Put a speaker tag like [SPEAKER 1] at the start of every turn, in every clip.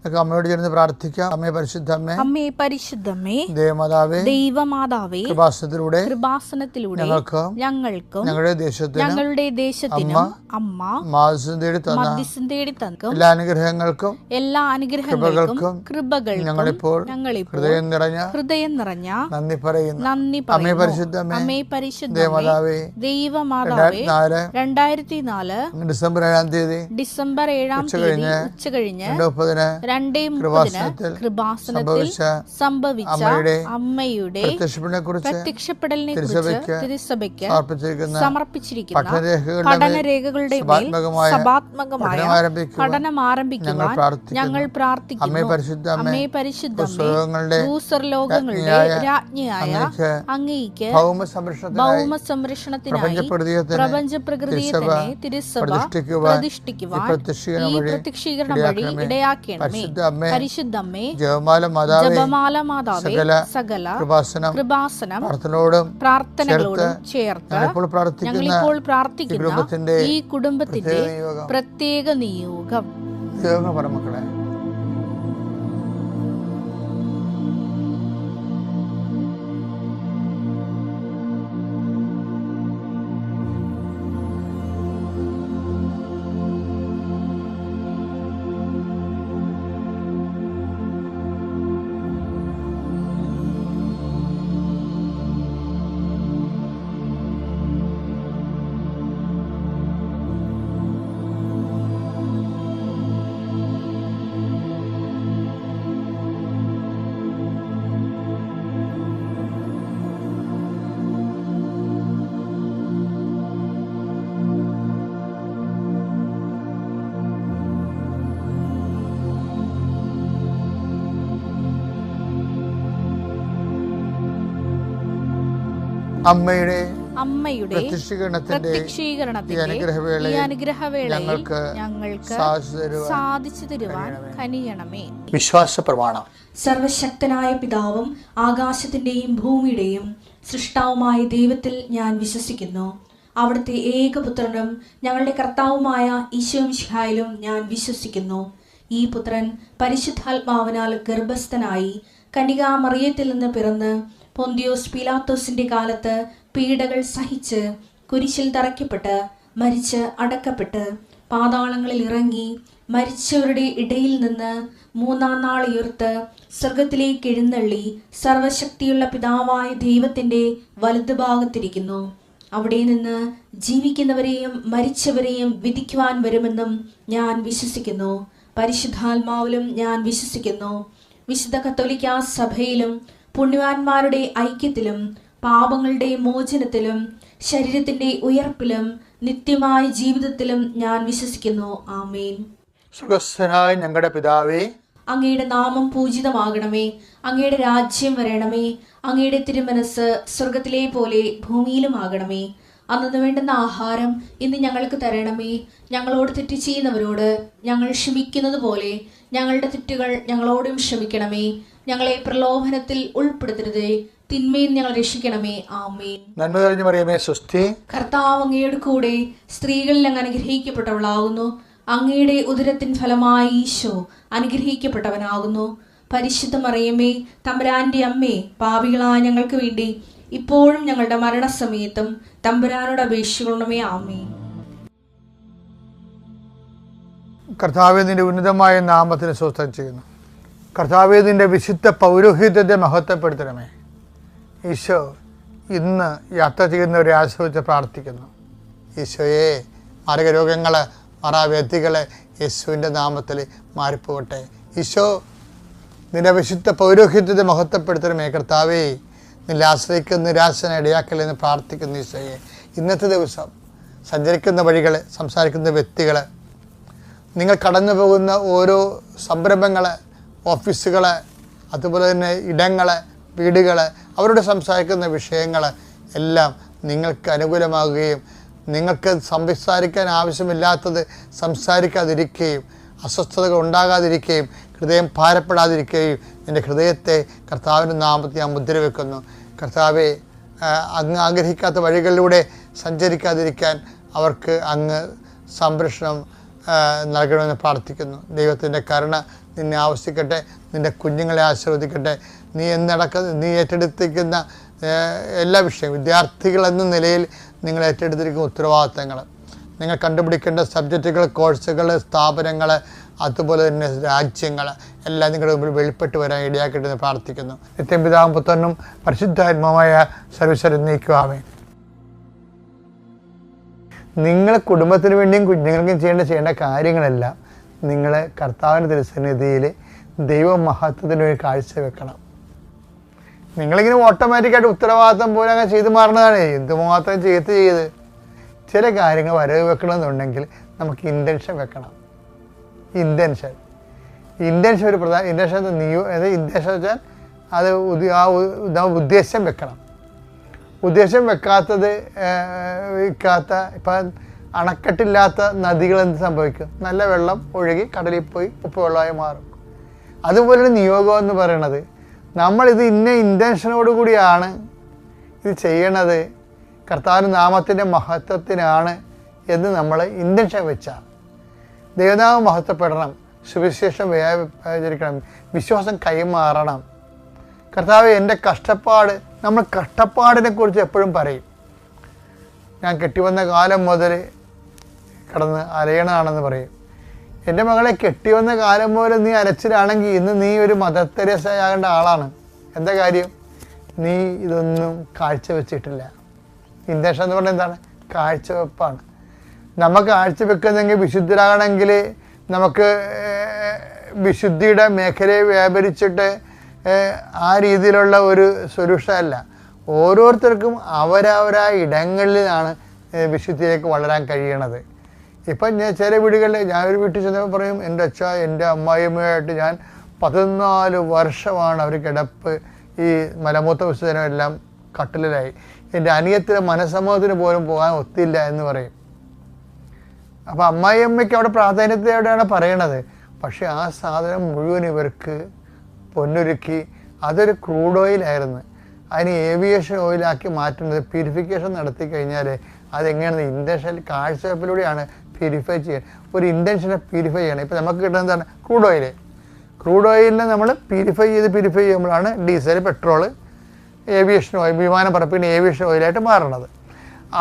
[SPEAKER 1] അമ്മയോട് ചേർന്ന് പ്രാർത്ഥിക്കാം. അമ്മേ പരിശുദ്ധമ്മേ,
[SPEAKER 2] അമ്മേ പരിശുദ്ധമ്മേ,
[SPEAKER 1] ദൈവമാതാവേ,
[SPEAKER 2] ദൈവമാതാവേ,
[SPEAKER 1] കൃപാസനത്തിലൂടെ
[SPEAKER 2] ഞങ്ങൾക്കും
[SPEAKER 1] ഞങ്ങളുടെ ദേശത്തിനും
[SPEAKER 2] അമ്മ
[SPEAKER 1] മധ്യസ്ഥം തേടി തന്ന എല്ലാ അനുഗ്രഹങ്ങൾക്കും കൃപകൾക്കും ഞങ്ങളിപ്പോൾ ഹൃദയം നിറഞ്ഞ നന്ദി പറയുന്നു. അമ്മേ പരിശുദ്ധമേ, ദൈവമാതാവേ, 2004 ഡിസംബർ 7 ഉച്ചകഴിഞ്ഞ് 2:30 കൃപാസനത്തിൽ സംഭവിച്ച അമ്മയുടെ പ്രത്യക്ഷപ്പെടലിനെ കുറിച്ച് തിരുസഭയ്ക്ക് സമർപ്പിച്ചിരിക്കുന്ന പഠനരേഖകളുടെ സഭാത്മകമായ പഠനം ആരംഭിക്കുവാൻ ഞങ്ങൾ പ്രാർത്ഥിക്കുന്നു. അമ്മേ പരിശുദ്ധമേ, ഭൂസ്വർലോകങ്ങളുടെ രാജ്ഞിയായ അങ്ങേയ്ക്ക് ഭൗമ സംരക്ഷണത്തിനായി പ്രപഞ്ച പ്രകൃതിയെ തന്നെ തിരുസഭ പ്രതിഷ്ഠിക്കുവാൻ ഈ പ്രത്യക്ഷീകരണം വഴി ഇടയാക്കണമേ. പരിശുദ്ധമ്മേ, ജപമാല മാതാവേ, സകല കൃപാസനം പ്രാർത്ഥനകളോടും ചേർത്ത് ഞങ്ങളിപ്പോൾ പ്രാർത്ഥിക്കുന്ന ഈ കുടുംബത്തിന്റെ പ്രത്യേക നിയോഗം. മക്കളെ, അമ്മയുടെ പ്രത്യക്ഷീകരണത്തിന്റെ ഈ അനുഗ്രഹവേളയിൽ ഞങ്ങൾക്ക് സാധിച്ചു തരുവാൻ കനിയണമേ. വിശ്വാസ പ്രമാണം.
[SPEAKER 2] സർവശക്തനായ പിതാവും ആകാശത്തിന്റെയും ഭൂമിയുടെയും സൃഷ്ടാവുമായ ദൈവത്തിൽ ഞാൻ വിശ്വസിക്കുന്നു. അവിടുത്തെ ഏകപുത്രനും ഞങ്ങളുടെ കർത്താവുമായ ഈശോമിശിഹായിലും ഞാൻ വിശ്വസിക്കുന്നു. ഈ പുത്രൻ പരിശുദ്ധാത്മാവിനാൽ ഗർഭസ്ഥനായി കന്യകാമറിയത്തിൽ നിന്ന് പിറന്ന് പൊന്തിയോസ് പീലാത്തോസിന്റെ കാലത്ത് പീഡകൾ സഹിച്ച് കുരിശിൽ തറയ്ക്കപ്പെട്ട് മരിച്ച് അടക്കപ്പെട്ട് പാതാളങ്ങളിൽ ഇറങ്ങി മരിച്ചവരുടെ ഇടയിൽ നിന്ന് 3-ാം നാൾ ഉയർത്ത് സ്വർഗത്തിലേക്ക് എഴുന്നള്ളി സർവശക്തിയുള്ള പിതാവായ ദൈവത്തിന്റെ വലതുഭാഗത്തിരിക്കുന്നു. അവിടെ നിന്ന് ജീവിക്കുന്നവരെയും മരിച്ചവരെയും വിധിക്കുവാൻ വരുമെന്നും ഞാൻ വിശ്വസിക്കുന്നു. പരിശുദ്ധാത്മാവിലും ഞാൻ വിശ്വസിക്കുന്നു. വിശുദ്ധ കത്തോലിക്കാ സഭയിലും പുണ്യവാന്മാരുടെ ഐക്യത്തിലും പാപങ്ങളുടെ മോചനത്തിലും ശരീരത്തിന്റെ ഉയർപ്പിലും നിത്യമായ ജീവിതത്തിലും ഞാൻ വിശ്വസിക്കുന്നു. ആമേൻ.
[SPEAKER 1] സ്വർഗ്ഗസ്ഥനായ ഞങ്ങളുടെ പിതാവേ,
[SPEAKER 2] അങ്ങയുടെ നാമം പൂജിതമാകണമേ. അങ്ങയുടെ രാജ്യം വരണമേ. അങ്ങയുടെ തിരുമനസ് സ്വർഗത്തിലെ പോലെ ഭൂമിയിലും ആകണമേ. അന്നു വേണ്ടുന്ന ആഹാരം ഇന്ന് ഞങ്ങൾക്ക് തരണമേ. ഞങ്ങളോട് തെറ്റ് ചെയ്യുന്നവരോട് ഞങ്ങൾ ക്ഷമിക്കുന്നത് പോലെ ഞങ്ങളുടെ തെറ്റുകൾ ഞങ്ങളോടും ക്ഷമിക്കണമേ. ഞങ്ങളെ പ്രലോഭനത്തിൽ ഉൾപ്പെടുത്തരുതേ, തിന്മയിൽ ഞങ്ങൾ രക്ഷിക്കണമേ. ആമേൻ.
[SPEAKER 1] നന്മ നിറഞ്ഞ മറിയമേ, സ്വസ്തി.
[SPEAKER 2] കർത്താവ് അങ്ങയുടെ കൂടെ സ്ത്രീകളിൽ അങ്ങ് അനുഗ്രഹിക്കപ്പെട്ടവളാകുന്നു. അങ്ങയുടെ ഉദരത്തിൻ ഫലമായി ഈശോ അനുഗ്രഹിക്കപ്പെട്ടവനാകുന്നു. പരിശുദ്ധ മറിയമേ, തമ്പുരാന്റെ അമ്മേ, പാപികളായ ഞങ്ങൾക്ക് വേണ്ടി ഇപ്പോഴും ഞങ്ങളുടെ മരണസമയത്തും തമ്പുരാനോട് അപേക്ഷിക്കണമേ. ആമേൻ.
[SPEAKER 1] കർത്താവേ, നിന്റെ ഉന്നതമായ നാമത്തിന് സ്തോത്രം ചെയ്യുന്നു. കർത്താവേ, നിന്റെ വിശുദ്ധ പൗരോഹിത്യത്തെ മഹത്വപ്പെടുത്തണമേ. ഈശോ ഇന്ന് യാത്ര ചെയ്യുന്നവരെ ആശ്രയിച്ച് പ്രാർത്ഥിക്കുന്നു. ഈശോയെ, മാരകരോഗങ്ങൾ, മറാവ്യാധികൾ യേശുവിൻ്റെ നാമത്തിൽ മാറിപ്പോകട്ടെ. ഈശോ, നിന്റെ വിശുദ്ധ പൗരോഹിത്യത്തെ മഹത്വപ്പെടുത്തണമേ. കർത്താവേ, നിന്നെ ആശ്രയിക്കുന്ന നിരാശന ഇടയാക്കലെന്ന് പ്രാർത്ഥിക്കുന്നു. ഈശോയെ, ഇന്നത്തെ ദിവസം സഞ്ചരിക്കുന്ന വഴികൾ, സംസാരിക്കുന്ന വ്യക്തികൾ, നിങ്ങൾ കടന്നു പോകുന്ന ഓരോ സംരംഭങ്ങൾ, ഓഫീസുകൾ, അതുപോലെ തന്നെ ഇടങ്ങൾ, വീടുകൾ, അവരോട് സംസാരിക്കുന്ന വിഷയങ്ങൾ എല്ലാം നിങ്ങൾക്ക് അനുകൂലമാകുകയും നിങ്ങൾക്ക് സംസാരിക്കാൻ ആവശ്യമില്ലാത്തത് സംസാരിക്കാതിരിക്കുകയും അസ്വസ്ഥതകൾ ഉണ്ടാകാതിരിക്കുകയും ഹൃദയം ഭാരപ്പെടാതിരിക്കുകയും നിൻ്റെ ഹൃദയത്തെ കർത്താവിൻ്റെ നാമത്തിൽ ഞാൻ മുദ്ര വെക്കുന്നു. കർത്താവെ, അങ്ങ് ആഗ്രഹിക്കാത്ത വഴികളിലൂടെ സഞ്ചരിക്കാതിരിക്കാൻ അവർക്ക് അങ്ങ് സംരക്ഷണം നൽകണമെന്ന് പ്രാർത്ഥിക്കുന്നു. ദൈവത്തിൻ്റെ കരുണ നിന്നെ ആവശ്യിക്കട്ടെ, നിൻ്റെ കുഞ്ഞുങ്ങളെ ആശീർവദിക്കട്ടെ. നീ ഏറ്റെടുത്തിരിക്കുന്ന എല്ലാ വിഷയവും, വിദ്യാർത്ഥികൾ എന്ന നിലയിൽ നിങ്ങൾ ഏറ്റെടുത്തിരിക്കുന്ന ഉത്തരവാദിത്തങ്ങൾ, നിങ്ങൾ കണ്ടുപിടിക്കേണ്ട സബ്ജക്റ്റുകൾ, കോഴ്സുകൾ, സ്ഥാപനങ്ങൾ, അതുപോലെ തന്നെ രാജ്യങ്ങൾ എല്ലാം നിങ്ങളുടെ മുമ്പിൽ വെളിപ്പെട്ട് വരാൻ ഇടയാക്കട്ടെ എന്ന് പ്രാർത്ഥിക്കുന്നു. നിത്യം പിതാവും പുത്രനും പരിശുദ്ധാത്മാവായ സർവ്വേശ്വരൻ നീക്കുവാമേ. നിങ്ങൾ കുടുംബത്തിന് വേണ്ടിയും കുഞ്ഞുങ്ങൾക്കും ചെയ്യേണ്ട കാര്യങ്ങളെല്ലാം നിങ്ങൾ കർത്താവിൻ്റെ തിരുസന്നിധിയിൽ ദൈവമഹത്വത്തിന് വേണ്ടി കാഴ്ചവെക്കണം. നിങ്ങളിങ്ങനെ ഓട്ടോമാറ്റിക്കായിട്ട് ഉത്തരവാദിത്തം പോലെ അങ്ങനെ ചെയ്ത് മാറുന്നതാണ്. എന്തുമാത്രം ചെയ്ത് ചില കാര്യങ്ങൾ വരവ് വെക്കണമെന്നുണ്ടെങ്കിൽ നമുക്ക് ഇൻറ്റൻഷൻ വെക്കണം. ഇൻറ്റൻഷൻ ഒരു പ്രധാന ഇൻറ്റൻഷൻ ഇൻറ്റൻഷൻ വെച്ചാൽ അത് ഉദ്ദേശം വെക്കണം. ഉദ്ദേശം വെക്കാത്ത ഇപ്പം അണക്കെട്ടില്ലാത്ത നദികൾ എന്ത് സംഭവിക്കും? നല്ല വെള്ളം ഒഴുകി കടലിൽ പോയി ഉപ്പുവെള്ളമായി മാറും. അതുപോലെ നിയോഗം എന്ന് പറയണത്, നമ്മളിത് ഇന്ന ഇൻറ്റൻഷനോട് കൂടിയാണ് ഇത് ചെയ്യണത്, കർത്താവിൻ്റെ നാമത്തിൻ്റെ മഹത്വത്തിനാണ് എന്ന് നമ്മൾ ഇൻറ്റൻഷൻ വെച്ചാൽ ദൈവനാമം മഹത്വപ്പെടണം, സുവിശേഷം വ്യാപരിക്കണം, വിശ്വാസം കൈമാറണം. കർത്താവ് എൻ്റെ കഷ്ടപ്പാട്, നമ്മൾ കഷ്ടപ്പാടിനെ കുറിച്ച് എപ്പോഴും പറയും. ഞാൻ കെട്ടിവന്ന കാലം മുതൽ കിടന്ന് അലയണതാണെന്ന് പറയും. എൻ്റെ മകളെ കെട്ടിവന്ന കാലം മുതൽ നീ അലച്ചിലാണെങ്കിൽ ഇന്ന് നീ ഒരു മദർ തെരേസയാകേണ്ട ആളാണ്. എന്താ കാര്യം? നീ ഇതൊന്നും കാഴ്ചവെച്ചിട്ടില്ല. ഇൻറ്റൻഷൻ എന്ന് പറഞ്ഞാൽ എന്താണ്? കാഴ്ചവെപ്പാണ്. നമുക്ക് കാഴ്ചവെക്കുന്നെങ്കിൽ വിശുദ്ധരാകണമെങ്കിൽ നമുക്ക് വിശുദ്ധിയുടെ മേഖലയെ വ്യാപരിച്ചിട്ട് ആ രീതിയിലുള്ള ഒരു സൊല്യൂഷൻ അല്ല. ഓരോരുത്തർക്കും അവരവരായ ഇടങ്ങളിലാണ് വിശുദ്ധിയിലേക്ക് വളരാൻ കഴിയണത്. ഇപ്പം ചില വീടുകളിൽ, ഞാനൊരു വീട്ടിൽ ചെന്നപ്പോൾ പറയും, എൻ്റെ എൻ്റെ അമ്മായിയമ്മയായിട്ട് ഞാൻ 14 വർഷമാണ് അവർ കിടപ്പ്, ഈ മലമൂത്ര വിസർജനം എല്ലാം കട്ടിലായി. എൻ്റെ അനിയത്തിൻ്റെ മനസ്സമ്മതത്തിന് പോലും പോകാൻ ഒത്തില്ല എന്ന് പറയും. അപ്പോൾ അമ്മായിയമ്മയ്ക്ക് അവിടെ പ്രാധാന്യത്തോടെയാണ് പറയണത്. പക്ഷേ ആ സാധനം മുഴുവൻ ഇവർക്ക് പൊന്നൊരുക്കി, അതൊരു ക്രൂഡ് ഓയിലായിരുന്നു. അതിന് ഏവിയേഷൻ ഓയിലാക്കി മാറ്റുന്നത്, പ്യൂരിഫിക്കേഷൻ നടത്തി കഴിഞ്ഞാൽ അതെങ്ങനെയാണ്? ഇൻറ്റൻഷൻ കാഴ്ചവെപ്പിലൂടെയാണ് പ്യൂരിഫൈ ചെയ്യുക. ഒരു ഇൻറ്റൻഷനെ പ്യൂരിഫൈ ചെയ്യണം. ഇപ്പോൾ നമുക്ക് കിട്ടുന്നത് എന്താണ്? ക്രൂഡ് ഓയിലിനെ നമ്മൾ പ്യൂരിഫൈ ചെയ്യുമ്പോഴാണ് ഡീസൽ, പെട്രോള്, ഏവിയേഷൻ ഓയിൽ, വിമാനം പറപ്പിക്കുന്ന ഏവിയേഷൻ ഓയിലായിട്ട് മാറണത്.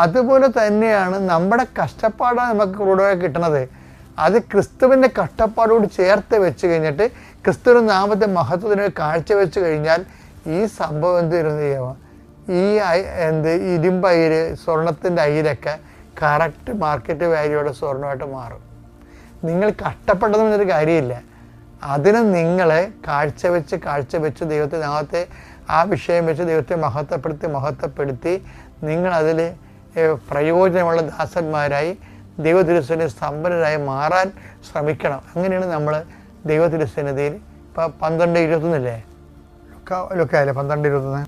[SPEAKER 1] അതുപോലെ തന്നെയാണ് നമ്മുടെ കഷ്ടപ്പാടാണ് നമുക്ക് ക്രൂഡ് ഓയിൽ കിട്ടണത്. അത് ക്രിസ്തുവിൻ്റെ കഷ്ടപ്പാടോട് ചേർത്ത് വെച്ച് കഴിഞ്ഞിട്ട് ക്രിസ്തുവിൻ്റെ നാമത്തെ മഹത്വത്തിന് കാഴ്ചവെച്ച് കഴിഞ്ഞാൽ ഈ സംഭവം എന്ത് ചെയ്യുക? ഈ ഇരുമ്പയിര്, സ്വർണത്തിൻ്റെ അയിരൊക്കെ കറക്റ്റ് മാർക്കറ്റ് വാല്യൂടെ സ്വർണ്ണമായിട്ട് മാറും. നിങ്ങൾ കഷ്ടപ്പെട്ടതെന്നൊരു കാര്യമില്ല. അതിന് നിങ്ങൾ കാഴ്ചവെച്ച് ദൈവത്തെ നാമത്തെ ആ വിഷയം വെച്ച് ദൈവത്തെ മഹത്വപ്പെടുത്തി നിങ്ങളതിൽ പ്രയോജനമുള്ള ദാസന്മാരായി ദൈവതിരുസന്നിധിയിൽ സമ്പന്നരായി മാറാൻ ശ്രമിക്കണം. അങ്ങനെയാണ് നമ്മൾ ദൈവതിരുസന്നിധിയിൽ ഇപ്പം 12:21 ലുക്കായിലെ 12:21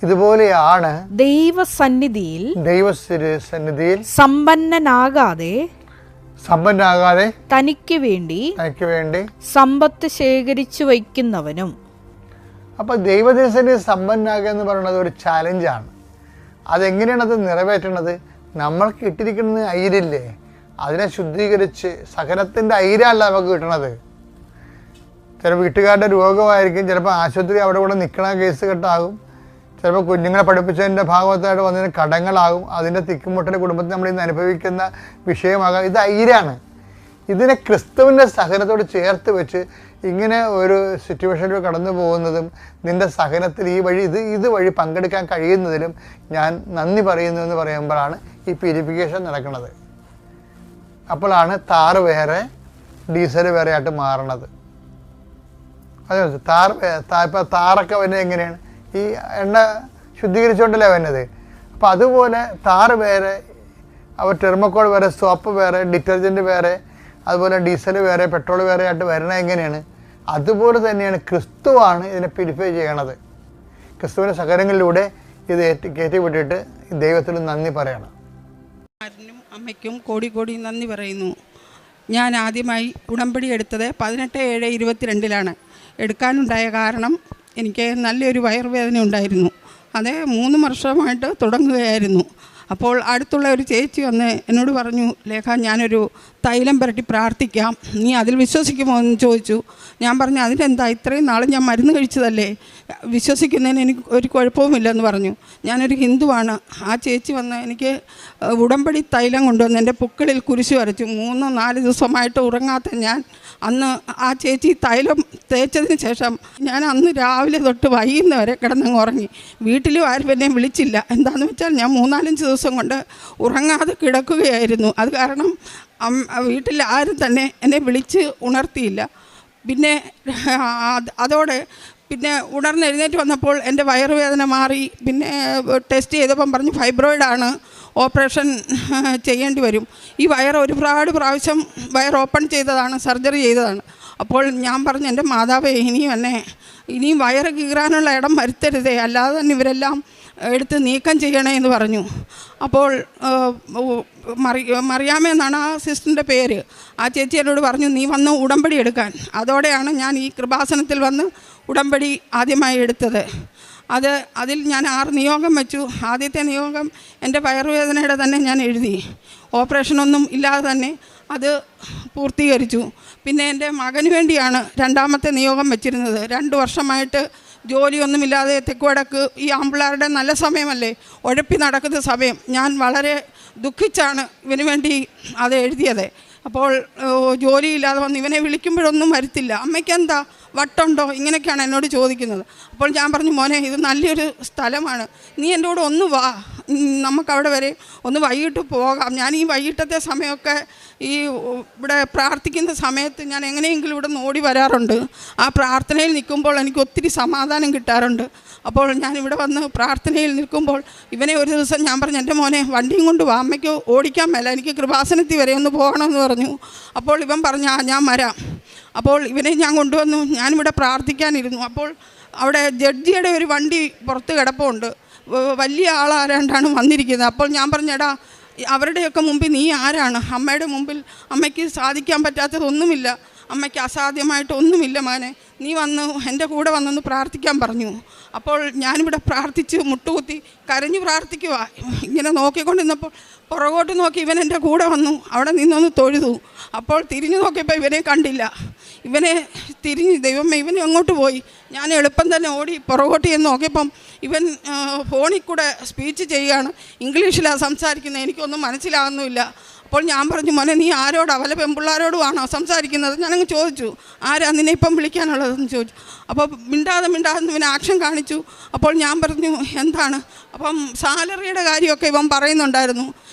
[SPEAKER 1] ഇതുപോലെയാണ്
[SPEAKER 3] ദൈവസന്നിധിയിൽ സമ്പന്നനാകാതെ തനിക്ക് വേണ്ടി സമ്പത്ത് ശേഖരിച്ചു വയ്ക്കുന്നവനും.
[SPEAKER 1] അപ്പോൾ ദൈവദേശത്തിന് സമ്പന്നാകുക എന്ന് പറയുന്നത് ഒരു ചാലഞ്ചാണ്. അതെങ്ങനെയാണ് അത് നിറവേറ്റണത്? നമ്മൾക്ക് ഇട്ടിരിക്കുന്നത് അയിരില്ലേ, അതിനെ ശുദ്ധീകരിച്ച് സഹനത്തിൻ്റെ അയിരല്ല നമുക്ക് കിട്ടണത്. ചിലപ്പോൾ വീട്ടുകാരുടെ രോഗമായിരിക്കും, ചിലപ്പോൾ ആശുപത്രി അവിടെ കൂടെ നിൽക്കണ കേസ് കെട്ടാകും, ചിലപ്പോൾ കുഞ്ഞുങ്ങളെ പഠിപ്പിച്ചതിൻ്റെ ഭാഗത്തായിട്ട് വന്നതിന് കടങ്ങളാകും, അതിൻ്റെ തിക്കുമുട്ടൽ കുടുംബത്തിൽ നമ്മൾ ഇന്ന് അനുഭവിക്കുന്ന വിഷയമാകാം. ഇത് അയിരാണ്. ഇതിനെ ക്രിസ്തുവിൻ്റെ സഹനത്തോട് ചേർത്ത് വെച്ച് ഇങ്ങനെ ഒരു സിറ്റുവേഷനിൽ കടന്നു പോകുന്നതും നിൻ്റെ സഹനത്തിൽ ഇത് വഴി പങ്കെടുക്കാൻ കഴിയുന്നതിലും ഞാൻ നന്ദി പറയുന്നു എന്ന് പറയുമ്പോഴാണ് ഈ പ്യൂരിഫിക്കേഷൻ നടക്കുന്നത്. അപ്പോഴാണ് താറ് വേറെ ഡീസൽ വേറെ ആയിട്ട് മാറണത്. അത് ഇപ്പോൾ താറൊക്കെ വരുന്നത് എങ്ങനെയാണ്? ഈ എണ്ണ ശുദ്ധീകരിച്ചുകൊണ്ടല്ലേ വരുന്നത്. അപ്പോൾ അതുപോലെ താറ് വേറെ, അപ്പോൾ ടെർമോക്കോൾ വേറെ, സോപ്പ് വേറെ, ഡിറ്റർജൻറ്റ് വേറെ, അതുപോലെ ഡീസൽ വേറെ, പെട്രോൾ വേറെ ആയിട്ട് വരണത് എങ്ങനെയാണ്? അതുപോലെ തന്നെയാണ് ക്രിസ്തുവാണ് ഇതിനെ പ്യൂരിഫൈ ചെയ്യണത്. ക്രിസ്തുവിൻ്റെ സഹനങ്ങളിലൂടെ ഇത് കയറ്റി വിട്ടിട്ട് ദൈവത്തിന് നന്ദി പറയണം.
[SPEAKER 4] അമ്മയ്ക്കും കോടി നന്ദി പറയുന്നു. ഞാൻ ആദ്യമായി ഉടമ്പടി എടുത്തത് 18/7/22 എടുക്കാനുണ്ടായ കാരണം എനിക്ക് നല്ലൊരു വയറുവേദന ഉണ്ടായിരുന്നു. അത് 3 വർഷമായിട്ട് തുടങ്ങുകയായിരുന്നു. അപ്പോൾ അടുത്തുള്ള ഒരു ചേച്ചി വന്ന് എന്നോട് പറഞ്ഞു, ലേഖ, ഞാനൊരു തൈലം പുരട്ടി പ്രാർത്ഥിക്കാം, നീ അതിൽ വിശ്വസിക്കുമോ എന്ന് ചോദിച്ചു. ഞാൻ പറഞ്ഞു, അതിനെന്താ, ഇത്രയും നാൾ ഞാൻ മരുന്ന് കഴിച്ചതല്ലേ, വിശ്വസിക്കുന്നതിന് എനിക്ക് ഒരു കുഴപ്പവുമില്ലെന്ന് പറഞ്ഞു. ഞാനൊരു ഹിന്ദുവാണ്. ആ ചേച്ചി വന്ന് എനിക്ക് ഉടമ്പടി തൈലം കൊണ്ടുവന്ന് എൻ്റെ പുക്കളിൽ കുരിശ് വരച്ചു. 3-4 ദിവസമായിട്ട് ഉറങ്ങാത്ത ഞാൻ അന്ന് ആ ചേച്ചി തൈലം തേച്ചതിന് ശേഷം ഞാൻ അന്ന് രാവിലെ തൊട്ട് വൈകുന്നവരെ കിടന്നങ്ങ് ഉറങ്ങി. വീട്ടിലും ആരും എന്നെ വിളിച്ചില്ല. എന്താണെന്ന് വെച്ചാൽ ഞാൻ 3-5 ദിവസം കൊണ്ട് ഉറങ്ങാതെ കിടക്കുകയായിരുന്നു. അത് കാരണം വീട്ടിൽ ആരും തന്നെ എന്നെ വിളിച്ച് ഉണർത്തിയില്ല. പിന്നെ അതോടെ പിന്നെ ഉണർന്നെഴുന്നേറ്റ് വന്നപ്പോൾ എൻ്റെ വയറുവേദന മാറി. പിന്നെ ടെസ്റ്റ് ചെയ്തപ്പം പറഞ്ഞു ഫൈബ്രോയിഡാണ്, ഓപ്പറേഷൻ ചെയ്യേണ്ടി വരും. ഈ ഒരുപാട് പ്രാവശ്യം വയർ ഓപ്പൺ ചെയ്തതാണ്, സർജറി ചെയ്തതാണ്. അപ്പോൾ ഞാൻ പറഞ്ഞു, എൻ്റെ മാതാവേ, ഇനിയും വയറ് കീറാനുള്ള ഇടം വരുത്തരുതേ, അല്ലാതെ തന്നെ ഇവരെല്ലാം എടുത്ത് നീക്കം ചെയ്യണേ എന്ന് പറഞ്ഞു. അപ്പോൾ മറിയാമെന്നാണ് ആ സിസ്റ്ററിൻ്റെ പേര്. ആ ചേച്ചി എന്നോട് പറഞ്ഞു, നീ വന്ന് ഉടമ്പടി എടുക്കാൻ. അതോടെയാണ് ഞാൻ ഈ കൃപാസനത്തിൽ വന്ന് ഉടമ്പടി ആദ്യമായി എടുത്തത്. അതിൽ ഞാൻ 6 നിയോഗം വെച്ചു. ആദ്യത്തെ നിയോഗം എൻ്റെ വയറുവേദനയുടെ തന്നെ ഞാൻ എഴുതി. ഓപ്പറേഷനൊന്നും ഇല്ലാതെ തന്നെ അത് പൂർത്തീകരിച്ചു. പിന്നെ എൻ്റെ മകന് വേണ്ടിയാണ് രണ്ടാമത്തെ നിയോഗം വെച്ചിരുന്നത്. 2 വർഷമായിട്ട് ജോലിയൊന്നുമില്ലാതെ തെക്കുവടക്ക് ഈ ആമ്പിള്ളേരുടെ നല്ല സമയമല്ലേ, ഉഴപ്പി നടക്കുന്ന സമയം. ഞാൻ വളരെ ദുഃഖിച്ചാണ് ഇവന് വേണ്ടി അത് എഴുതിയത്. അപ്പോൾ ജോലിയില്ലാതെ വന്ന് ഇവനെ വിളിക്കുമ്പോഴൊന്നും വരത്തില്ല. അമ്മയ്ക്കെന്താ വട്ടുണ്ടോ, ഇങ്ങനെയൊക്കെയാണ് എന്നോട് ചോദിക്കുന്നത്. അപ്പോൾ ഞാൻ പറഞ്ഞു, മോനെ, ഇത് നല്ലൊരു സ്ഥലമാണ്, നീ എൻ്റെ കൂടെ ഒന്ന് വാ, നമുക്കവിടെ വരെ ഒന്ന് വൈകിട്ട് പോകാം. ഞാൻ ഈ വൈകിട്ടത്തെ സമയമൊക്കെ ഈ ഇവിടെ പ്രാർത്ഥിക്കുന്ന സമയത്ത് ഞാൻ എങ്ങനെയെങ്കിലും ഇവിടെ നിന്ന് ഓടി വരാറുണ്ട്. ആ പ്രാർത്ഥനയിൽ നിൽക്കുമ്പോൾ എനിക്ക് ഒത്തിരി സമാധാനം കിട്ടാറുണ്ട്. അപ്പോൾ ഞാനിവിടെ വന്ന് പ്രാർത്ഥനയിൽ നിൽക്കുമ്പോൾ ഇവനെ ഒരു ദിവസം ഞാൻ പറഞ്ഞു, എൻ്റെ മോനെ വണ്ടിയും കൊണ്ട് വാ, അമ്മയ്ക്ക് ഓടിക്കാൻ മേല, എനിക്ക് കൃപാസനത്തിൽ വരെ ഒന്ന് പോകണമെന്ന് പറഞ്ഞു. അപ്പോൾ ഇവൻ പറഞ്ഞു, ഞാൻ വരാം. അപ്പോൾ ഇവനെ ഞാൻ കൊണ്ടുവന്നു. ഞാനിവിടെ പ്രാർത്ഥിക്കാനിരുന്നു. അപ്പോൾ അവിടെ ജഡ്ജിയുടെ ഒരു വണ്ടി പുറത്ത് കിടപ്പുണ്ട്. വലിയ ആളാരാണ്ടാണ് വന്നിരിക്കുന്നത്. അപ്പോൾ ഞാൻ പറഞ്ഞെടാ, അവരുടെയൊക്കെ മുമ്പിൽ നീ ആരാണ്? അമ്മയുടെ മുമ്പിൽ അമ്മയ്ക്ക് സാധിക്കാൻ പറ്റാത്തതൊന്നുമില്ല, അമ്മയ്ക്ക് അസാധ്യമായിട്ടൊന്നുമില്ല മോനെ, നീ വന്ന് എൻ്റെ കൂടെ വന്നൊന്ന് പ്രാർത്ഥിക്കാൻ പറഞ്ഞു. അപ്പോൾ ഞാനിവിടെ പ്രാർത്ഥിച്ച് മുട്ടുകുത്തി കരഞ്ഞു പ്രാർത്ഥിക്കുക. ഇങ്ങനെ നോക്കിക്കൊണ്ടിരുന്നപ്പോൾ പുറകോട്ട് നോക്കി ഇവൻ എൻ്റെ കൂടെ വന്നു. അവിടെ നിന്നൊന്ന് തൊഴുതു. അപ്പോൾ തിരിഞ്ഞു നോക്കിയപ്പോൾ ഇവനെ കണ്ടില്ല. ഇവനെ തിരിഞ്ഞ്, ദൈവമേ, ഇവനെ അങ്ങോട്ട് പോയി. ഞാൻ എളുപ്പം തന്നെ ഓടി പുറകോട്ട് ചെന്ന് നോക്കിയപ്പം ഇവൻ ഫോണിൽ കൂടെ സ്പീച്ച് ചെയ്യുകയാണ്. ഇംഗ്ലീഷിലാണ് സംസാരിക്കുന്നത്, എനിക്കൊന്നും മനസ്സിലാകുന്നുമില്ല. അപ്പോൾ ഞാൻ പറഞ്ഞു, മോനെ, നീ ആരോടാ, വല്ല പെൺപിള്ളാരോടുമാണോ സംസാരിക്കുന്നത്? ഞാനങ്ങ് ചോദിച്ചു, ആരാ നിന്നെ ഇപ്പം വിളിക്കാനുള്ളതെന്ന് ചോദിച്ചു. അപ്പോൾ മിണ്ടാതെ ഇവൻ ആക്ഷൻ കാണിച്ചു. അപ്പോൾ ഞാൻ പറഞ്ഞു, എന്താണ്? അപ്പം സാലറിയുടെ കാര്യമൊക്കെ ഇവൻ പറയുന്നുണ്ടായിരുന്നു.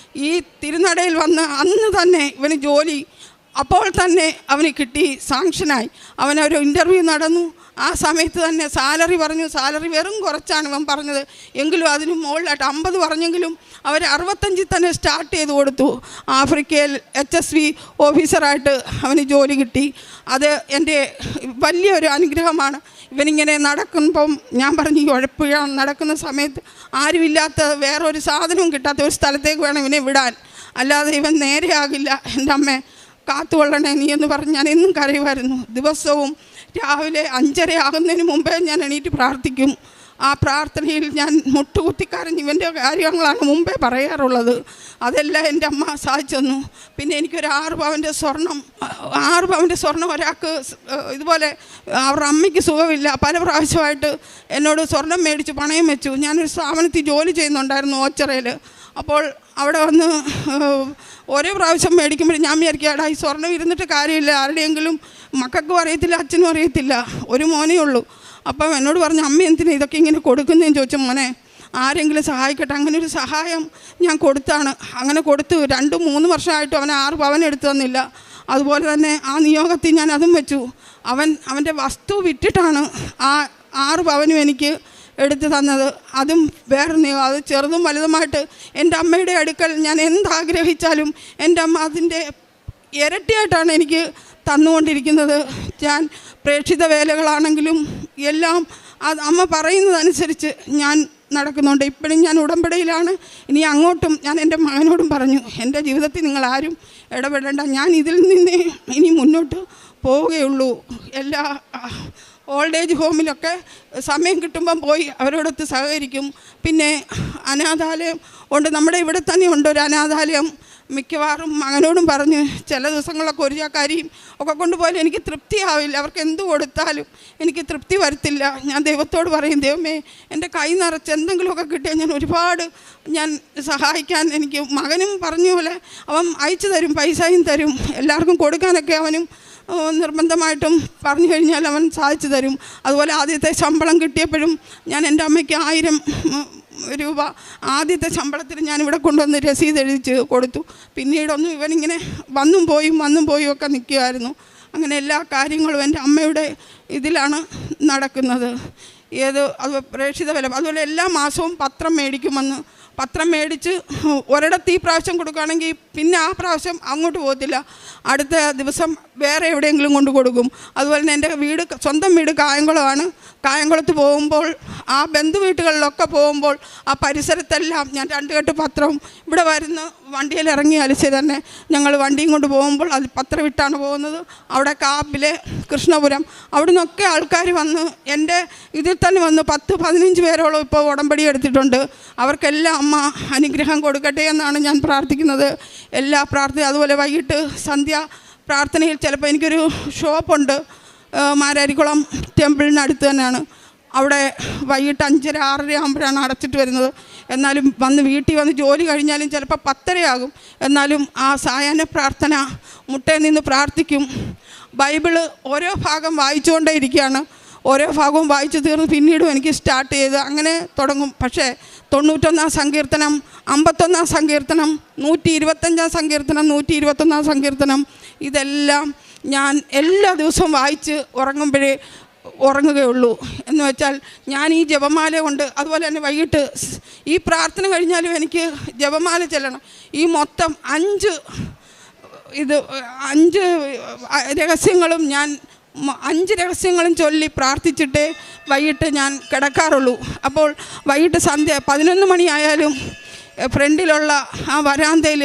[SPEAKER 4] ഈ തിരുനടയിൽ വന്ന് അന്ന് തന്നെ ഇവന് ജോലി അപ്പോൾ തന്നെ അവന് കിട്ടി, സാങ്ഷനായി. അവനൊരു ഇൻ്റർവ്യൂ നടന്നു. ആ സമയത്ത് തന്നെ സാലറി പറഞ്ഞു. സാലറി വെറും കുറച്ചാണ് ഇവൻ പറഞ്ഞത്, എങ്കിലും അതിന് മുകളിലായിട്ട് 50 പറഞ്ഞെങ്കിലും അവർ 65 തന്നെ സ്റ്റാർട്ട് ചെയ്ത് കൊടുത്തു. ആഫ്രിക്കയിൽ HSV ഓഫീസറായിട്ട് അവന് ജോലി കിട്ടി. അത് എൻ്റെ വലിയൊരു അനുഗ്രഹമാണ്. ഇവനിങ്ങനെ നടക്കുമ്പം ഞാൻ പറഞ്ഞു, ഈ ഉഴപ്പുഴ നടക്കുന്ന സമയത്ത് ആരുമില്ലാത്ത, വേറൊരു സാധനവും കിട്ടാത്ത ഒരു സ്ഥലത്തേക്ക് വേണം ഇവനെ വിടാൻ, അല്ലാതെ ഇവൻ നേരെയാകില്ല. എൻ്റെ അമ്മ കാത്തുകൊള്ളണേ നീ എന്ന് പറഞ്ഞ് ഞാൻ എന്നും കരയുമായിരുന്നു. ദിവസവും രാവിലെ 5:30 ആകുന്നതിന് മുമ്പേ ഞാൻ എണീറ്റ് പ്രാർത്ഥിക്കും. ആ പ്രാർത്ഥനയിൽ ഞാൻ മുട്ടുകുത്തിക്കരഞ്ഞ് ഇവൻ്റെ കാര്യങ്ങളാണ് മുമ്പേ പറയാറുള്ളത്. അതെല്ലാം എൻ്റെ അമ്മ സാധിച്ചു തന്നു. പിന്നെ എനിക്കൊരു 6 പവൻ്റെ സ്വർണം ഒരാൾക്ക് ഇതുപോലെ അവരുടെ അമ്മയ്ക്ക് സുഖമില്ല, പല പ്രാവശ്യമായിട്ട് എന്നോട് സ്വർണം മേടിച്ച് പണയം വെച്ചു. ഞാനൊരു സ്ഥാപനത്തിൽ ജോലി ചെയ്യുന്നുണ്ടായിരുന്നു, ഓച്ചറയിൽ. അപ്പോൾ അവിടെ വന്ന് ഓരോ പ്രാവശ്യം മേടിക്കുമ്പോഴും ഞാൻ വിചാരിക്കുക, ഈ സ്വർണ്ണം ഇരുന്നിട്ട് കാര്യമില്ല, ആരുടെയെങ്കിലും മക്കൾക്കും അറിയത്തില്ല, അച്ഛനും അറിയത്തില്ല, ഒരു മോനേ ഉള്ളൂ. അപ്പം എന്നോട് പറഞ്ഞു, അമ്മ എന്തിനാ ഇതൊക്കെ ഇങ്ങനെ കൊടുക്കുന്നതെന്ന് ചോദിച്ചു. മോനെ, ആരെങ്കിലും സഹായിക്കട്ടെ. അങ്ങനെ ഒരു സഹായം ഞാൻ കൊടുത്താണ്. അങ്ങനെ കൊടുത്തു. 2-3 വർഷമായിട്ടും അവൻ 6 പവൻ എടുത്തു തന്നില്ല. അതുപോലെ തന്നെ ആ നിയോഗത്തിൽ ഞാൻ അതും വെച്ചു. അവൻ്റെ വസ്തു വിറ്റിട്ടാണ് ആ 6 പവനും എനിക്ക് എടുത്തു തന്നത്. അതും വേറെ നിയോഗം. അത് ചെറുതും വലുതുമായിട്ട് എൻ്റെ അമ്മയുടെ അടുക്കൽ ഞാൻ എന്താഗ്രഹിച്ചാലും എൻ്റെ അമ്മ അതിൻ്റെ ഇരട്ടിയായിട്ടാണ് എനിക്ക് തന്നുകൊണ്ടിരിക്കുന്നത്. ഞാൻ പ്രേക്ഷിത വേലകളാണെങ്കിലും എല്ലാം അമ്മ പറയുന്നതനുസരിച്ച് ഞാൻ നടക്കുന്നുണ്ട്. ഇപ്പോഴും ഞാൻ ഉടമ്പടിയിലാണ്. ഇനി അങ്ങോട്ടും ഞാൻ എൻ്റെ മകനോടും പറഞ്ഞു, എൻ്റെ ജീവിതത്തിൽ നിങ്ങൾ ആരും ഇടപെടേണ്ട, ഞാൻ ഇതിൽ നിന്ന് ഇനി മുന്നോട്ട് പോവുകയുള്ളൂ. എല്ലാ ഓൾഡ് ഏജ് ഹോമിലൊക്കെ സമയം കിട്ടുമ്പം പോയി അവരോടൊത്ത് സഹകരിക്കും. പിന്നെ അനാഥാലയം ഉണ്ട്, നമ്മുടെ ഇവിടെ തന്നെ ഉണ്ട് ഒരു അനാഥാലയം. മിക്കവാറും മകനോടും പറഞ്ഞ് ചില ദിവസങ്ങളൊക്കെ ഒരു ചാക്കരിയും ഒക്കെ കൊണ്ടുപോയാലും എനിക്ക് തൃപ്തിയാവില്ല. അവർക്ക് എന്ത് കൊടുത്താലും എനിക്ക് തൃപ്തി വരത്തില്ല. ഞാൻ ദൈവത്തോട് പറയും, ദൈവമേ എൻ്റെ കൈ നിറച്ച് എന്തെങ്കിലുമൊക്കെ കിട്ടിയാൽ ഞാൻ സഹായിക്കാൻ. എനിക്ക് മകനും പറഞ്ഞ പോലെ അവൻ അയച്ചു തരും, പൈസയും തരും, എല്ലാവർക്കും കൊടുക്കാനൊക്കെ അവനും നിർബന്ധമായിട്ടും പറഞ്ഞു കഴിഞ്ഞാൽ അവൻ സാധിച്ചു തരും. അതുപോലെ ആദ്യത്തെ ശമ്പളം കിട്ടിയപ്പോഴും ഞാൻ എൻ്റെ അമ്മയ്ക്ക് 1000 രൂപ ആദ്യത്തെ ശമ്പളത്തിൽ ഞാനിവിടെ കൊണ്ടുവന്ന് രസീത് എഴുതിച്ച് കൊടുത്തു. പിന്നീടൊന്നും ഇവനിങ്ങനെ വന്നും പോയും ഒക്കെ നിൽക്കുമായിരുന്നു. അങ്ങനെ എല്ലാ കാര്യങ്ങളും എൻ്റെ അമ്മയുടെ ഇതിലാണ് നടക്കുന്നത്. അത് പ്രേക്ഷിത വില. അതുപോലെ എല്ലാ മാസവും പത്രം മേടിക്കുമെന്ന്. പത്രം മേടിച്ച് ഒരിടത്ത് ഈ പ്രാവശ്യം കൊടുക്കുകയാണെങ്കിൽ പിന്നെ ആ പ്രാവശ്യം അങ്ങോട്ട് പോകത്തില്ല, അടുത്ത ദിവസം വേറെ എവിടെയെങ്കിലും കൊണ്ട് കൊടുക്കും. അതുപോലെ തന്നെ എൻ്റെ സ്വന്തം വീട് കായംകുളമാണ്. കായംകുളത്ത് പോകുമ്പോൾ ആ ബന്ധു വീട്ടുകളിലൊക്കെ പോകുമ്പോൾ ആ പരിസരത്തെല്ലാം ഞാൻ 2 കെട്ട് പത്രവും ഇവിടെ വരുന്ന വണ്ടിയിൽ ഇറങ്ങി അലിച്ച് തന്നെ ഞങ്ങൾ വണ്ടിയും കൊണ്ട് പോകുമ്പോൾ അത് പത്രം ഇട്ടാണ് പോകുന്നത്. അവിടെ കാപ്പിലെ കൃഷ്ണപുരം അവിടെ നിന്നൊക്കെ ആൾക്കാർ വന്ന് എൻ്റെ ഇതിൽ തന്നെ വന്ന് 10-15 പേരോളം ഇപ്പോൾ ഉടമ്പടി എടുത്തിട്ടുണ്ട്. അവർക്കെല്ലാം അമ്മ അനുഗ്രഹം കൊടുക്കട്ടെ എന്നാണ് ഞാൻ പ്രാർത്ഥിക്കുന്നത്. എല്ലാ പ്രാർത്ഥന. അതുപോലെ വൈകിട്ട് സന്ധ്യ പ്രാർത്ഥനയിൽ ചിലപ്പോൾ എനിക്കൊരു ഷോപ്പുണ്ട് മാരാരിക്കുളം ടെമ്പിളിനടുത്ത് തന്നെയാണ്. അവിടെ വൈകിട്ട് 5:30-6:30 ആകുമ്പോഴാണ് അടച്ചിട്ട് വരുന്നത്. എന്നാലും വീട്ടിൽ വന്ന് ജോലി കഴിഞ്ഞാലും ചിലപ്പോൾ 10:30 ആകും. എന്നാലും ആ സായാഹ്ന പ്രാർത്ഥന മുട്ടയിൽ നിന്ന് പ്രാർത്ഥിക്കും. ബൈബിള് ഓരോ ഭാഗം വായിച്ചുകൊണ്ടേ ഇരിക്കുകയാണ്. ഓരോ ഭാഗവും വായിച്ചു തീർന്ന് പിന്നീടും എനിക്ക് സ്റ്റാർട്ട് ചെയ്ത് അങ്ങനെ തുടങ്ങും. പക്ഷേ 91-ാം സങ്കീർത്തനം, 51-ാം സങ്കീർത്തനം, 125-ാം സങ്കീർത്തനം, 121-ാം സങ്കീർത്തനം ഇതെല്ലാം ഞാൻ എല്ലാ ദിവസവും വായിച്ച് ഉറങ്ങുകയുള്ളൂ. എന്ന് വെച്ചാൽ ഞാൻ ഈ ജപമാല കൊണ്ട്, അതുപോലെ തന്നെ വൈകിട്ട് ഈ പ്രാർത്ഥന കഴിഞ്ഞാലും എനിക്ക് ജപമാല ചെല്ലണം. ഈ മൊത്തം 5 രഹസ്യങ്ങളും ഞാൻ 5 രഹസ്യങ്ങളും ചൊല്ലി പ്രാർത്ഥിച്ചിട്ടേ വൈകിട്ട് ഞാൻ കിടക്കാറുള്ളൂ. അപ്പോൾ വൈകിട്ട് സന്ധ്യ 11 മണിയായാലും ഫ്രണ്ടിലുള്ള ആ വരാന്തയിൽ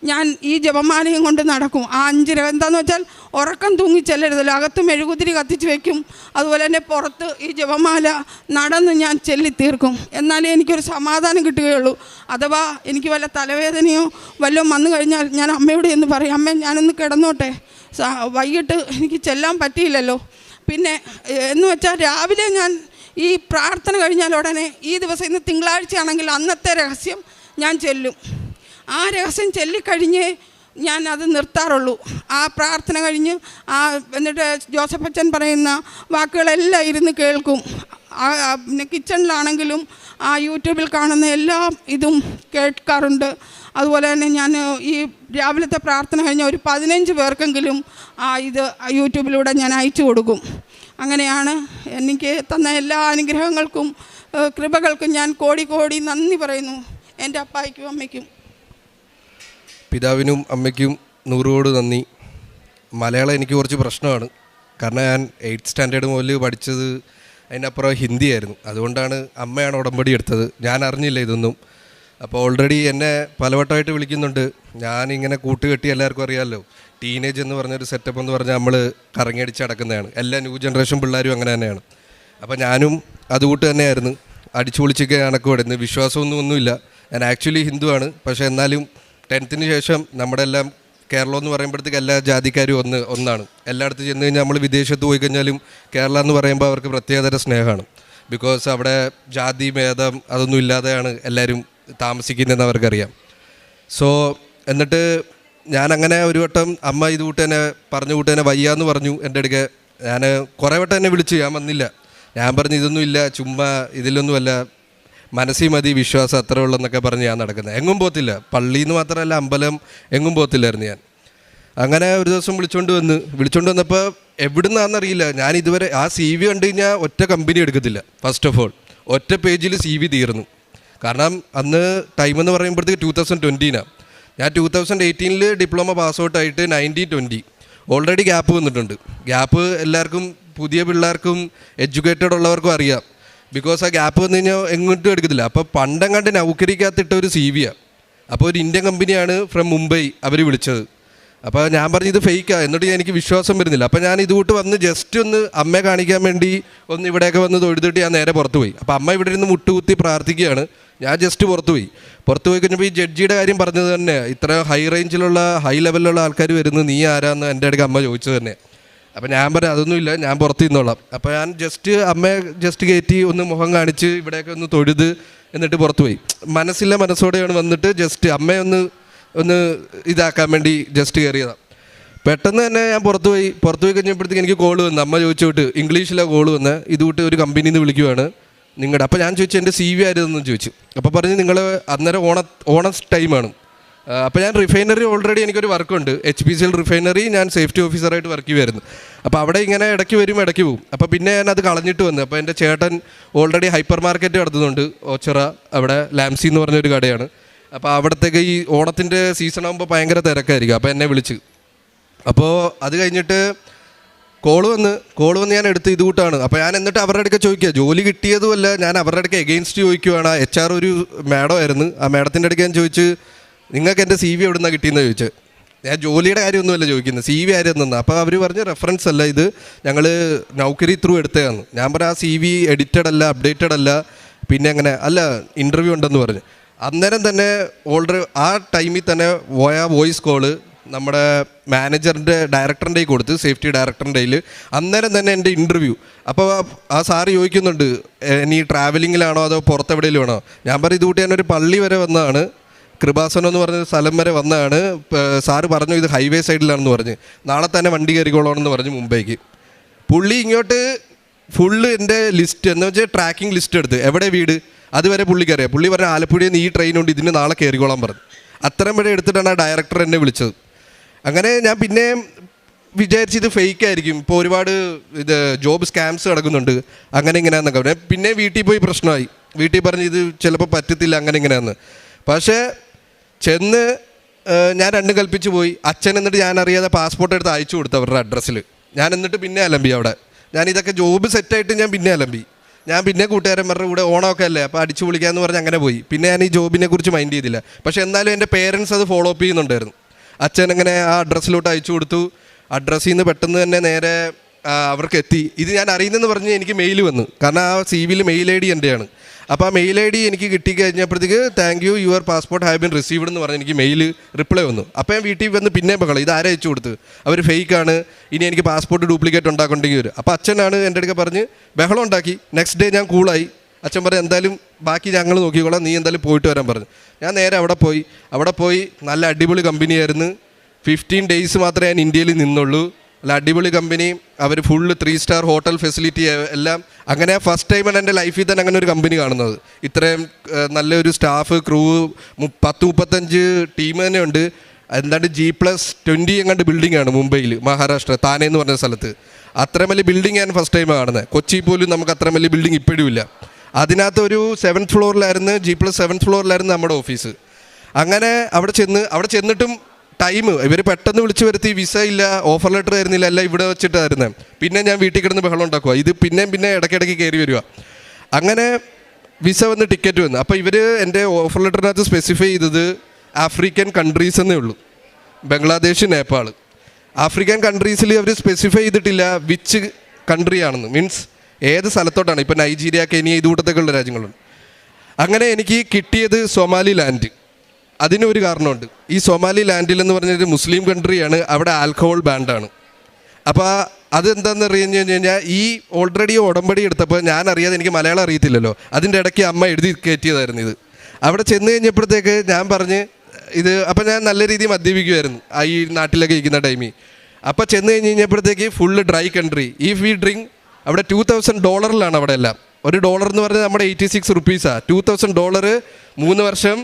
[SPEAKER 4] ഞാൻ ഈ ജപമാലയും കൊണ്ട് നടക്കും. ആ 5 എന്താണെന്ന് വെച്ചാൽ ഉറക്കം തൂങ്ങി ചെല്ലരുതല്ലോ. അകത്ത് മെഴുകുതിരി കത്തിച്ച് വയ്ക്കും. അതുപോലെ തന്നെ പുറത്ത് ഈ ജപമാല നടന്ന് ഞാൻ ചൊല്ലി തീർക്കും. എന്നാലേ എനിക്കൊരു സമാധാനം കിട്ടുകയുള്ളൂ. അഥവാ എനിക്ക് വല്ല തലവേദനയോ വല്ലതും വന്നു കഴിഞ്ഞാൽ ഞാൻ അമ്മയോട് എന്ന് പറയും, അമ്മ ഞാനൊന്ന് കിടന്നോട്ടെ, വൈകിട്ട് എനിക്ക് ചെല്ലാൻ പറ്റിയില്ലല്ലോ. പിന്നെ എന്ന് വെച്ചാൽ രാവിലെ ഞാൻ ഈ പ്രാർത്ഥന കഴിഞ്ഞാൽ ഉടനെ ഈ ദിവസം ഇന്ന് തിങ്കളാഴ്ചയാണെങ്കിൽ അന്നത്തെ രഹസ്യം ഞാൻ ചൊല്ലും. ആ രഹസ്യം ചൊല്ലിക്കഴിഞ്ഞേ ഞാൻ അത് നിർത്താറുള്ളൂ. ആ പ്രാർത്ഥന കഴിഞ്ഞ് എന്നിട്ട് ജോസഫ് അച്ഛൻ പറയുന്ന വാക്കുകളെല്ലാം ഇരുന്ന് കേൾക്കും. പിന്നെ കിച്ചണിലാണെങ്കിലും ആ യൂട്യൂബിൽ കാണുന്ന എല്ലാ ഇതും കേൾക്കാറുണ്ട്. അതുപോലെ തന്നെ ഞാൻ ഈ രാവിലത്തെ പ്രാർത്ഥന കഴിഞ്ഞ ഒരു 15 പേർക്കെങ്കിലും ഇത് യൂട്യൂബിലൂടെ ഞാൻ അയച്ചു കൊടുക്കും. അങ്ങനെയാണ് എനിക്ക് തന്ന എല്ലാ അനുഗ്രഹങ്ങൾക്കും കൃപകൾക്കും ഞാൻ കോടി നന്ദി പറയുന്നു എൻ്റെ അപ്പായ്ക്കും അമ്മയ്ക്കും.
[SPEAKER 5] പിതാവിനും അമ്മയ്ക്കും 100 കോടി നന്ദി. മലയാളം എനിക്ക് കുറച്ച് പ്രശ്നമാണ്. കാരണം ഞാൻ 8th സ്റ്റാൻഡേർഡ് മുതൽ പഠിച്ചത് അതിനപ്പുറം ഹിന്ദിയായിരുന്നു. അതുകൊണ്ടാണ് അമ്മയാണ് ഉടമ്പടി എടുത്തത്. ഞാൻ അറിഞ്ഞില്ല ഇതൊന്നും. അപ്പോൾ ഓൾറെഡി എന്നെ പലവട്ടമായിട്ട് വിളിക്കുന്നുണ്ട്. ഞാനിങ്ങനെ കൂട്ടുകെട്ടി, എല്ലാവർക്കും അറിയാമല്ലോ, ടീനേജ് എന്ന് പറഞ്ഞൊരു സെറ്റപ്പ് എന്ന് പറഞ്ഞാൽ നമ്മൾ കറങ്ങിയടിച്ച് നടക്കുന്നതാണ്. എല്ലാ ന്യൂ ജനറേഷൻ പിള്ളേരും അങ്ങനെ തന്നെയാണ്. അപ്പോൾ ഞാനും അതുകൂട്ട് തന്നെയായിരുന്നു. അടിച്ചു പൊളിച്ചൊക്കെ കണക്ക് കൊടുന്ന് വിശ്വാസമൊന്നുമില്ല. ഞാൻ ആക്ച്വലി ഹിന്ദുവാണ്. പക്ഷേ എന്നാലും 10th ശേഷം നമ്മുടെ എല്ലാം കേരളം എന്ന് പറയുമ്പോഴത്തേക്ക് എല്ലാ ജാതിക്കാരും ഒന്നാണ്. എല്ലായിടത്തും ചെന്ന് കഴിഞ്ഞാൽ നമ്മൾ വിദേശത്ത് പോയി കഴിഞ്ഞാലും കേരള എന്ന് പറയുമ്പോൾ അവർക്ക് പ്രത്യേകതര സ്നേഹമാണ്. ബിക്കോസ് അവിടെ ജാതി ഭേദം അതൊന്നും ഇല്ലാതെയാണ് എല്ലാവരും താമസിക്കുന്നതെന്ന് അവർക്കറിയാം. സോ എന്നിട്ട് ഞാനങ്ങനെ ഒരു വട്ടം അമ്മ ഇത് കൂട്ട് തന്നെ പറഞ്ഞു കൂട്ട് തന്നെ വയ്യാന്ന് പറഞ്ഞു എൻ്റെ അടുക്കെ. ഞാൻ കുറേ വട്ടം എന്നെ വിളിച്ചു, ഞാൻ വന്നില്ല. ഞാൻ പറഞ്ഞു ഇതൊന്നും ഇല്ല, ചുമ്മാ ഇതിലൊന്നുമല്ല, മനസ്സിൽ മതി, വിശ്വാസം അത്ര ഉള്ളെന്നൊക്കെ പറഞ്ഞ് ഞാൻ നടക്കുന്നത്. എങ്ങും പോകത്തില്ല, പള്ളിയിൽ നിന്ന് മാത്രമല്ല അമ്പലം എങ്ങും പോകത്തില്ലായിരുന്നു ഞാൻ. അങ്ങനെ ഒരു ദിവസം വിളിച്ചുകൊണ്ട് വന്നപ്പോൾ എവിടുന്നാണെന്നറിയില്ല. ഞാൻ ഇതുവരെ ആ CV കണ്ടു കഴിഞ്ഞാൽ ഒറ്റ കമ്പനി എടുക്കത്തില്ല. ഫസ്റ്റ് ഓഫ് ഓൾ ഒറ്റ പേജിൽ CV തീർന്നു. കാരണം അന്ന് ടൈം എന്ന് പറയുമ്പോഴത്തേക്ക് 2020 ഞാൻ 2018 ഡിപ്ലോമ പാസ് ഔട്ടായിട്ട് 1920 ഓൾറെഡി ഗ്യാപ്പ് വന്നിട്ടുണ്ട്. ഗ്യാപ്പ് എല്ലാവർക്കും, പുതിയ പിള്ളേർക്കും എഡ്യൂക്കേറ്റഡ് ഉള്ളവർക്കും അറിയാം. ബിക്കോസ് ആ ഗ്യാപ്പ് വന്നു കഴിഞ്ഞാൽ എങ്ങോട്ടും എടുക്കത്തില്ല. അപ്പോൾ പണ്ടെങ്ങാണ്ട് നൗക്കരിക്കകത്തിട്ട ഒരു CV. അപ്പോൾ ഒരു ഇന്ത്യൻ കമ്പനിയാണ് ഫ്രം മുംബൈ അവർ വിളിച്ചത്. അപ്പോൾ ഞാൻ പറഞ്ഞു ഇത് ഫേക്കാണ്. എന്നിട്ട് എനിക്ക് വിശ്വാസം വരുന്നില്ല. അപ്പോൾ ഞാൻ ഇതുകൂട്ട് വന്ന് ജസ്റ്റ് ഒന്ന് അമ്മയെ കാണിക്കാൻ വേണ്ടി ഒന്ന് ഇവിടെയൊക്കെ വന്ന് തൊഴുതിട്ട് ഞാൻ നേരെ പുറത്ത് പോയി. അപ്പോൾ അമ്മ ഇവിടെ ഇരുന്ന് മുട്ടുകുത്തി പ്രാർത്ഥിക്കുകയാണ്. ഞാൻ ജസ്റ്റ് പുറത്ത് പോയി കഴിഞ്ഞപ്പോൾ ഈ ജഡ്ജിയുടെ കാര്യം പറഞ്ഞത് തന്നെ, ഇത്ര ഹൈ റേഞ്ചിലുള്ള ഹൈ ലെവലിലുള്ള ആൾക്കാർ വരുന്നത് നീ ആരാന്ന് എൻ്റെ അടുക്ക് അമ്മ ചോദിച്ചത് തന്നെ. അപ്പോൾ ഞാൻ പറഞ്ഞു അതൊന്നുമില്ല, ഞാൻ പുറത്ത് നിന്നോളാം. അപ്പോൾ ഞാൻ ജസ്റ്റ് അമ്മയെ ജസ്റ്റ് കയറ്റി ഒന്ന് മുഖം കാണിച്ച് ഇവിടെയൊക്കെ ഒന്ന് തൊഴുത് എന്നിട്ട് പുറത്ത് പോയി. മനസ്സോടെയാണ് വന്നിട്ട് ജസ്റ്റ് അമ്മയെ ഒന്ന് ഇതാക്കാൻ വേണ്ടി ജസ്റ്റ് കയറിയതാണ്. പെട്ടെന്ന് തന്നെ ഞാൻ പുറത്ത് പോയി കഴിഞ്ഞപ്പോഴത്തേക്ക് എനിക്ക് കോൾ വന്നു. അമ്മ ചോദിച്ചോട്ട് ഇംഗ്ലീഷിലാണ് കോൾ വന്ന്, ഇതുകൂട്ട് ഒരു കമ്പനിയിൽ നിന്ന് വിളിക്കുവാണ് നിങ്ങളുടെ. അപ്പോൾ ഞാൻ ചോദിച്ചു എൻ്റെ CV ആയിരുന്നെന്ന് ചോദിച്ചു. അപ്പോൾ പറഞ്ഞ് നിങ്ങൾ അന്നേരം ഓണസ് ടൈമാണ്. അപ്പോൾ ഞാൻ റിഫൈനറി ഓൾറെഡി എനിക്കൊരു വർക്കുണ്ട്, HPCL റിഫൈനറി. ഞാൻ സേഫ്റ്റി ഓഫീസറായിട്ട് വർക്ക് ചെയ്യുമായിരുന്നു. അപ്പോൾ അവിടെ ഇങ്ങനെ ഇടയ്ക്ക് വരും ഇടയ്ക്ക് പോകും. അപ്പോൾ പിന്നെ ഞാൻ അത് കളഞ്ഞിട്ട് വന്നു. അപ്പോൾ എൻ്റെ ചേട്ടൻ ഓൾറെഡി ഹൈപ്പർ മാർക്കറ്റ് നടത്തുന്നുണ്ട് ഓച്ചിറ, അവിടെ ലാംസി എന്ന് പറഞ്ഞൊരു കടയാണ്. അപ്പോൾ അവിടത്തേക്ക് ഈ ഓണത്തിൻ്റെ സീസൺ ആകുമ്പോൾ ഭയങ്കര തിരക്കായിരിക്കും. അപ്പോൾ എന്നെ വിളിച്ച്, അപ്പോൾ അത് കഴിഞ്ഞിട്ട് കോള് വന്ന് ഞാൻ എടുത്ത് ഇതുകൂട്ടാണ്. അപ്പോൾ ഞാൻ എന്നിട്ട് അവരുടെ അടുക്ക ചോദിക്കുക, ജോലി കിട്ടിയതുമല്ല, ഞാൻ അവരുടെ അടുക്ക എഗെയിൻസ്റ്റ് ചോദിക്കുവാണ്. HR ഒരു മാഡം ആയിരുന്നു. ആ മാഡത്തിൻ്റെ അടുക്ക ഞാൻ ചോദിച്ച് നിങ്ങൾക്ക് എൻ്റെ CV എവിടെ നിന്നാണ് കിട്ടിയെന്ന് ചോദിച്ചത്. ഞാൻ ജോലിയുടെ കാര്യമൊന്നുമല്ല ചോദിക്കുന്നത്, CV ആരും നിന്ന്. അപ്പോൾ അവർ പറഞ്ഞ് റെഫറൻസ് അല്ല, ഇത് ഞങ്ങൾ നൗക്കരി ത്രൂ എടുത്തതാണ്. ഞാൻ പറഞ്ഞ ആ CV എഡിറ്റഡ് അല്ല, അപ്ഡേറ്റഡ് അല്ല, പിന്നെ അങ്ങനെ അല്ല ഇൻ്റർവ്യൂ ഉണ്ടെന്ന് പറഞ്ഞു. അന്നേരം തന്നെ ഓൾറെഡി ആ ടൈമിൽ തന്നെ വോയിസ് കോള് നമ്മുടെ മാനേജറിൻ്റെ ഡയറക്ടറിൻ്റെ കൊടുത്ത്, സേഫ്റ്റി ഡയറക്ടറിൻ്റെ കയ്യിൽ. അന്നേരം തന്നെ എൻ്റെ ഇൻ്റർവ്യൂ. അപ്പോൾ ആ സാറ് ചോദിക്കുന്നുണ്ട് ഇനി ട്രാവലിങ്ങിലാണോ അതോ പുറത്തെവിടെയെങ്കിലും ആണോ. ഞാൻ പറയും ഇതുകൂട്ടി ഞാനൊരു പള്ളി വരെ വന്നതാണ്, കൃപാസനം എന്ന് പറഞ്ഞ സ്ഥലം വരെ വന്നതാണ്. സാറ് പറഞ്ഞു ഇത് ഹൈവേ സൈഡിലാണെന്ന് പറഞ്ഞ്, നാളെ തന്നെ വണ്ടി കയറിക്കോളണമെന്ന് പറഞ്ഞ് മുംബൈക്ക്. പുള്ളി ഇങ്ങോട്ട് ഫുള്ള് എൻ്റെ ലിസ്റ്റ് എന്ന് വെച്ചാൽ ട്രാക്കിംഗ് ലിസ്റ്റ് എടുത്ത് എവിടെ വീട് അതുവരെ പുള്ളിക്കറിയാം. പുള്ളി പറഞ്ഞ ആലപ്പുഴയിൽ നിന്ന് ഈ ട്രെയിനുണ്ട്, ഇതിന് നാളെ കയറിക്കോളാൻ പറഞ്ഞു. അത്രയും വരെ എടുത്തിട്ടാണ് ആ ഡയറക്ടർ എന്നെ വിളിച്ചത്. അങ്ങനെ ഞാൻ പിന്നെ വിചാരിച്ച് ഇത് ഫേക്ക് ആയിരിക്കും, ഇപ്പോൾ ഒരുപാട് ഇത് ജോബ് സ്കാംസ് നടക്കുന്നുണ്ട് അങ്ങനെ ഇങ്ങനെയാണെന്നൊക്കെ പറഞ്ഞു. പിന്നെ വീട്ടിൽ പോയി പ്രശ്നമായി. വീട്ടിൽ പറഞ്ഞ് ഇത് ചിലപ്പോൾ പറ്റത്തില്ല അങ്ങനെ ഇങ്ങനെയാണെന്ന്. പക്ഷേ ചെന്ന് ഞാൻ രണ്ടും കൽപ്പിച്ച് പോയി. അച്ഛൻ എന്നിട്ട് ഞാൻ അറിയാതെ പാസ്പോർട്ട് എടുത്ത് അയച്ചു കൊടുത്തു അവരുടെ അഡ്രസ്സിൽ. ഞാൻ എന്നിട്ട് പിന്നെ അലമ്പി അവിടെ. ഞാൻ ഇതൊക്കെ ജോബ് സെറ്റായിട്ട് ഞാൻ പിന്നെ അലമ്പി. ഞാൻ പിന്നെ കൂട്ടുകാരന്മാരുടെ കൂടെ ഓണമൊക്കെ അല്ലേ അപ്പോൾ അടിച്ചു വിളിക്കാമെന്ന് പറഞ്ഞ് അങ്ങനെ പോയി. പിന്നെ ഞാൻ ഈ ജോബിനെ കുറിച്ച് മൈൻഡ് ചെയ്തില്ല. പക്ഷേ എന്നാലും എൻ്റെ പേരൻസ് അത് ഫോളോ അപ്പ് ചെയ്യുന്നുണ്ടായിരുന്നു. അച്ഛൻ അങ്ങനെ ആ അഡ്രസ്സിലോട്ട് അയച്ചു കൊടുത്തു. അഡ്രസ്സിൽ നിന്ന് പെട്ടെന്ന് തന്നെ നേരെ അവർക്ക് എത്തി. ഇത് ഞാൻ അറിയുന്നതെന്ന് പറഞ്ഞ് എനിക്ക് മെയിൽ വന്നു, കാരണം ആ CV മെയിൽ ID എൻ്റെയാണ്. അപ്പോൾ ആ മെയിൽ ID എനിക്ക് കിട്ടിക്കഴിഞ്ഞപ്പോഴത്തേക്ക് thank you your passport have been received എന്ന് പറഞ്ഞ് എനിക്ക് മെയിൽ റിപ്ലൈ വന്നു. അപ്പോൾ ഞാൻ വീട്ടിൽ വന്ന് പിന്നെ ബഹളം, ഇത് ആരെ അയച്ചു കൊടുത്ത്, അവർ ഫേക്കാണ്, ഇനി എനിക്ക് പാസ്പോർട്ട് ഡ്യൂപ്ലിക്കേറ്റ് ഉണ്ടാക്കേണ്ടെങ്കിൽ വരും. അപ്പോൾ അച്ഛനാണ് എൻ്റെ അടുക്ക പറഞ്ഞ് ബഹളം ഉണ്ടാക്കി. നെക്സ്റ്റ് ഡേ ഞാൻ കൂളായി. അച്ഛൻ പറഞ്ഞു എന്തായാലും ബാക്കി ഞങ്ങൾ നോക്കിക്കോളാം, നീ എന്തായാലും പോയിട്ട് വരാൻ പറഞ്ഞു. ഞാൻ നേരെ അവിടെ പോയി നല്ല അടിപൊളി കമ്പനിയായിരുന്നു. 15 days മാത്രമേ ഞാൻ ഇന്ത്യയിൽ നിന്നുള്ളൂ. നല്ല അടിപൊളി കമ്പനി, അവർ ഫുള്ള് 3 star ഹോട്ടൽ ഫെസിലിറ്റി എല്ലാം. അങ്ങനെ ഫസ്റ്റ് ടൈമാണ് എൻ്റെ ലൈഫിൽ തന്നെ അങ്ങനെ ഒരു കമ്പനി കാണുന്നത്. ഇത്രയും നല്ലൊരു സ്റ്റാഫ്, ക്രൂ, 10-35 ടീം തന്നെ ഉണ്ട്. എന്താണ്ട് G+20 എങ്ങാണ്ട് ബിൽഡിംഗ് ആണ് മുംബൈയിൽ, മഹാരാഷ്ട്ര താനെ എന്ന് പറഞ്ഞ സ്ഥലത്ത്. അത്രയും വലിയ ബിൽഡിംഗ് ഞാൻ ഫസ്റ്റ് ടൈമാണ് കാണുന്നത്. കൊച്ചി പോലും നമുക്ക് അത്രയും വലിയ ബിൽഡിംഗ് ഇപ്പോഴും ഇല്ല. അതിനകത്ത് ഒരു 7th ഫ്ലോറിലായിരുന്നു, G+7th ഫ്ലോറിലായിരുന്നു നമ്മുടെ ഓഫീസ്. അങ്ങനെ അവിടെ ചെന്നിട്ടും ടൈം ഇവർ പെട്ടെന്ന് വിളിച്ചു വരുത്തി, വിസ ഇല്ല, ഓഫർ ലെറ്റർ ആയിരുന്നില്ല, എല്ലാം ഇവിടെ വെച്ചിട്ടായിരുന്നു. പിന്നെ ഞാൻ വീട്ടിൽ കിടന്ന് ബഹളം ഉണ്ടാക്കുക, ഇത് പിന്നെ ഇടയ്ക്കിടയ്ക്ക് കയറി വരിക. അങ്ങനെ വിസ വന്ന് ടിക്കറ്റ് വന്നു. അപ്പോൾ ഇവർ എൻ്റെ ഓഫർ ലെറ്ററിനകത്ത് സ്പെസിഫൈ ചെയ്തത് ആഫ്രിക്കൻ കൺട്രീസ് എന്നേ ഉള്ളൂ, ബംഗ്ലാദേശ്, നേപ്പാൾ. ആഫ്രിക്കൻ കൺട്രീസിൽ അവർ സ്പെസിഫൈ ചെയ്തിട്ടില്ല വിച്ച് കൺട്രി ആണെന്ന്, മീൻസ് ഏത് സ്ഥലത്തോട്ടാണ്. ഇപ്പോൾ നൈജീരിയ, കെനിയ, ഇതുകൂട്ടത്തൊക്കെയുള്ള രാജ്യങ്ങളുണ്ട്. അങ്ങനെ എനിക്ക് കിട്ടിയത് സൊമാലി ലാൻഡ്. അതിനൊരു കാരണമുണ്ട്. ഈ സൊമാലി ലാൻഡിലെന്ന് പറഞ്ഞൊരു മുസ്ലിം കൺട്രിയാണ്, അവിടെ ആൽക്കഹോൾ ബാൻഡാണ്. അപ്പോൾ അതെന്താണെന്ന് അറിഞ്ഞു കഴിഞ്ഞാൽ ഈ ഓൾറെഡി ഉടമ്പടി എടുത്തപ്പോൾ ഞാൻ അറിയാതെ, എനിക്ക് മലയാളം അറിയത്തില്ലല്ലോ, അതിൻ്റെ ഇടയ്ക്ക് അമ്മ എഴുതി കയറ്റിയതായിരുന്നു ഇത്. അവിടെ ചെന്ന് കഴിഞ്ഞപ്പോഴത്തേക്ക് ഞാൻ പറഞ്ഞ് ഇത്, അപ്പോൾ ഞാൻ നല്ല രീതിയിൽ മദ്യപിക്കുമായിരുന്നു ഈ നാട്ടിലൊക്കെ ഇരിക്കുന്ന ടൈമിൽ. അപ്പോൾ ചെന്ന് കഴിഞ്ഞപ്പോഴത്തേക്ക് full dry country. If we drink അവിടെ $2,000 അവിടെ എല്ലാം. ഒരു ഡോളർ എന്ന് പറഞ്ഞാൽ നമ്മുടെ 86 rupees-ആണ്. $2,000 3 വർഷം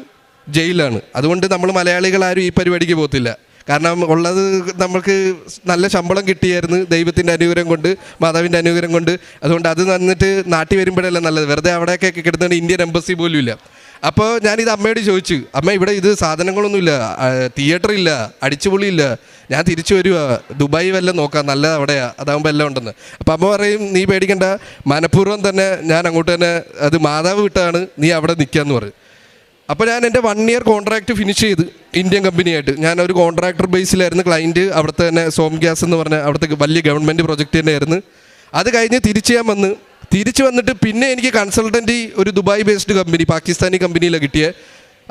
[SPEAKER 5] ജയിലാണ്. അതുകൊണ്ട് നമ്മൾ മലയാളികളാരും ഈ പരിപാടിക്ക് പോകത്തില്ല. കാരണം ഉള്ളത് നമുക്ക് നല്ല ശമ്പളം കിട്ടിയായിരുന്നു ദൈവത്തിൻ്റെ അനുഗ്രഹം കൊണ്ട്, മാതാവിൻ്റെ അനുഗ്രഹം കൊണ്ട്. അതുകൊണ്ട് അത് വന്നിട്ട് നാട്ടിൽ വരുമ്പോഴല്ല നല്ലത്. വെറുതെ അവിടെയൊക്കെ കിടന്നിട്ട് ഇന്ത്യൻ എംബസി പോലും ഇല്ല. അപ്പോൾ ഞാനിത് അമ്മയോട് ചോദിച്ചു, അമ്മ ഇവിടെ ഇത് സാധനങ്ങളൊന്നുമില്ല, തിയേറ്റർ ഇല്ല, അടിച്ചുപൊളിയില്ല, ഞാൻ തിരിച്ചു വരുക, ദുബായ് വല്ലതും നോക്കാം, നല്ല അവിടെയാണ്, അതാകുമ്പോൾ എല്ലാം ഉണ്ടെന്ന്. അപ്പോൾ അമ്മ പറയും നീ പേടിക്കണ്ട, മനഃപൂർവ്വം തന്നെ ഞാൻ അങ്ങോട്ട് തന്നെ, അത് മാതാവ് വിട്ടാണ്, നീ അവിടെ നിൽക്കാമെന്ന് പറയും. അപ്പോൾ ഞാൻ എൻ്റെ 1 ഇയർ കോൺട്രാക്റ്റ് ഫിനിഷ് ചെയ്ത് ഇന്ത്യൻ കമ്പനിയായിട്ട്. ഞാനൊരു കോൺട്രാക്ടർ ബേസിലായിരുന്നു ക്ലയൻറ്റ്. അവിടുത്തെ തന്നെ സോം ഗ്യാസ് എന്ന് പറഞ്ഞ അവിടുത്തെ വലിയ ഗവൺമെൻറ് പ്രൊജക്റ്റ് തന്നെ ആയിരുന്നു. അത് കഴിഞ്ഞ് തിരിച്ച് വന്നിട്ട് പിന്നെ എനിക്ക് കൺസൾട്ടൻറ്റ് ഒരു ദുബായ് ബേസ്ഡ് കമ്പനി, പാകിസ്ഥാനി കമ്പനിയിലാണ് കിട്ടിയത്.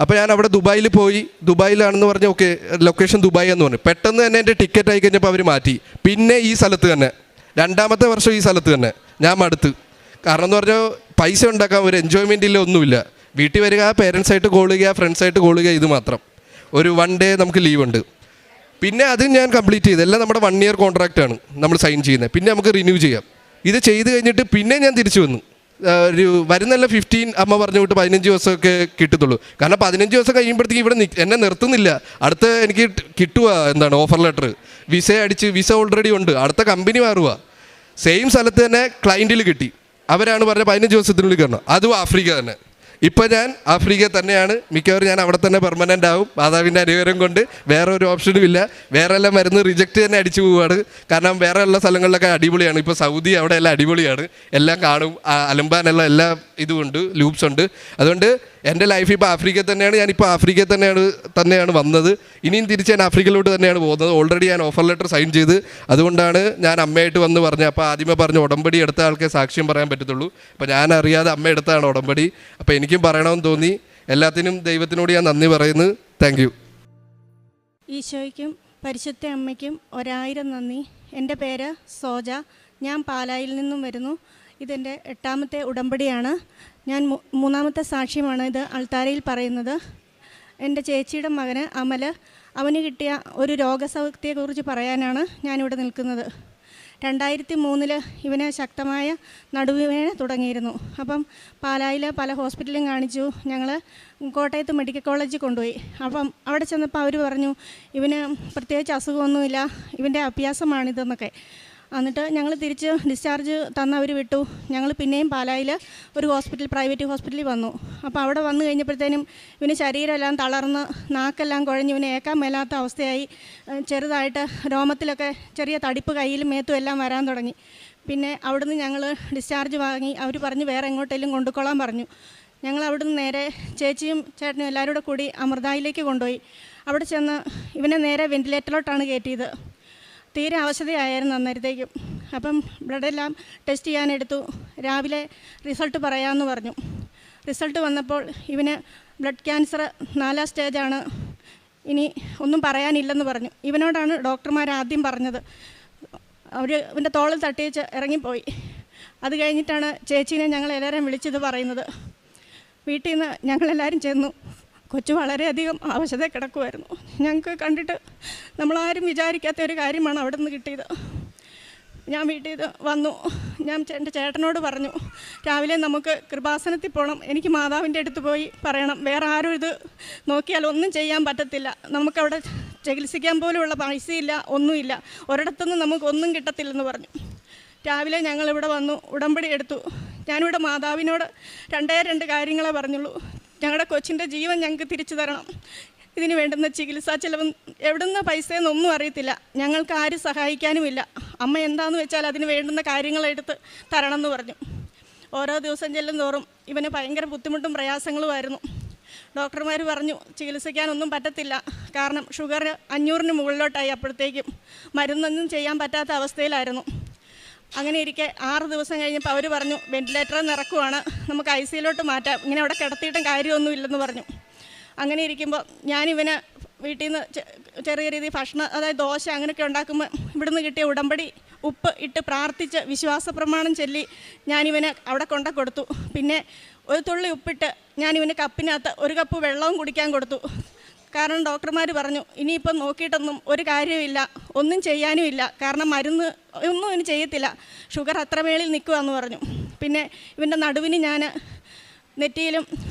[SPEAKER 5] അപ്പോൾ ഞാൻ അവിടെ ദുബായിൽ പോയി. ദുബായിലാണെന്ന് പറഞ്ഞാൽ ഓക്കെ ലൊക്കേഷൻ ദുബായ് എന്ന് പറഞ്ഞു. പെട്ടെന്ന് തന്നെ എൻ്റെ ടിക്കറ്റ് ആയി കഴിഞ്ഞപ്പോൾ അവർ മാറ്റി. പിന്നെ ഈ സ്ഥലത്ത് തന്നെ 2ാമത്തെ വർഷം ഈ സ്ഥലത്ത് തന്നെ ഞാൻ മടുത്ത്. കാരണം എന്ന് പറഞ്ഞാൽ പൈസ ഉണ്ടാക്കാൻ ഒരു എൻജോയ്മെൻ്റ് ഇല്ല, ഒന്നുമില്ല. വീട്ടിൽ വരിക, പേരൻസായിട്ട് കോൾ ചെയ്യുക, ഫ്രണ്ട്സായിട്ട് കോൾ ചെയ്യുക, ഇത് മാത്രം. ഒരു 1 ഡേ നമുക്ക് ലീവ് ഉണ്ട്. പിന്നെ അത് ഞാൻ കംപ്ലീറ്റ് ചെയ്ത്. എല്ലാം നമ്മുടെ 1 ഇയർ കോൺട്രാക്റ്റാണ് നമ്മൾ സൈൻ ചെയ്യുന്നത്. പിന്നെ നമുക്ക് റിന്യൂ ചെയ്യാം. ഇത് ചെയ്ത് കഴിഞ്ഞിട്ട് പിന്നെ ഞാൻ തിരിച്ചു വന്നു. ഒരു വരുന്നല്ല 15 അമ്മ പറഞ്ഞു വിട്ട് 15 ദിവസമൊക്കെ കിട്ടത്തുള്ളൂ. കാരണം 15 ദിവസം കഴിയുമ്പോഴത്തേക്കും ഇവിടെ എന്നെ നിർത്തുന്നില്ല. അടുത്ത എനിക്ക് കിട്ടുക ഓഫർ ലെറ്റർ, വിസ ഓൾറെഡി ഉണ്ട്, അടുത്ത കമ്പനി മാറുക. സെയിം സ്ഥലത്ത് തന്നെ ക്ലയൻറ്റിൽ കിട്ടി. അവരാണ് പറഞ്ഞത് 15 ദിവസത്തിനുള്ളിൽ കയറണം. അതും ആഫ്രിക്ക തന്നെ. ഇപ്പം ഞാൻ ആഫ്രിക്ക തന്നെയാണ്. മിക്കവാറും ഞാൻ അവിടെ തന്നെ പെർമനൻ്റ് ആവും. മാതാവിൻ്റെ അനുഗ്രഹം കൊണ്ട് വേറെ ഒരു ഓപ്ഷനും ഇല്ല. വേറെ എല്ലാം മരുന്ന് റിജക്റ്റ് തന്നെ അടിച്ചു പോവുകയാണ്. കാരണം വേറെ ഉള്ള സ്ഥലങ്ങളിലൊക്കെ അടിപൊളിയാണ്. ഇപ്പോൾ സൗദി അവിടെ എല്ലാം അടിപൊളിയാണ്. എല്ലാം കാണും. അലമ്പാനുള്ള എല്ലാ ഇതുമുണ്ട്, ലൂപ്സ് ഉണ്ട്. അതുകൊണ്ട് എൻ്റെ ലൈഫ് ഇപ്പോൾ ആഫ്രിക്ക തന്നെയാണ്. ഞാനിപ്പോൾ ആഫ്രിക്ക തന്നെയാണ് വന്നത്. ഇനിയും തിരിച്ച് ഞാൻ ആഫ്രിക്കയിലോട്ട് തന്നെയാണ് പോകുന്നത്. ഓൾറെഡി ഞാൻ ഓഫർ ലെറ്റർ സൈൻ ചെയ്ത്. അതുകൊണ്ടാണ് ഞാൻ അമ്മയായിട്ട് വന്ന് പറഞ്ഞത്. അപ്പോൾ ആദ്യമേ പറഞ്ഞു ഉടമ്പടി എടുത്ത ആൾക്കേ സാക്ഷ്യം പറയാൻ പറ്റത്തുള്ളൂ. അപ്പോൾ ഞാൻ അറിയാതെ അമ്മ എടുത്താണ് ഉടമ്പടി. അപ്പോൾ എനിക്കും പറയണമെന്ന് തോന്നി. എല്ലാത്തിനും ദൈവത്തിനോട് ഞാൻ നന്ദി പറയുന്നു. Thank you.
[SPEAKER 6] ഈശോയ്ക്കും പരിശുദ്ധ അമ്മയ്ക്കും 1000 നന്ദി. എൻ്റെ പേര് സോജ. ഞാൻ പാലായിൽ നിന്നും വരുന്നു. ഇതെൻ്റെ 8ാമത്തെ ഉടമ്പടിയാണ്. ഞാൻ 3ാമത്തെ സാക്ഷ്യമാണ് ഇത് അൾത്താരയിൽ പറയുന്നത്. എൻ്റെ ചേച്ചിയുടെ മകന് അമൽ, അവന് കിട്ടിയ ഒരു രോഗസൗഖ്യത്തെക്കുറിച്ച് പറയാനാണ് ഞാനിവിടെ നിൽക്കുന്നത്. 2003 ഇവന് ശക്തമായ നടുവേദന തുടങ്ങിയിരുന്നു. അപ്പം പാലായിൽ പല ഹോസ്പിറ്റലും കാണിച്ചു. ഞങ്ങൾ കോട്ടയത്ത് മെഡിക്കൽ കോളേജിൽ കൊണ്ടുപോയി. അപ്പം അവിടെ ചെന്നപ്പോൾ അവർ പറഞ്ഞു ഇവന് പ്രത്യേകിച്ച് അസുഖമൊന്നുമില്ല, ഇവൻ്റെ അഭ്യാസമാണിതെന്നൊക്കെ. എന്നിട്ട് ഞങ്ങൾ തിരിച്ച് ഡിസ്ചാർജ് തന്നവർ വിട്ടു. ഞങ്ങൾ പിന്നെയും പാലായിൽ ഒരു പ്രൈവറ്റ് ഹോസ്പിറ്റലിൽ വന്നു. അപ്പോൾ അവിടെ വന്നു കഴിഞ്ഞപ്പോഴത്തേനും ഇവന് ശരീരമെല്ലാം തളർന്ന് നാക്കെല്ലാം കുഴഞ്ഞ് ഇവന് ഏക്കാൻ മേലാത്ത അവസ്ഥയായി. ചെറുതായിട്ട് രോമത്തിലൊക്കെ ചെറിയ തടിപ്പ് കയ്യിലും മേത്തും എല്ലാം വരാൻ തുടങ്ങി. പിന്നെ അവിടുന്ന് ഞങ്ങൾ ഡിസ്ചാർജ് വാങ്ങി. അവർ പറഞ്ഞു വേറെ എങ്ങോട്ടെങ്കിലും കൊണ്ടുകൊള്ളാൻ പറഞ്ഞു. ഞങ്ങൾ അവിടുന്ന് നേരെ ചേച്ചിയും ചേട്ടനും എല്ലാവരും കൂടി അമൃതായിലേക്ക് കൊണ്ടുപോയി. അവിടെ ചെന്ന് ഇവനെ നേരെ വെൻറ്റിലേറ്ററിലോട്ടാണ് കയറ്റിയത്. തീരെ അവശതയായിരുന്നു അന്നേരത്തേക്കും. അപ്പം ബ്ലഡെല്ലാം ടെസ്റ്റ് ചെയ്യാനെടുത്തു. രാവിലെ റിസൾട്ട് പറയാമെന്ന് പറഞ്ഞു. റിസൾട്ട് വന്നപ്പോൾ ഇവന് ബ്ലഡ് ക്യാൻസർ 4ാം സ്റ്റേജാണ്, ഇനി ഒന്നും പറയാനില്ലെന്ന് പറഞ്ഞു. ഇവനോടാണ് ഡോക്ടർമാർ ആദ്യം പറഞ്ഞത്. ഇവൻ്റെ തോളിൽ തട്ടിച്ച് ഇറങ്ങിപ്പോയി. അത് കഴിഞ്ഞിട്ടാണ് ചേച്ചീനെ ഞങ്ങളെല്ലാവരും വിളിച്ചത് പറയുന്നത്. വീട്ടിൽ നിന്ന് ഞങ്ങളെല്ലാവരും ചെന്നു. കൊച്ചു വളരെയധികം അവശത കിടക്കുമായിരുന്നു. ഞങ്ങൾക്ക് കണ്ടിട്ട് നമ്മളാരും വിചാരിക്കാത്ത ഒരു കാര്യമാണ് അവിടെ നിന്ന് കിട്ടിയത്. ഞാൻ വീട്ടിൽ നിന്ന് വന്നു. ഞാൻ എൻ്റെ ചേട്ടനോട് പറഞ്ഞു രാവിലെ നമുക്ക് കൃപാസനത്തിൽ പോകണം, എനിക്ക് മാതാവിൻ്റെ അടുത്ത് പോയി പറയണം, വേറെ ആരും ഇത് നോക്കിയാൽ ഒന്നും ചെയ്യാൻ പറ്റത്തില്ല, നമുക്കവിടെ ചികിത്സിക്കാൻ പോലുമുള്ള പൈസയില്ല, ഒന്നുമില്ല, ഒരിടത്തുനിന്ന് നമുക്കൊന്നും കിട്ടത്തില്ലെന്ന് പറഞ്ഞു. രാവിലെ ഞങ്ങളിവിടെ വന്നു, ഉടമ്പടി എടുത്തു. ഞാനിവിടെ മാതാവിനോട് 2 കാര്യങ്ങളെ പറഞ്ഞുള്ളൂ. ഞങ്ങളുടെ കൊച്ചിൻ്റെ ജീവൻ ഞങ്ങൾക്ക് തിരിച്ചു തരണം, ഇതിന് വേണ്ടുന്ന ചികിത്സാ ചിലവും എവിടുന്ന പൈസയെന്നൊന്നും അറിയത്തില്ല, ഞങ്ങൾക്ക് ആരും സഹായിക്കാനുമില്ല, അമ്മ എന്താണെന്ന് വെച്ചാൽ അതിന് വേണ്ടുന്ന കാര്യങ്ങളെടുത്ത് തരണം എന്ന് പറഞ്ഞു. ഓരോ ദിവസം ചെല്ലും തോറും ഇവന് ഭയങ്കര ബുദ്ധിമുട്ടും പ്രയാസങ്ങളുമായിരുന്നു. ഡോക്ടർമാർ പറഞ്ഞു ചികിത്സിക്കാനൊന്നും പറ്റത്തില്ല, കാരണം ഷുഗർ 500-ന് മുകളിലോട്ടായി. അപ്പോഴത്തേക്കും മരുന്നൊന്നും ചെയ്യാൻ പറ്റാത്ത അവസ്ഥയിലായിരുന്നു. അങ്ങനെ ഇരിക്കെ 6 ദിവസം കഴിഞ്ഞപ്പോൾ അവർ പറഞ്ഞു വെൻറ്റിലേറ്ററിൽ നിന്ന് ഇറക്കുവാണ്, നമുക്ക് ICUലോട്ട് മാറ്റാം, ഇങ്ങനെ അവിടെ കിടത്തിയിട്ടും കാര്യമൊന്നും ഇല്ലെന്ന് പറഞ്ഞു. അങ്ങനെ ഇരിക്കുമ്പോൾ ഞാനിവന് വീട്ടിൽ നിന്ന് ചെറിയ രീതിയിൽ ഭക്ഷണം, അതായത് ദോശ അങ്ങനെയൊക്കെ ഉണ്ടാക്കുമ്പോൾ ഇവിടുന്ന് കിട്ടിയ ഉടമ്പടി ഉപ്പ് ഇട്ട് പ്രാർത്ഥിച്ച് വിശ്വാസ പ്രമാണം ചൊല്ലി ഞാനിവന് അവിടെ കൊടുത്തു. പിന്നെ ഒരു തുള്ളി ഉപ്പിട്ട് ഞാനിവന് കപ്പിനകത്ത് 1 കപ്പ് വെള്ളവും കുടിക്കാൻ കൊടുത്തു. കാരണം ഡോക്ടർമാർ പറഞ്ഞു ഇനിയിപ്പം നോക്കിയിട്ടൊന്നും ഒരു കാര്യമില്ല, ഒന്നും ചെയ്യാനുമില്ല, കാരണം മരുന്ന് ഒന്നും ഇനി ചെയ്യത്തില്ല, ഷുഗർ അത്ര മേളിൽ നിൽക്കുകയെന്ന് പറഞ്ഞു. പിന്നെ ഇവൻ്റെ നടുവിന് ഞാൻ നെറ്റിയിലും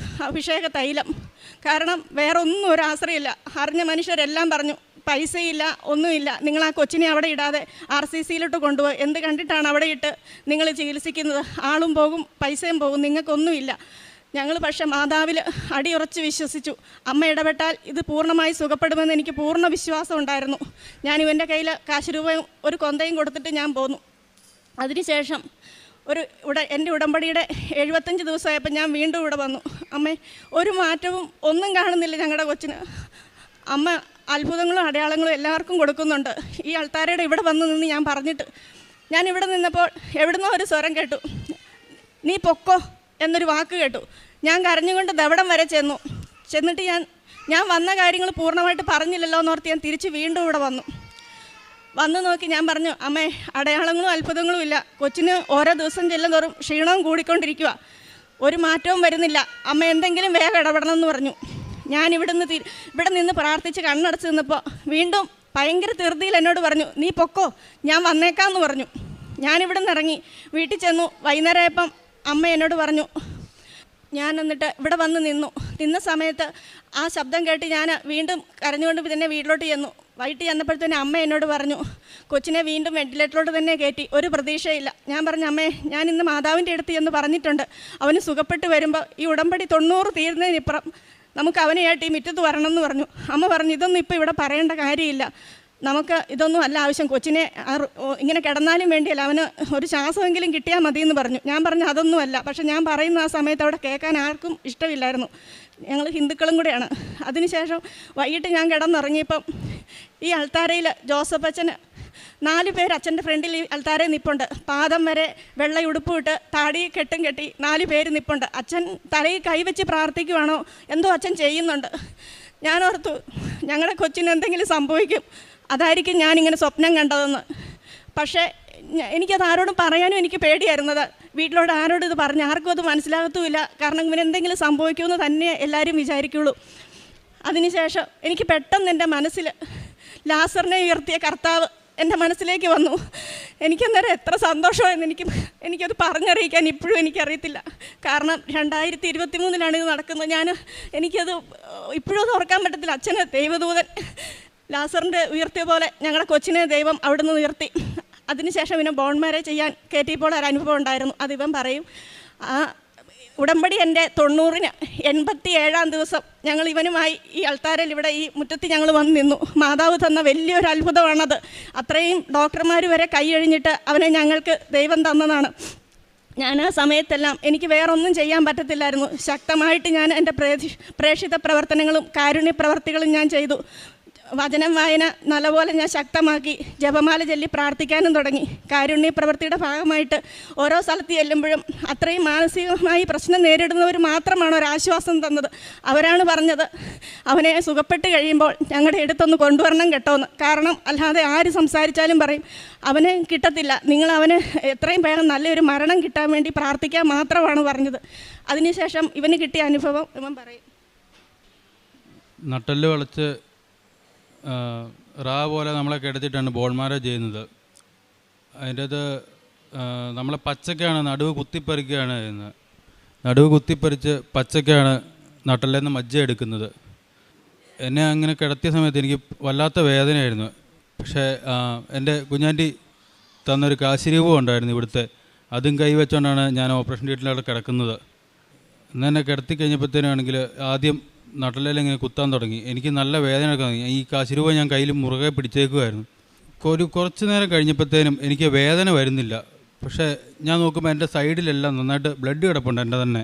[SPEAKER 6] അഭിഷേക തൈലം, കാരണം വേറെ ഒന്നും ഒരു ആശ്രയമില്ല. അറിഞ്ഞ മനുഷ്യരെല്ലാം പറഞ്ഞു പൈസയില്ല, ഒന്നുമില്ല, നിങ്ങൾ ആ കൊച്ചിനെ അവിടെ ഇടാതെ RCCയിലോട്ട് കൊണ്ടുപോയി, എന്ത് കണ്ടിട്ടാണ് അവിടെ ഇട്ട് നിങ്ങൾ ചികിത്സിക്കുന്നത്, ആളും പോകും പൈസയും പോകും, നിങ്ങൾക്കൊന്നുമില്ല. ഞങ്ങൾ പക്ഷേ മാതാവിൽ അടിയുറച്ച് വിശ്വസിച്ചു. അമ്മ ഇടപെട്ടാൽ ഇത് പൂർണ്ണമായി സുഖപ്പെടുമെന്ന് എനിക്ക് പൂർണ്ണ വിശ്വാസം ഉണ്ടായിരുന്നു. ഞാൻ ഇവൻ്റെ കയ്യിൽ കാശ് രൂപയും ഒരു കൊന്തയും കൊടുത്തിട്ട് ഞാൻ പോന്നു. അതിനുശേഷം എൻ്റെ ഉടമ്പടിയുടെ 75 ദിവസമായപ്പോൾ ഞാൻ വീണ്ടും ഇവിടെ വന്നു. അമ്മേ, ഒരു മാറ്റവും ഒന്നും കാണുന്നില്ല ഞങ്ങളുടെ കൊച്ചിന്. അമ്മ അത്ഭുതങ്ങളും അടയാളങ്ങളും എല്ലാവർക്കും കൊടുക്കുന്നുണ്ട്. ഈ ആൾക്കാരുടെ ഇവിടെ വന്ന് നിന്ന് ഞാൻ പറഞ്ഞിട്ട്, ഞാൻ ഇവിടെ നിന്നപ്പോൾ എവിടുന്നോ ഒരു സ്വരം കേട്ടു, നീ പൊക്കോ എന്നൊരു വാക്ക് കേട്ടു. ഞാൻ കരഞ്ഞുകൊണ്ട് ദവടം വരെ ചെന്നിട്ട് ഞാൻ വന്ന കാര്യങ്ങൾ പൂർണ്ണമായിട്ട് പറഞ്ഞില്ലല്ലോ എന്നോർത്ത് ഞാൻ തിരിച്ച് വീണ്ടും ഇവിടെ വന്നു നോക്കി. ഞാൻ പറഞ്ഞു, അമ്മേ, അടയാളങ്ങളും അത്ഭുതങ്ങളും ഇല്ല. കൊച്ചിന് ഓരോ ദിവസം ചെല്ലുന്തോറും ക്ഷീണവും കൂടിക്കൊണ്ടിരിക്കുക, ഒരു മാറ്റവും വരുന്നില്ല. അമ്മ എന്തെങ്കിലും വേഗം ഇടപെടണം എന്ന് പറഞ്ഞു. ഞാൻ ഇവിടെ നിന്ന് പ്രാർത്ഥിച്ച് കണ്ണടച്ച് നിന്നപ്പോൾ വീണ്ടും ഭയങ്കര ധൃതിയിൽ എന്നോട് പറഞ്ഞു, നീ പൊക്കോ, ഞാൻ വന്നേക്കാമെന്ന് പറഞ്ഞു. ഞാനിവിടെ നിന്ന് ഇറങ്ങി വീട്ടിൽ ചെന്നു. വൈകുന്നേരമായപ്പം അമ്മ എന്നോട് പറഞ്ഞു. ഞാൻ എന്നിട്ട് ഇവിടെ വന്ന് നിന്ന സമയത്ത് ആ ശബ്ദം കേട്ട് ഞാൻ വീണ്ടും കരഞ്ഞുകൊണ്ട് തന്നെ വീട്ടിലോട്ട് ചെന്നു. വൈകിട്ട് ചെന്നപ്പോഴത്തേന് അമ്മ എന്നോട് പറഞ്ഞു, കൊച്ചിനെ വീണ്ടും വെന്റിലേറ്ററിലോട്ട് തന്നെ കയറ്റി, ഒരു പ്രതീക്ഷയില്ല. ഞാൻ പറഞ്ഞു, അമ്മേ, ഞാൻ ഇന്ന് മാതാവിൻ്റെ അടുത്ത് എന്ന് പറഞ്ഞിട്ടുണ്ട്. അവന് സുഖപ്പെട്ട് വരുമ്പോൾ ഈ ഉടമ്പടി 90 തീരുന്നതിനിപ്പുറം നമുക്ക് അവനെയായിട്ട് ഈ മുറ്റത്ത് വരണം എന്ന് പറഞ്ഞു. അമ്മ പറഞ്ഞു, ഇതൊന്നും ഇപ്പോൾ ഇവിടെ പറയേണ്ട കാര്യമില്ല, നമുക്ക് ഇതൊന്നും അല്ല ആവശ്യം, കൊച്ചിനെ ഇങ്ങനെ കിടന്നാലും വേണ്ടിയല്ല, അവന് ഒരു ശ്വാസമെങ്കിലും കിട്ടിയാൽ മതി എന്ന് പറഞ്ഞു. ഞാൻ പറഞ്ഞു, അതൊന്നുമല്ല. പക്ഷെ ഞാൻ പറയുന്ന ആ സമയത്ത് അവിടെ കേൾക്കാൻ ആർക്കും ഇഷ്ടമില്ലായിരുന്നു. ഞങ്ങൾ ഹിന്ദുക്കളും കൂടെയാണ്. അതിനുശേഷം വൈകിട്ട് ഞാൻ കിടന്നുറങ്ങിയപ്പം ഈ അൾത്താരയിൽ ജോസഫ് അച്ഛന് 4 പേര് അച്ഛൻ്റെ ഫ്രണ്ടിൽ ഈ അൾത്താരയിൽ നിൽപ്പുണ്ട്. പാദം വരെ വെള്ള ഉടുപ്പിട്ട് താടി കെട്ടും കെട്ടി 4 പേര് നിൽപ്പുണ്ട്. അച്ഛൻ തലയിൽ കൈവച്ച് പ്രാർത്ഥിക്കുവാണോ എന്തോ അച്ഛൻ ചെയ്യുന്നുണ്ട്. ഞാനോർത്തു, ഞങ്ങളുടെ കൊച്ചിന് എന്തെങ്കിലും സംഭവിക്കും, അതായിരിക്കും ഞാനിങ്ങനെ സ്വപ്നം കണ്ടതെന്ന്. പക്ഷേ എനിക്കത് ആരോടും പറയാനും എനിക്ക് പേടിയായിരുന്നത്. വീട്ടിലോട് ആരോടും ഇത് പറഞ്ഞ് ആർക്കും അത് മനസ്സിലാകത്തുമില്ല. കാരണം ഇവന് എന്തെങ്കിലും സംഭവിക്കുമെന്ന് തന്നെ എല്ലാവരും വിചാരിക്കുള്ളൂ. അതിനുശേഷം എനിക്ക് പെട്ടെന്ന് എൻ്റെ മനസ്സിൽ ലാസറിനെ ഉയർത്തിയ കർത്താവ് എൻ്റെ മനസ്സിലേക്ക് വന്നു. എനിക്കന്നേരം എത്ര സന്തോഷമായെന്ന് എനിക്കത് പറഞ്ഞറിയിക്കാൻ ഇപ്പോഴും എനിക്കറിയത്തില്ല. കാരണം 2023 ഇത് നടക്കുന്നത്. എനിക്കത് ഇപ്പോഴും അത് ഓർക്കാൻ പറ്റത്തില്ല. അച്ഛന് ദൈവദൂതൻ ലാസറിൻ്റെ ഉയർത്തിയ പോലെ ഞങ്ങളുടെ കൊച്ചിനെ ദൈവം അവിടെ നിന്ന് ഉയർത്തി. അതിനുശേഷം ഇവനെ ബോൺ മാരേജ് ചെയ്യാൻ കയറ്റിയപ്പോൾ ഒരു അനുഭവം ഉണ്ടായിരുന്നു. അതിവൻ പറയും. ആ ഉടമ്പടി എൻ്റെ 90-ന് 87-ാം ദിവസം ഞങ്ങൾ ഇവനുമായി ഈ അൾത്താരയിൽ ഇവിടെ ഈ മുറ്റത്ത് ഞങ്ങൾ വന്ന് നിന്നു. മാതാവ് തന്ന വലിയൊരു അത്ഭുതമാണത്. അത്രയും ഡോക്ടർമാർ വരെ കൈയഴിഞ്ഞിട്ട് അവനെ ഞങ്ങൾക്ക് ദൈവം തന്നതാണ്. ഞാൻ ആ സമയത്തെല്ലാം എനിക്ക് വേറൊന്നും ചെയ്യാൻ പറ്റത്തില്ലായിരുന്നു. ശക്തമായിട്ട് ഞാൻ എൻ്റെ പ്രേക്ഷിത പ്രവർത്തനങ്ങളും കാരുണ്യ പ്രവർത്തികളും ഞാൻ ചെയ്തു. വചനം വായന നല്ലപോലെ ഞാൻ ശക്തമാക്കി. ജപമാല ചൊല്ലി പ്രാർത്ഥിക്കാനും തുടങ്ങി. കാരുണ്യ പ്രവൃത്തിയുടെ ഭാഗമായിട്ട് ഓരോ സ്ഥലത്ത് ചെല്ലുമ്പോഴും അത്രയും മാനസികമായി പ്രശ്നം നേരിടുന്നവർ മാത്രമാണ് ഒരാശ്വാസം തന്നത്. അവരാണ് പറഞ്ഞത്, അവനെ സുഖപ്പെട്ട് കഴിയുമ്പോൾ ഞങ്ങളുടെ അടുത്തൊന്ന് കൊണ്ടുവരണം കേട്ടോന്ന്. കാരണം അല്ലാതെ ആര് സംസാരിച്ചാലും പറയും അവന് കിട്ടത്തില്ല, നിങ്ങൾ അവന് എത്രയും വേഗം നല്ലൊരു മരണം കിട്ടാൻ വേണ്ടി പ്രാർത്ഥിക്കാൻ മാത്രമാണ് പറഞ്ഞത്. അതിനുശേഷം ഇവന് കിട്ടിയ അനുഭവം ഇവൻ പറയും.
[SPEAKER 7] നട്ടല് വളച്ച് പോലെ നമ്മളെ കിടത്തിയിട്ടാണ് ബോൺ മാരേജ് ചെയ്യുന്നത്. അതിൻ്റെ അത് നമ്മളെ പച്ചക്കാണ് നടുവ് കുത്തിപ്പറിക്കുകയാണ് ചെയ്യുന്നത്. നടുവ് കുത്തിപ്പറിച്ച് പച്ചക്കാണ് നട്ടലിൽ നിന്ന് മജ്ജ എടുക്കുന്നത്. എന്നെ അങ്ങനെ കിടത്തിയ സമയത്ത് എനിക്ക് വല്ലാത്ത വേദനയായിരുന്നു. പക്ഷേ എൻ്റെ കുഞ്ഞാൻ്റി തന്നൊരു കാശിരൂപം ഉണ്ടായിരുന്നു ഇവിടുത്തെ, അതും കൈവച്ചുകൊണ്ടാണ് ഞാൻ ഓപ്പറേഷൻ തിയേറ്ററിലവിടെ കിടക്കുന്നത്. എന്നാൽ എന്നെ കിടത്തി കഴിഞ്ഞപ്പോഴത്തേനാണെങ്കിൽ ആദ്യം നട്ടലിങ്ങനെ കുത്താൻ തുടങ്ങി. എനിക്ക് നല്ല വേദന എടുക്കാൻ തുടങ്ങി. ഈ കാശിരൂപ ഞാൻ കയ്യിൽ മുറുകെ പിടിച്ചേക്കുമായിരുന്നു. കുറച്ച് നേരം കഴിഞ്ഞപ്പോഴത്തേനും എനിക്ക് വേദന വരുന്നില്ല. പക്ഷേ ഞാൻ നോക്കുമ്പോൾ എൻ്റെ സൈഡിലെല്ലാം നന്നായിട്ട് ബ്ലഡ് കിടപ്പുണ്ട് എൻ്റെ തന്നെ.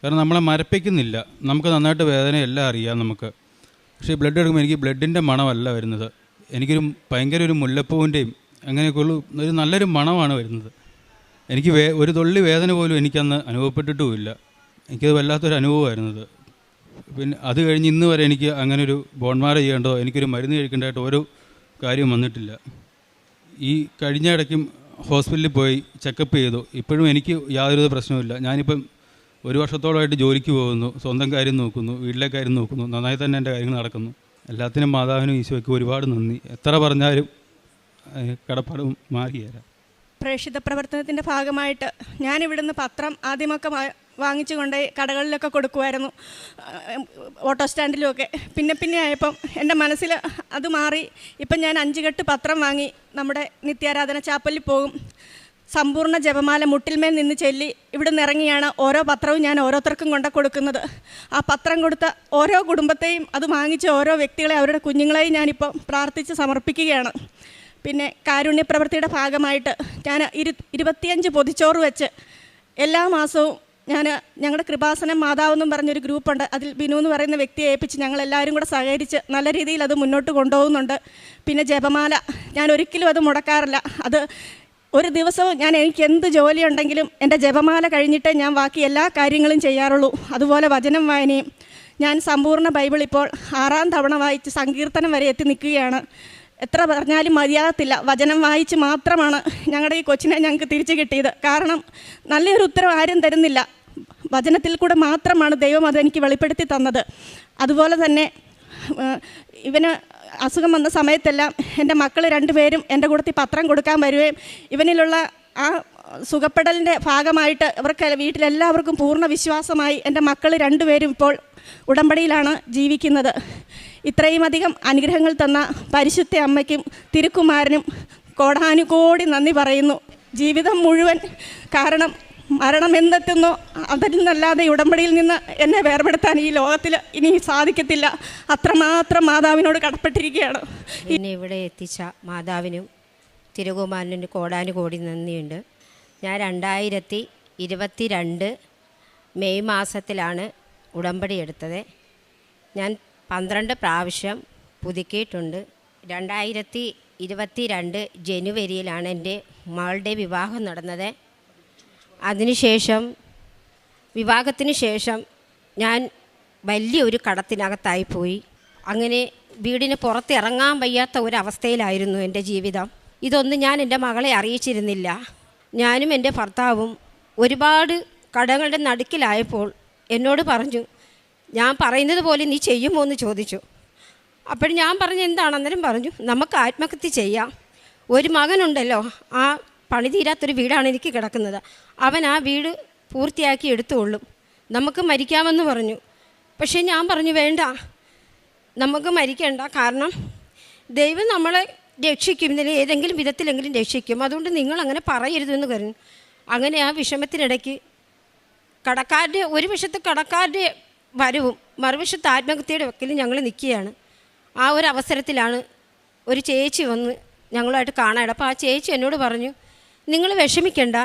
[SPEAKER 7] കാരണം നമ്മളെ മരപ്പിക്കുന്നില്ല, നമുക്ക് നന്നായിട്ട് വേദനയെല്ലാം അറിയാം നമുക്ക്. പക്ഷേ ബ്ലഡ് എടുക്കുമ്പോൾ എനിക്ക് ബ്ലഡിൻ്റെ മണമല്ല വരുന്നത്. എനിക്കൊരു ഭയങ്കര ഒരു മുല്ലപ്പൂവിൻ്റെയും അങ്ങനെയൊക്കെയുള്ള ഒരു നല്ലൊരു മണമാണ് വരുന്നത്. എനിക്ക് ഒരു തുള്ളി വേദന പോലും എനിക്കന്ന് അനുഭവപ്പെട്ടിട്ടുമില്ല. എനിക്കത് വല്ലാത്തൊരു അനുഭവമായിരുന്നത്. പിന്നെ അത് കഴിഞ്ഞ് ഇന്ന് വരെ എനിക്ക് അങ്ങനൊരു ബോൺ മാരേജ് ചെയ്യേണ്ടോ എനിക്കൊരു മരുന്ന് കഴിക്കേണ്ടതായിട്ട് ഓരോ കാര്യം വന്നിട്ടില്ല. ഈ കഴിഞ്ഞ ഇടയ്ക്കും ഹോസ്പിറ്റലിൽ പോയി ചെക്കപ്പ് ചെയ്തു. ഇപ്പോഴും എനിക്ക് യാതൊരു പ്രശ്നവുമില്ല. ഞാനിപ്പം 1 വർഷത്തോളമായിട്ട് ജോലിക്ക് പോകുന്നു, സ്വന്തം കാര്യം നോക്കുന്നു, വീട്ടിലെ കാര്യം നോക്കുന്നു, നന്നായി തന്നെ എൻ്റെ കാര്യങ്ങൾ നടക്കുന്നു. എല്ലാത്തിനും മാതാവിനും ഈശോയ്ക്കും ഒരുപാട് നന്ദി. എത്ര പറഞ്ഞാലും കടപ്പാടും മാറിയേരാ.
[SPEAKER 6] പ്രേക്ഷിത പ്രവർത്തനത്തിൻ്റെ ഭാഗമായിട്ട് ഞാനിവിടുന്ന് പത്രം ആദ്യമൊക്കെ വാങ്ങിച്ചു കൊണ്ട് കടകളിലൊക്കെ കൊടുക്കുമായിരുന്നു, ഓട്ടോ സ്റ്റാൻഡിലുമൊക്കെ. പിന്നെ ആയപ്പം എൻ്റെ മനസ്സിൽ അത് മാറി. ഇപ്പം ഞാൻ 5 കെട്ട് പത്രം വാങ്ങി നമ്മുടെ നിത്യാരാധന ചാപ്പലിൽ പോകും. സമ്പൂർണ്ണ ജപമാല മുട്ടിൽമേൽ നിന്ന് ചൊല്ലി ഇവിടുന്ന് ഇറങ്ങിയാണ് ഓരോ പത്രവും ഞാൻ ഓരോരുത്തർക്കും കൊണ്ട് കൊടുക്കുന്നത്. ആ പത്രം കൊടുത്ത ഓരോ കുടുംബത്തെയും അത് വാങ്ങിച്ച ഓരോ വ്യക്തികളെ അവരുടെ കുഞ്ഞുങ്ങളെയും ഞാനിപ്പോൾ പ്രാർത്ഥിച്ച് സമർപ്പിക്കുകയാണ്. പിന്നെ കാരുണ്യ പ്രവൃത്തിയുടെ ഭാഗമായിട്ട് ഞാൻ 25 പൊതിച്ചോറ് വെച്ച് എല്ലാ മാസവും ഞങ്ങളുടെ കൃപാസനം മാതാവെന്നും പറഞ്ഞൊരു ഗ്രൂപ്പുണ്ട്. അതിൽ ബിനു എന്ന് പറയുന്ന വ്യക്തിയെ ഏൽപ്പിച്ച് ഞങ്ങളെല്ലാവരും കൂടെ സഹകരിച്ച് നല്ല രീതിയിൽ അത് മുന്നോട്ട് കൊണ്ടുപോകുന്നുണ്ട്. പിന്നെ ജപമാല ഞാൻ ഒരിക്കലും അത് മുടക്കാറില്ല. അത് ഒരു ദിവസവും എനിക്ക് എന്ത് ജോലിയുണ്ടെങ്കിലും എൻ്റെ ജപമാല കഴിഞ്ഞിട്ടേ ഞാൻ ബാക്കി എല്ലാ കാര്യങ്ങളും ചെയ്യാറുള്ളൂ. അതുപോലെ വചനം വായനയും ഞാൻ സമ്പൂർണ്ണ ബൈബിൾ ഇപ്പോൾ 6ാം തവണ വായിച്ച് സങ്കീർത്തനം വരെ എത്തി നിൽക്കുകയാണ്. എത്ര പറഞ്ഞാലും മതിയാകത്തില്ല. വചനം വായിച്ച് മാത്രമാണ് ഞങ്ങളുടെ ഈ കൊച്ചിനെ ഞങ്ങൾക്ക് തിരിച്ചു കിട്ടിയത്. കാരണം നല്ലൊരു ഉത്തരം ആരും തരുന്നില്ല. വചനത്തിൽ കൂടെ മാത്രമാണ് ദൈവം അതെനിക്ക് വെളിപ്പെടുത്തി തന്നത്. അതുപോലെ തന്നെ ഇവന് അസുഖം വന്ന സമയത്തെല്ലാം എൻ്റെ മക്കൾ 2 പേരും എൻ്റെ കൂട്ടത്തിൽ പത്രം കൊടുക്കാൻ വരികയും ഇവനിലുള്ള ആ സുഖപ്പെടലിൻ്റെ ഭാഗമായിട്ട് ഇവർക്ക് വീട്ടിലെല്ലാവർക്കും പൂർണ്ണ വിശ്വാസമായി. എൻ്റെ മക്കൾ 2 പേരും ഇപ്പോൾ ഉടമ്പടിയിലാണ് ജീവിക്കുന്നത്. ഇത്രയും അധികം അനുഗ്രഹങ്ങൾ തന്ന പരിശുദ്ധ അമ്മയ്ക്കും തിരുക്കുമാരനും കോടാനുകോടി നന്ദി പറയുന്നു. ജീവിതം മുഴുവൻ, കാരണം മരണം എന്തെത്തുന്നോ അതിൽ നിന്നല്ലാതെ ഉടമ്പടിയിൽ നിന്ന് എന്നെ വേർപെടുത്താൻ ഈ ലോകത്തിൽ ഇനി സാധിക്കത്തില്ല. അത്രമാത്രം മാതാവിനോട് കടപ്പെട്ടിരിക്കുകയാണ്.
[SPEAKER 8] എന്നെ ഇവിടെ എത്തിച്ച മാതാവിനും തിരുകുമാരനും കോടാനുകോടി നന്ദിയുണ്ട്. ഞാൻ 2022 മെയ് മാസത്തിലാണ് ഉടമ്പടി എടുത്തത്. ഞാൻ 12 പ്രാവശ്യം പുതുക്കിയിട്ടുണ്ട്. 2022 ജനുവരിയിലാണ് എൻ്റെ മകളുടെ വിവാഹം നടന്നത്. വിവാഹത്തിന് ശേഷം ഞാൻ വലിയൊരു കടത്തിനകത്തായിപ്പോയി. അങ്ങനെ വീടിന് പുറത്തിറങ്ങാൻ വയ്യാത്ത ഒരവസ്ഥയിലായിരുന്നു എൻ്റെ ജീവിതം. ഇതൊന്നും ഞാൻ എൻ്റെ മകളെ അറിയിച്ചിരുന്നില്ല. ഞാനും എൻ്റെ ഭർത്താവും ഒരുപാട് കടങ്ങളുടെ നടുക്കിലായപ്പോൾ എന്നോട് പറഞ്ഞു, ഞാൻ പറയുന്നത് പോലെ നീ ചെയ്യുമോ എന്ന് ചോദിച്ചു. അപ്പോൾ ഞാൻ പറഞ്ഞു എന്താണ്? അന്നേരം പറഞ്ഞു, നമുക്ക് ആത്മഹത്യ ചെയ്യാം. ഒരു മകനുണ്ടല്ലോ, ആ പണി തീരാത്തൊരു വീടാണ് എനിക്ക് കിടക്കുന്നത്, അവൻ ആ വീട് പൂർത്തിയാക്കി എടുത്തുകൊള്ളും, നമുക്ക് മരിക്കാമെന്ന് പറഞ്ഞു. പക്ഷേ ഞാൻ പറഞ്ഞു വേണ്ട, നമുക്ക് മരിക്കേണ്ട, കാരണം ദൈവം നമ്മളെ രക്ഷിക്കും, ഇതിൽ ഏതെങ്കിലും വിധത്തിലെങ്കിലും രക്ഷിക്കും, അതുകൊണ്ട് നിങ്ങളങ്ങനെ പറയരുതെന്ന് പറഞ്ഞു. അങ്ങനെ ആ വിഷമത്തിനിടയ്ക്ക് ഒരു വശത്ത് കടക്കാരുടെ വരവും മറുവശത്ത് ആത്മഹത്യയുടെ വക്കിലും ഞങ്ങൾ നിൽക്കുകയാണ്. ആ ഒരു അവസരത്തിലാണ് ഒരു ചേച്ചി വന്ന് ഞങ്ങളുമായിട്ട് കാണാൻ. അപ്പോൾ ആ ചേച്ചി എന്നോട് പറഞ്ഞു, നിങ്ങൾ വിഷമിക്കണ്ട,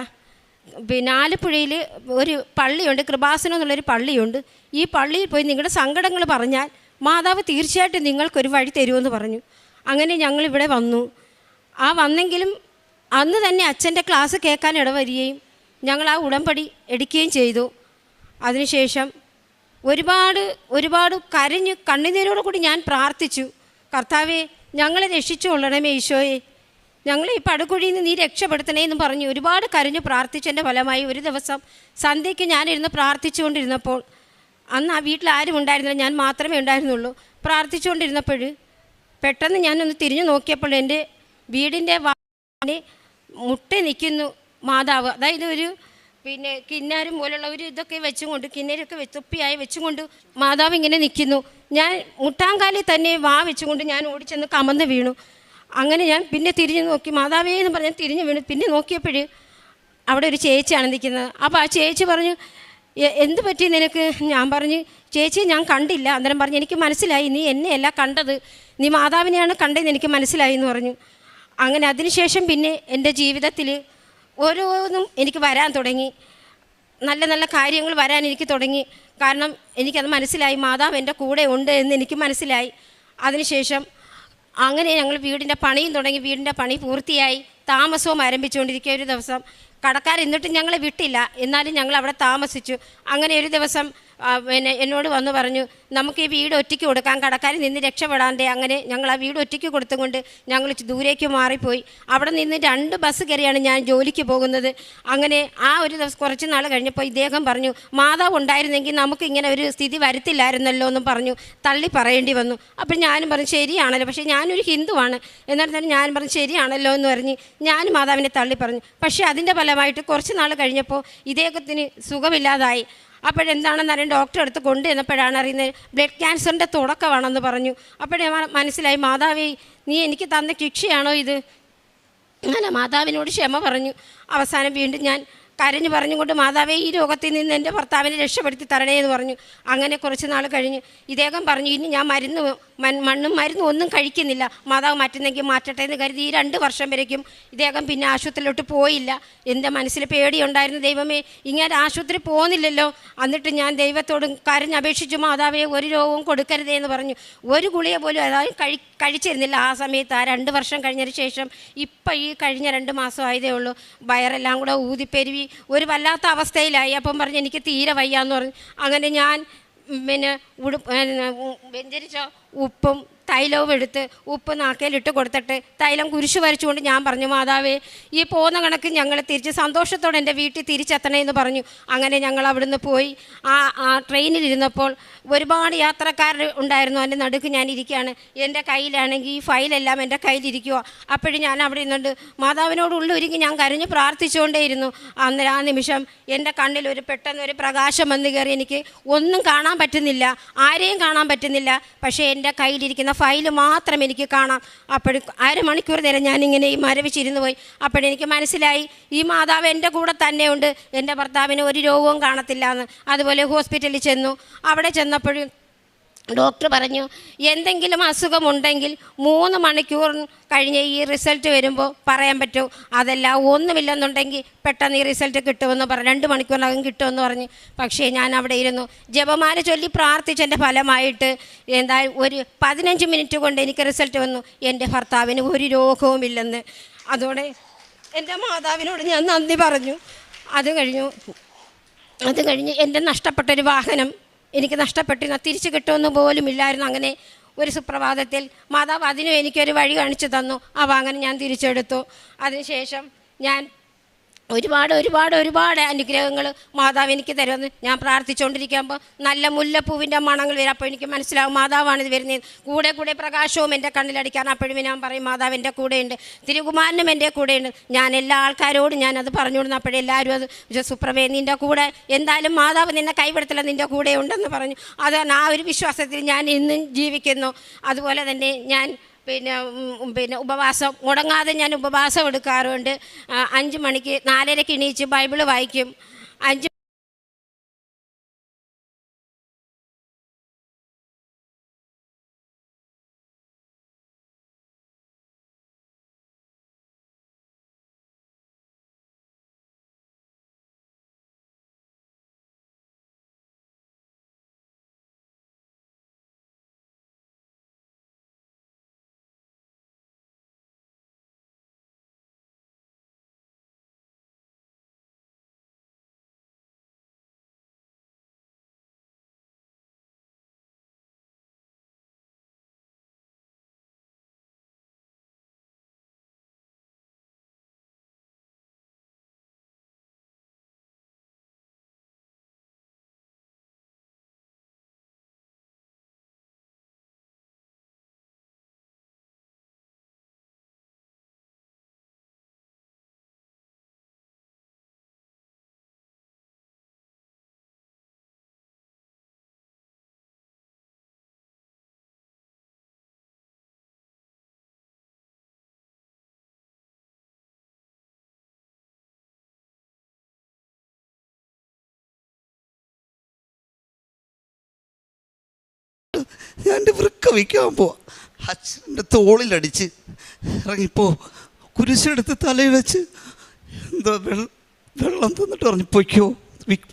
[SPEAKER 8] പിന്നെ ആലപ്പുഴയിൽ ഒരു പള്ളിയുണ്ട്, കൃപാസനം എന്നുള്ളൊരു പള്ളിയുണ്ട്, ഈ പള്ളിയിൽ പോയി നിങ്ങളുടെ സങ്കടങ്ങൾ പറഞ്ഞാൽ മാതാവ് തീർച്ചയായിട്ടും നിങ്ങൾക്കൊരു വഴി തരുമെന്ന് പറഞ്ഞു. അങ്ങനെ ഞങ്ങളിവിടെ വന്നു. വന്നെങ്കിലും അന്ന് തന്നെ അച്ഛൻ്റെ ക്ലാസ് കേൾക്കാൻ ഇടവരികയും ഞങ്ങൾ ആ ഉടമ്പടി എടുക്കുകയും ചെയ്തു. അതിനുശേഷം ഒരുപാട് കരഞ്ഞ് കണ്ണുനീരോട് കൂടി ഞാൻ പ്രാർത്ഥിച്ചു, കർത്താവേ ഞങ്ങളെ രക്ഷിച്ചുകൊള്ളണമേ ഈശോയെ, ഞങ്ങളെ ഈ പടുകുഴിയിൽ നിന്ന് നീ രക്ഷപ്പെടുത്തണേ എന്ന് പറഞ്ഞു ഒരുപാട് കരഞ്ഞ് പ്രാർത്ഥിച്ചതിൻ്റെ ഫലമായി ഒരു ദിവസം സന്ധ്യയ്ക്ക് ഞാനിരുന്ന് പ്രാർത്ഥിച്ചുകൊണ്ടിരുന്നപ്പോൾ, അന്ന് ആ വീട്ടിൽ ആരും ഉണ്ടായിരുന്നില്ല, ഞാൻ മാത്രമേ ഉണ്ടായിരുന്നുള്ളൂ. പ്രാർത്ഥിച്ചുകൊണ്ടിരുന്നപ്പോൾ പെട്ടെന്ന് ഞാനൊന്ന് തിരിഞ്ഞു നോക്കിയപ്പോൾ എൻ്റെ വീടിൻ്റെ മുട്ട നിൽക്കുന്നു മാതാവ്. അതായത് ഒരു പിന്നെ കിന്നാരും പോലുള്ള ഒരു ഇതൊക്കെ വെച്ചുകൊണ്ട്, കിന്നരൊക്കെ തുപ്പിയായി വെച്ചുകൊണ്ട് മാതാവ് ഇങ്ങനെ നിൽക്കുന്നു. ഞാൻ മുട്ടാങ്കാലിൽ തന്നെ വെച്ചുകൊണ്ട് ഞാൻ ഓടിച്ചെന്ന് കമന്ന് വീണു. അങ്ങനെ ഞാൻ പിന്നെ തിരിഞ്ഞു നോക്കി, മാതാവേ എന്ന് പറഞ്ഞാൽ തിരിഞ്ഞു വീണു. പിന്നെ നോക്കിയപ്പോൾ അവിടെ ഒരു ചേച്ചിയാണ് നിൽക്കുന്നത്. അപ്പോൾ ആ ചേച്ചി പറഞ്ഞു, എന്ത് പറ്റി നിനക്ക്? ഞാൻ പറഞ്ഞു, ചേച്ചി ഞാൻ കണ്ടില്ല. അന്നേരം പറഞ്ഞു, എനിക്ക് മനസ്സിലായി, നീ എന്നെയല്ല കണ്ടത്, നീ മാതാവിനെയാണ് കണ്ടതെന്ന് എനിക്ക് മനസ്സിലായി എന്ന് പറഞ്ഞു. അങ്ങനെ അതിനുശേഷം പിന്നെ എൻ്റെ ജീവിതത്തിൽ ഓരോന്നും എനിക്ക് വരാൻ തുടങ്ങി, നല്ല നല്ല കാര്യങ്ങൾ വരാൻ എനിക്ക് തുടങ്ങി. കാരണം എനിക്കത് മനസ്സിലായി, മാതാവ് എൻ്റെ കൂടെ ഉണ്ട് എന്ന് എനിക്ക് മനസ്സിലായി. അതിനുശേഷം അങ്ങനെ ഞങ്ങൾ വീടിൻ്റെ പണിയും തുടങ്ങി. വീടിൻ്റെ പണി പൂർത്തിയായി, താമസവും ആരംഭിച്ചുകൊണ്ടിരിക്കുക. ഒരു ദിവസം കടക്കാർ എന്നിട്ടും ഞങ്ങളെ വിട്ടില്ല, എന്നാലും ഞങ്ങൾ അവിടെ താമസിച്ചു. അങ്ങനെ ഒരു ദിവസം പിന്നെ എന്നോട് വന്ന് പറഞ്ഞു, നമുക്ക് ഈ വീട് ഒറ്റയ്ക്ക് കൊടുക്കാം, കടക്കാരിൽ നിന്ന് രക്ഷപ്പെടാണ്ടേ. അങ്ങനെ ഞങ്ങൾ ആ വീട് ഒറ്റയ്ക്ക് കൊടുത്തുകൊണ്ട് ഞങ്ങൾ ദൂരേക്ക് മാറിപ്പോയി. അവിടെ നിന്ന് 2 ബസ് കയറിയാണ് ഞാൻ ജോലിക്ക് പോകുന്നത്. അങ്ങനെ ആ ഒരു ദിവസം കുറച്ച് നാൾ കഴിഞ്ഞപ്പോൾ ഇദ്ദേഹം പറഞ്ഞു, മാതാവ് ഉണ്ടായിരുന്നെങ്കിൽ നമുക്ക് ഇങ്ങനെ ഒരു സ്ഥിതി വരുത്തില്ലായിരുന്നല്ലോ എന്നും പറഞ്ഞു തള്ളി പറയേണ്ടി വന്നു. അപ്പോൾ ഞാനും പറഞ്ഞു ശരിയാണല്ലോ, പക്ഷേ ഞാനൊരു ഹിന്ദുവാണ്, എന്നാൽ തന്നെ ഞാൻ പറഞ്ഞു ശരിയാണല്ലോ എന്ന് പറഞ്ഞ് ഞാനും മാതാവിനെ തള്ളി പറഞ്ഞു. പക്ഷേ അതിൻ്റെ ഫലമായിട്ട് കുറച്ച് നാൾ കഴിഞ്ഞപ്പോൾ ഇദ്ദേഹത്തിന് സുഖമില്ലാതായി. അപ്പോഴെന്താണെന്ന് അറിയാൻ ഡോക്ടറെ അടുത്ത് കൊണ്ടുവന്നപ്പോഴാണ് അറിയുന്നത് ബ്ലഡ് ക്യാൻസറിൻ്റെ തുടക്കമാണെന്ന് പറഞ്ഞു. അപ്പോഴേ മനസ്സിലായി, മാതാവേ നീ എനിക്ക് തന്ന ശിക്ഷയാണോ ഇത്? അങ്ങനെ മാതാവിനോട് ക്ഷമ പറഞ്ഞു. അവസാനം വീണ്ടും ഞാൻ കരഞ്ഞു പറഞ്ഞുകൊണ്ട് മാതാവേ ഈ രോഗത്തിൽ നിന്ന് എൻ്റെ ഭർത്താവിനെ രക്ഷപ്പെടുത്തി തരണേ എന്ന് പറഞ്ഞു. അങ്ങനെ കുറച്ച് നാൾ കഴിഞ്ഞ് ഇദ്ദേഹം പറഞ്ഞു ഇനി ഞാൻ മണ്ണും മരുന്നും ഒന്നും കഴിക്കുന്നില്ല, മാതാവ് മാറ്റുന്നെങ്കിൽ മാറ്റട്ടെ എന്ന് കരുതി ഈ 2 വർഷം വരയ്ക്കും ഇദ്ദേഹം പിന്നെ ആശുപത്രിയിലോട്ട് പോയില്ല. എൻ്റെ മനസ്സിൽ പേടിയുണ്ടായിരുന്നു, ദൈവമേ ഇങ്ങനെ ആശുപത്രി പോകുന്നില്ലല്ലോ. എന്നിട്ട് ഞാൻ ദൈവത്തോട് കരഞ്ഞപേക്ഷിച്ചു, മാതാവേ ഒരു രോഗവും കൊടുക്കരുതേ എന്ന് പറഞ്ഞു. ഒരു ഗുളിക പോലും അതായത് കഴിച്ചിരുന്നില്ല ആ സമയത്ത്. ആ 2 വർഷം കഴിഞ്ഞതിന് ശേഷം ഇപ്പം ഈ കഴിഞ്ഞ 2 മാസം ആയതേ ഉള്ളൂ, വയറെല്ലാം കൂടെ ഊതിപ്പെരുവി ഒരു വല്ലാത്ത അവസ്ഥയിലായി. അപ്പം പറഞ്ഞ് എനിക്ക് തീരെ വയ്യാന്ന് പറഞ്ഞു. അങ്ങനെ ഞാൻ പിന്നെ വെഞ്ചരിച്ച ഉപ്പും തൈലവും എടുത്ത് ഉപ്പ് നാക്കയിലിട്ട് കൊടുത്തിട്ട് തൈലം കുരിശ് വരച്ചുകൊണ്ട് ഞാൻ പറഞ്ഞു, മാതാവേ ഈ പോകുന്ന കണക്ക് ഞങ്ങൾ തിരിച്ച് സന്തോഷത്തോടെ എൻ്റെ വീട്ടിൽ തിരിച്ചെത്തണമെന്ന് പറഞ്ഞു. അങ്ങനെ ഞങ്ങൾ അവിടുന്ന് പോയി. ആ ട്രെയിനിലിരുന്നപ്പോൾ ഒരുപാട് യാത്രക്കാർ ഉണ്ടായിരുന്നു. എൻ്റെ നടുക്ക് ഞാൻ ഇരിക്കുകയാണ്. എൻ്റെ കയ്യിലാണെങ്കിൽ ഈ ഫയലെല്ലാം എൻ്റെ കയ്യിലിരിക്കുക. അപ്പോഴും ഞാൻ അവിടെ ഇരുന്നുണ്ട് മാതാവിനോട് ഉള്ളൊരുങ്ങി ഞാൻ കരഞ്ഞ് പ്രാർത്ഥിച്ചുകൊണ്ടേയിരുന്നു. അന്നേരം ആ നിമിഷം എൻ്റെ കണ്ണിൽ പെട്ടെന്ന് ഒരു പ്രകാശം വന്നു കയറി. എനിക്ക് ഒന്നും കാണാൻ പറ്റുന്നില്ല, ആരെയും കാണാൻ പറ്റുന്നില്ല, പക്ഷേ എൻ്റെ കയ്യിലിരിക്കുന്ന ഫയല് മാത്രം എനിക്ക് കാണാം. അപ്പോഴും 1/2 മണിക്കൂർ നേരം ഞാനിങ്ങനെ ഈ മരവിച്ചിരുന്നു പോയി. അപ്പോഴെനിക്ക് മനസ്സിലായി ഈ മാതാവ് എൻ്റെ കൂടെ തന്നെയുണ്ട്, എൻ്റെ ഭർത്താവിന് ഒരു രോഗവും കാണത്തില്ല എന്ന്. അതുപോലെ ഹോസ്പിറ്റലിൽ ചെന്നു. അവിടെ ചെന്നപ്പോഴും ഡോക്ടർ പറഞ്ഞു എന്തെങ്കിലും അസുഖമുണ്ടെങ്കിൽ 3 മണിക്കൂർ കഴിഞ്ഞ് ഈ റിസൾട്ട് വരുമ്പോൾ പറയാൻ പറ്റൂ, അതല്ല ഒന്നുമില്ലെന്നുണ്ടെങ്കിൽ പെട്ടെന്ന് ഈ റിസൾട്ട് കിട്ടുമെന്ന് പറഞ്ഞു, 2 മണിക്കൂറിനകം കിട്ടുമെന്ന് പറഞ്ഞു. പക്ഷേ ഞാൻ അവിടെ ഇരുന്നു ജപമാല ചൊല്ലി പ്രാർത്ഥിച്ചതിൻ്റെ ഫലമായിട്ട് എന്താ ഒരു 15 മിനിറ്റ് കൊണ്ട് എനിക്ക് റിസൾട്ട് വന്നു. എൻ്റെ ഭർത്താവിന് ഒരു രോഗവുമില്ലെന്ന്. അതോടെ എൻ്റെ മാതാവിനോട് ഞാൻ നന്ദി പറഞ്ഞു. അത് കഴിഞ്ഞ് എൻ്റെ നഷ്ടപ്പെട്ടൊരു വാഹനം എനിക്ക് നഷ്ടപ്പെട്ടിരുന്ന തിരിച്ചു കിട്ടുമെന്ന് പോലും ഇല്ലായിരുന്നു. അങ്ങനെ ഒരു സുപ്രഭാതത്തിൽ മാതാവ് അതിനും എനിക്കൊരു വഴി കാണിച്ചു തന്നു. ആ വാഹനം ഞാൻ തിരിച്ചെടുത്തു. അതിനുശേഷം ഞാൻ ഒരുപാട് അനുഗ്രഹങ്ങൾ മാതാവ് എനിക്ക് തരുമെന്ന് ഞാൻ പ്രാർത്ഥിച്ചുകൊണ്ടിരിക്കുമ്പോൾ നല്ല മുല്ലപ്പൂവിൻ്റെ മണങ്ങൾ വരും. അപ്പോൾ എനിക്ക് മനസ്സിലാവും മാതാവാണിത് വരുന്നത്. കൂടെ പ്രകാശവും എൻ്റെ കണ്ണിലടിക്കാൻ. അപ്പോഴും ഞാൻ പറയും മാതാവ് എൻ്റെ കൂടെയുണ്ട്, തിരുകുമാരനും എൻ്റെ കൂടെയുണ്ട്. ഞാൻ എല്ലാ ആൾക്കാരോടും ഞാനത് പറഞ്ഞു കൊടുന്നു. അപ്പോഴെല്ലാവരും അത് സുപ്രഭേ നിൻ്റെ കൂടെ എന്തായാലും മാതാവ് നിന്നെ കൈവിടത്തില്ല, നിൻ്റെ കൂടെ ഉണ്ടെന്ന് പറഞ്ഞു. അതാണ് ആ ഒരു വിശ്വാസത്തിൽ ഞാൻ ഇന്നും ജീവിക്കുന്നു. അതുപോലെ തന്നെ ഞാൻ പിന്നെ ഉപവാസം മുടങ്ങാതെ ഞാൻ ഉപവാസം എടുക്കാറുണ്ട്. 5 മണിക്ക് 4:30 എണീച്ച് ബൈബിള് വായിക്കും. 5
[SPEAKER 9] ഞാൻ എൻ്റെ വൃക്ക വയ്ക്കാൻ പോവാ. അച്ഛൻ്റെ തോളിലടിച്ച് ഇറങ്ങിപ്പോ കുരിശെടുത്ത് തലയിൽ വെച്ച് എന്താ വെള്ളം തന്നിട്ട് പറഞ്ഞു പൊയ്ക്കോ,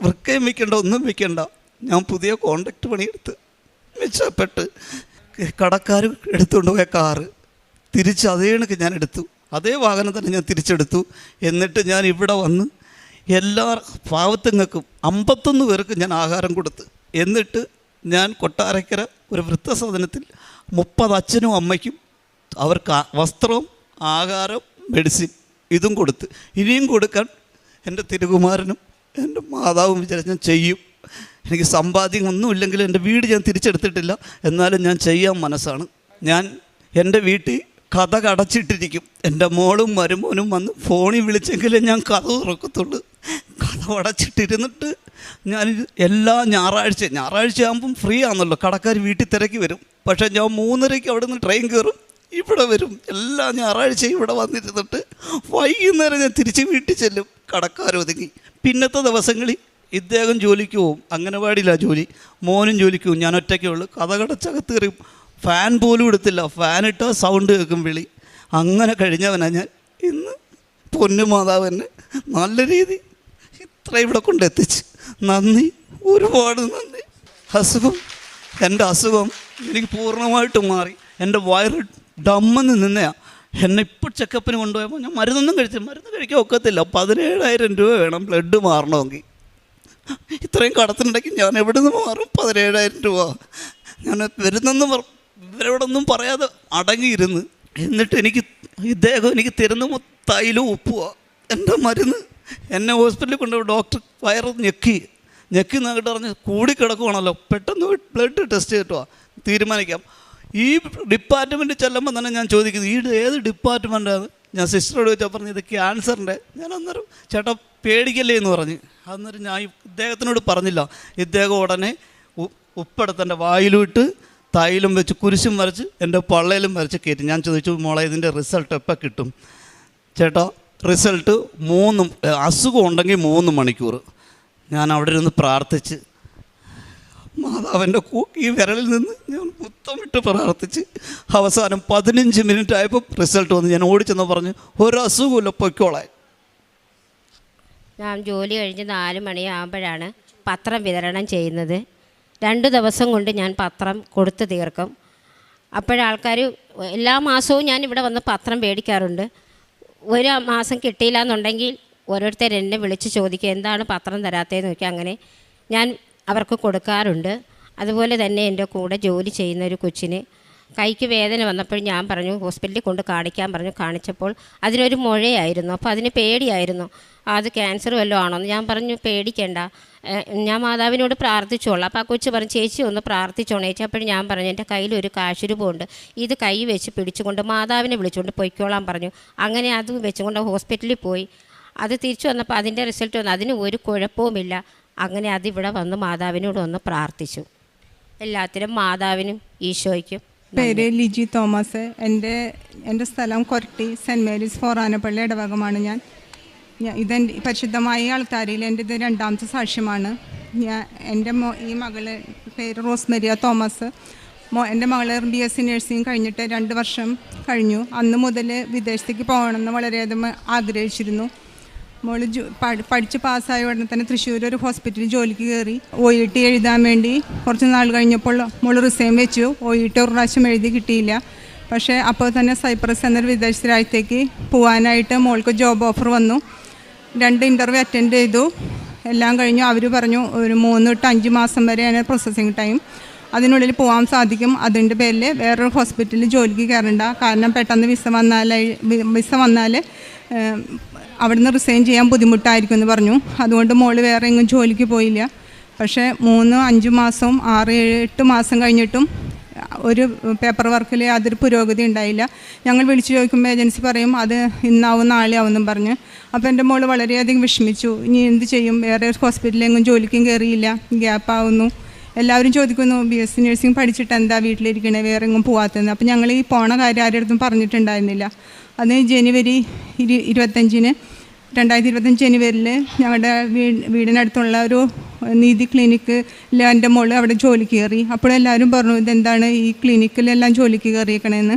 [SPEAKER 9] വൃക്കയും വയ്ക്കണ്ട, ഒന്നും വയ്ക്കണ്ട. ഞാൻ പുതിയ കോണ്ടാക്ട് പണിയെടുത്ത് മെച്ചപ്പെട്ട് കടക്കാർ എടുത്തുകൊണ്ട് പോയ കാറ് തിരിച്ച് അതേ കണക്ക് ഞാൻ എടുത്തു. അതേ വാഹനം തന്നെ ഞാൻ തിരിച്ചെടുത്തു. എന്നിട്ട് ഞാൻ ഇവിടെ വന്ന് എല്ലാ പാവത്തുങ്ങൾക്കും 51 പേർക്ക് ഞാൻ ആഹാരം കൊടുത്ത്. എന്നിട്ട് ഞാൻ കൊട്ടാരക്കര ഒരു വൃദ്ധസദനത്തിൽ 30 അച്ഛനും അമ്മയ്ക്കും അവർക്ക് വസ്ത്രവും ആഹാരം മെഡിസിൻ ഇതും കൊടുത്ത്. ഇനിയും കൊടുക്കാൻ എൻ്റെ തിരുകുമാരനും എൻ്റെ മാതാവും വിചാരിച്ച് ഞാൻ ചെയ്യും. എനിക്ക് സമ്പാദ്യം ഒന്നുമില്ലെങ്കിലും എൻ്റെ വീട് ഞാൻ തിരിച്ചെടുത്തിട്ടില്ല, എന്നാലും ഞാൻ ചെയ്യാൻ മനസ്സാണ്. ഞാൻ എൻ്റെ വീട്ടിൽ കഥ അടച്ചിട്ടിരിക്കും. എൻ്റെ മോളും മരുമോനും വന്ന് ഫോണിൽ വിളിച്ചെങ്കിലേ ഞാൻ കഥ തുറക്കത്തുള്ളൂ. കഥ അടച്ചിട്ടിരുന്നിട്ട് ഞാൻ എല്ലാ ഞായറാഴ്ച ആകുമ്പം ഫ്രീ ആണല്ലോ, കടക്കാർ വീട്ടിൽ തിരക്കി വരും. പക്ഷേ ഞാൻ 3:30 അവിടെ നിന്ന് ട്രെയിൻ കയറും, ഇവിടെ വരും. എല്ലാ ഞായറാഴ്ചയും ഇവിടെ വന്നിരുന്നിട്ട് വൈകുന്നേരം ഞാൻ തിരിച്ച് വീട്ടിൽ ചെല്ലും. കടക്കാരൊതുങ്ങി. പിന്നത്തെ ദിവസങ്ങളിൽ ഇദ്ദേഹം ജോലിക്ക് പോവും, അംഗനവാടിയിലാണ് ജോലി, മോനും ജോലിക്ക് പോവും, ഞാൻ ഒറ്റയ്ക്കേ ഉള്ളൂ. കഥകടച്ചകത്ത് കയറി ഫാൻ പോലും എടുത്തില്ല, ഫാനിട്ടാൽ സൗണ്ട് കേൾക്കും വിളി. അങ്ങനെ കഴിഞ്ഞവനാണ് ഞാൻ. ഇന്ന് പൊന്നുമാതാവ് എന്നെ നല്ല രീതി ഇത്ര ഇവിടെ കൊണ്ടെത്തിച്ച്, നന്ദി, ഒരുപാട് നന്ദി. എൻ്റെ അസുഖം എനിക്ക് പൂർണ്ണമായിട്ടും മാറി. എൻ്റെ വയറ് ഡമ്മെന്ന് നിന്നെയാണ്. എന്നെ ഇപ്പോൾ ചെക്കപ്പിന് കൊണ്ടുപോയപ്പോൾ ഞാൻ മരുന്നൊന്നും മരുന്ന് കഴിക്കാൻ ഒക്കത്തില്ല. 17,000 രൂപ വേണം ബ്ലഡ് മാറണമെങ്കിൽ. ഇത്രയും കടത്തിനുണ്ടെങ്കിൽ ഞാൻ എവിടെ നിന്ന് മാറും 17,000 രൂപ? ഞാൻ ഇവരോടൊന്നും പറയാതെ അടങ്ങിയിരുന്ന്, എന്നിട്ട് ഇദ്ദേഹം എനിക്ക് തരുന്ന തൈലും ഉപ്പുവാ എൻ്റെ മരുന്ന്. എന്നെ ഹോസ്പിറ്റലിൽ കൊണ്ടുപോയി ഡോക്ടർ വയറ് ഞെക്കി നോക്കിയിട്ട് പറഞ്ഞ് കൂടിക്കിടക്കുവാണല്ലോ, പെട്ടെന്ന് ബ്ലഡ് ടെസ്റ്റ് ചെയ്തിട്ടോ തീരുമാനിക്കാം. ഈ ഡിപ്പാർട്ട്മെൻറ്റ് ചെല്ലുമ്പോൾ തന്നെ ഞാൻ ചോദിക്കുന്നത്, ഈ ഏത് ഡിപ്പാർട്ട്മെൻറ്റാണ്? ഞാൻ സിസ്റ്ററോട് ചോദിച്ചാൽ പറഞ്ഞു ഇത് ക്യാൻസറിൻ്റെ. ഞാൻ അന്നേരം ചേട്ടാ പേടിക്കല്ലേ എന്ന് പറഞ്ഞ്. അന്നേരം ഞാൻ ഇദ്ദേഹത്തിനോട് പറഞ്ഞില്ല. ഇദ്ദേഹം ഉടനെ ഉപ്പെടുത്ത് എൻ്റെ വായിലിട്ട് തൈലും വെച്ച് കുരിശും വരച്ച് എൻ്റെ പള്ളയിലും വരച്ച് കയറ്റി. ഞാൻ ചോദിച്ചു, മോളെ ഇതിൻ്റെ റിസൾട്ട് എപ്പോൾ കിട്ടും? ചേട്ടാ റിസൾട്ട് അസുഖം ഉണ്ടെങ്കിൽ 3 മണിക്കൂർ. ഞാൻ അവിടെ ഇരുന്ന് പ്രാർത്ഥിച്ച്, മാതാവിൻ്റെ ഈ വിരലിൽ നിന്ന് ഞാൻ മുത്തമിട്ട് പ്രാർത്ഥിച്ച് അവസാനം 15 മിനിറ്റ് ആയപ്പോൾ റിസൾട്ട് വന്ന്. ഞാൻ ഓടിച്ചെന്ന് പറഞ്ഞു, ഒരു അസുഖമില്ല, പൊയ്ക്കോളാൻ.
[SPEAKER 8] ഞാൻ ജോലി കഴിഞ്ഞ് 4 മണിയാകുമ്പോഴാണ് പത്രം വിതരണം ചെയ്യുന്നത്. 2 ദിവസം കൊണ്ട് ഞാൻ പത്രം കൊടുത്തു തീർക്കും. അപ്പോഴാൾക്കാർ എല്ലാ മാസവും ഞാൻ ഇവിടെ വന്ന് പത്രം മേടിക്കാറുണ്ട്. ഒരു മാസം കിട്ടിയില്ല എന്നുണ്ടെങ്കിൽ ഓരോരുത്തർ എന്നെ വിളിച്ച് ചോദിക്കുക എന്താണ് പത്രം തരാത്തതെന്ന് നോക്കി. അങ്ങനെ ഞാൻ അവർക്ക് കൊടുക്കാറുണ്ട്. അതുപോലെ തന്നെ എൻ്റെ കൂടെ ജോലി ചെയ്യുന്ന ഒരു കൊച്ചിന് കൈക്ക് വേദന വന്നപ്പോൾ ഞാൻ പറഞ്ഞു ഹോസ്പിറ്റലിൽ കൊണ്ട് കാണിക്കാൻ പറഞ്ഞു. കാണിച്ചപ്പോൾ അതിനൊരു മുഴയായിരുന്നു. അപ്പോൾ അതിന് പേടിയായിരുന്നു, അത് ക്യാൻസർ വല്ലതും ആണോന്ന്. ഞാൻ പറഞ്ഞു പേടിക്കേണ്ട, ഞാൻ മാതാവിനോട് പ്രാർത്ഥിച്ചോളാം. അപ്പോൾ ആ കൊച്ചു പറഞ്ഞു ചേച്ചി ഒന്ന് പ്രാർത്ഥിച്ചോണേ ചേച്ചി. അപ്പോൾ ഞാൻ പറഞ്ഞു എൻ്റെ കയ്യിലൊരു കാശുരൂപമുണ്ട്, ഇത് കൈ വെച്ച് പിടിച്ചുകൊണ്ട് മാതാവിനെ വിളിച്ചുകൊണ്ട് പൊയ്ക്കോളാൻ പറഞ്ഞു. അങ്ങനെ അത് വെച്ചുകൊണ്ട് ഹോസ്പിറ്റലിൽ പോയി. അത് തിരിച്ചു വന്നപ്പോൾ അതിൻ്റെ റിസൾട്ട് വന്നു, അതിന് ഒരു കുഴപ്പവുമില്ല. അങ്ങനെ അതിവിടെ വന്ന് മാതാവിനോട് വന്ന് പ്രാർത്ഥിച്ചു. എല്ലാത്തിനും മാതാവിനും ഈശോയ്ക്കും.
[SPEAKER 10] പേര് ലിജി തോമസ്. എൻ്റെ സ്ഥലം കൊരട്ടി സെൻറ്റ് മേരീസ് ഫോറാനപ്പള്ളി ഇടവകമാണ്. ഇതെൻ്റെ പരിശുദ്ധമായ ആൾക്കാരിൽ എൻ്റെ ഇത് 2ാമത്തെ സാക്ഷ്യമാണ്. എൻ്റെ ഈ മകള് പേര് റോസ്മരിയ തോമസ്. എൻ്റെ മകൾ BSc നഴ്സിംഗ് കഴിഞ്ഞിട്ട് 2 വർഷം കഴിഞ്ഞു. അന്ന് മുതൽ വിദേശത്തേക്ക് പോകണമെന്ന് വളരെയധികം ആഗ്രഹിച്ചിരുന്നു. മോള് പഠിച്ച് പാസ്സായ ഉടനെ തന്നെ തൃശ്ശൂർ ഒരു ഹോസ്പിറ്റലിൽ ജോലിക്ക് കയറി. OET എഴുതാൻ വേണ്ടി കുറച്ച് നാൾ കഴിഞ്ഞപ്പോൾ മോള് റിസൈൻ വെച്ചു. OET ഒരു പ്രാവശ്യം എഴുതി കിട്ടിയില്ല. പക്ഷേ അപ്പോൾ തന്നെ സൈപ്രസ് എന്നൊരു വിദേശ രാജ്യത്തേക്ക് പോകാനായിട്ട് മോൾക്ക് ജോബ് ഓഫർ വന്നു. 2 ഇൻ്റർവ്യൂ അറ്റൻഡ് ചെയ്തു, എല്ലാം കഴിഞ്ഞു. അവർ പറഞ്ഞു ഒരു 3 to 5 മാസം വരെയാണ് പ്രോസസ്സിങ് ടൈം, അതിനുള്ളിൽ പോകാൻ സാധിക്കും. അതിൻ്റെ പേരിൽ വേറൊരു ഹോസ്പിറ്റലിൽ ജോലിക്ക് കയറണ്ട, കാരണം പെട്ടെന്ന് വിസ വന്നാൽ അവിടുന്ന് റിസൈൻ ചെയ്യാൻ ബുദ്ധിമുട്ടായിരിക്കും എന്ന് പറഞ്ഞു. അതുകൊണ്ട് മോള് വേറെ എങ്ങും ജോലിക്ക് പോയില്ല. പക്ഷേ 3, 5 മാസവും 6, 7, 8 മാസം കഴിഞ്ഞിട്ടും ഒരു പേപ്പർ വർക്കിൽ അതൊരു പുരോഗതി ഉണ്ടായില്ല. ഞങ്ങൾ വിളിച്ചു ചോദിക്കുമ്പോൾ ഏജൻസി പറയും അത് ഇന്നാവും നാളെ ആവുമെന്നും പറഞ്ഞ്. അപ്പോൾ എൻ്റെ മോള് വളരെയധികം വിഷമിച്ചു. ഇനി എന്ത് ചെയ്യും, വേറെ ഒരു ഹോസ്പിറ്റലിലെങ്ങും ജോലിക്കും കയറിയില്ല, ഗ്യാപ്പാവുന്നു. എല്ലാവരും ചോദിക്കുന്നു BSc നഴ്സിംഗ് പഠിച്ചിട്ട് എന്താ വീട്ടിലിരിക്കണേ, വേറെ എങ്ങും പോകാത്തതെന്ന്. അപ്പോൾ ഞങ്ങൾ ഈ പോണ കാര്യം ആരുടെ അടുത്തും പറഞ്ഞിട്ടുണ്ടായിരുന്നില്ല. അത് ജനുവരി 25, 2025 ജനുവരിയിൽ ഞങ്ങളുടെ വീടിനടുത്തുള്ള ഒരു നീതി ക്ലിനിക്കിൽ എൻ്റെ മോള് അവിടെ ജോലിക്ക് കയറി. അപ്പോഴെല്ലാവരും പറഞ്ഞു ഇതെന്താണ് ഈ ക്ലിനിക്കിലെല്ലാം ജോലിക്ക് കയറിയേക്കണേന്ന്.